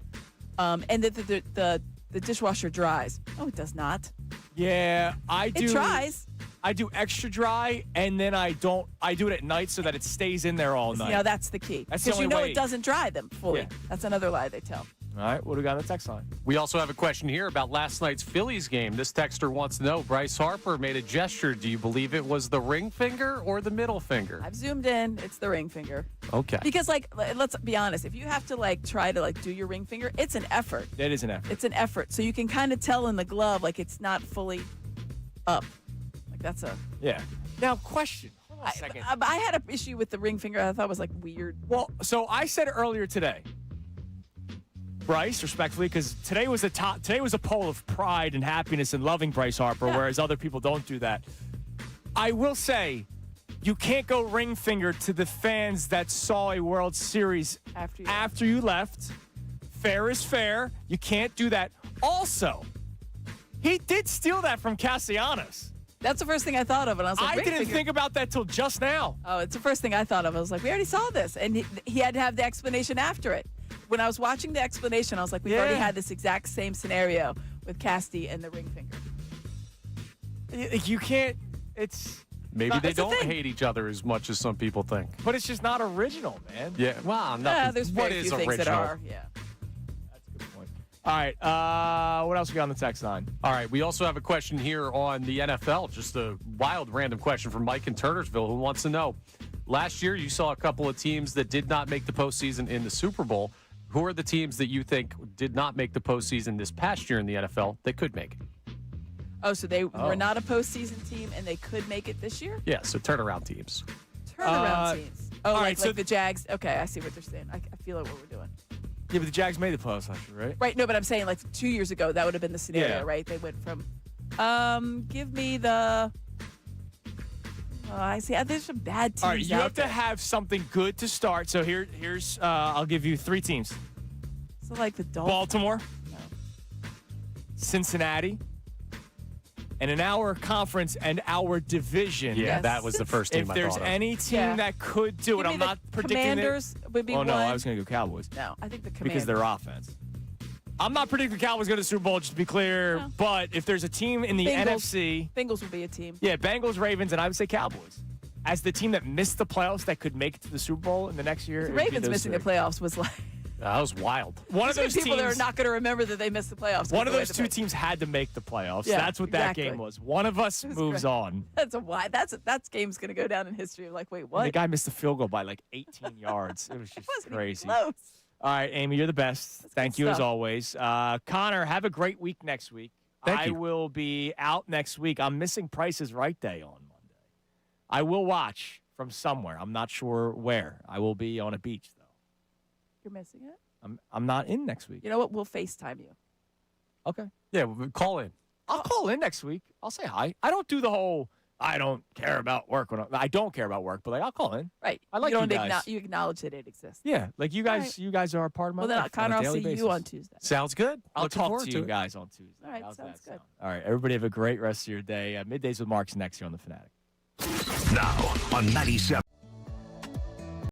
And the dishwasher dries. No, it does not. Yeah, I do. It tries. I do extra dry, and then I do it at night so that it stays in there all night. That's the key. That's the Because only way. it doesn't dry them fully. Yeah. That's another lie they tell. All right, what do we got on the text line? We also have a question here about last night's Phillies game. This texter wants to know, Bryce Harper made a gesture. Do you believe it was the ring finger or the middle finger? I've zoomed in. It's the ring finger. Okay. Because, let's be honest. If you have to, try to, do your ring finger, it's an effort. It is an effort. It's an effort. So you can kind of tell in the glove, it's not fully up. That's a... Yeah. Now, question. Hold on a second. I had an issue with the ring finger. I thought it was, weird. Well, so I said earlier today, Bryce, respectfully, because today was a poll of pride and happiness and loving Bryce Harper, whereas other people don't do that. I will say, you can't go ring finger to the fans that saw a World Series after you left. Fair is fair. You can't do that. Also, he did steal that from Castellanos. That's the first thing I thought of, and I was like, I ring didn't finger. think about that till just now. Oh, it's the first thing I thought of. I was like, we already saw this. And he had to have the explanation after it. When I was watching the explanation, I was like, we've already had this exact same scenario with Casty and the ring finger. You can't, it's... Maybe they don't hate each other as much as some people think. But it's just not original, man. Yeah, well, nothing. There's what very is few original? things that are, yeah. That's a good point. All right, what else we got on the text line? All right, we also have a question here on the NFL. Just a wild, random question from Mike in Turnersville who wants to know, last year you saw a couple of teams that did not make the postseason in the Super Bowl. Who are the teams that you think did not make the postseason this past year in the NFL that could make it? Oh, so they were not a postseason team and they could make it this year? Yeah, so turnaround teams. Turnaround teams. Oh, all right, so the Jags. Okay, I see what they're saying. I feel like what we're doing. Yeah, but the Jags made the playoffs last year, right? Right, no, but I'm saying 2 years ago, that would have been the scenario, Yeah. right? They went from, give me the, I see, there's some bad teams All right, you out have there. to have something good to start. So here's I'll give you 3 teams. So the Dolphins. Baltimore, Cincinnati, and in our conference and our division. Yeah, that was the first team If I there's thought of. any team that could do it, Give me I'm the not predicting Commanders would be Oh, one. no, I was going to go Cowboys. No, I think the Commanders. Because their offense. I'm not predicting the Cowboys go to the Super Bowl, just to be clear. No. But if there's a team in the NFC. Bengals would be a team. Yeah, Bengals, Ravens, and I would say Cowboys. As the team that missed the playoffs that could make it to the Super Bowl in the next year. The Ravens missing the playoffs was like. That was wild. One of those people teams that are not going to remember that they missed the playoffs. One of those two teams had to make the playoffs. Yeah, That's what that game was. One of us moves on. That's that game's going to go down in history. Like, wait, what? And the guy missed a field goal by like 18 yards. It was just crazy. Close. All right, Amy, you're the best. Thank you as always. Connor, have a great week next week. Thank you. I will be out next week. I'm missing Price is Right Day on Monday. I will watch from somewhere. I'm not sure where. I will be on a beach, though. You're missing it? I'm not in next week. You know what? We'll FaceTime you. Okay. Yeah, call in. I'll call in next week. I'll say hi. I don't do the whole, I don't care about work. I don't care about work, but like I'll call in. Right. I like you guys. You acknowledge that it exists. Yeah, like you guys. Right. You guys are a part of my life. Well, then, Connor, I'll see you on Tuesday. Sounds good. I'll Looking talk forward to you it. guys on Tuesday. All right, How's sounds that good. sound? All right, everybody have a great rest of your day. Middays with Mark's next here on the Fanatic. Now on 97.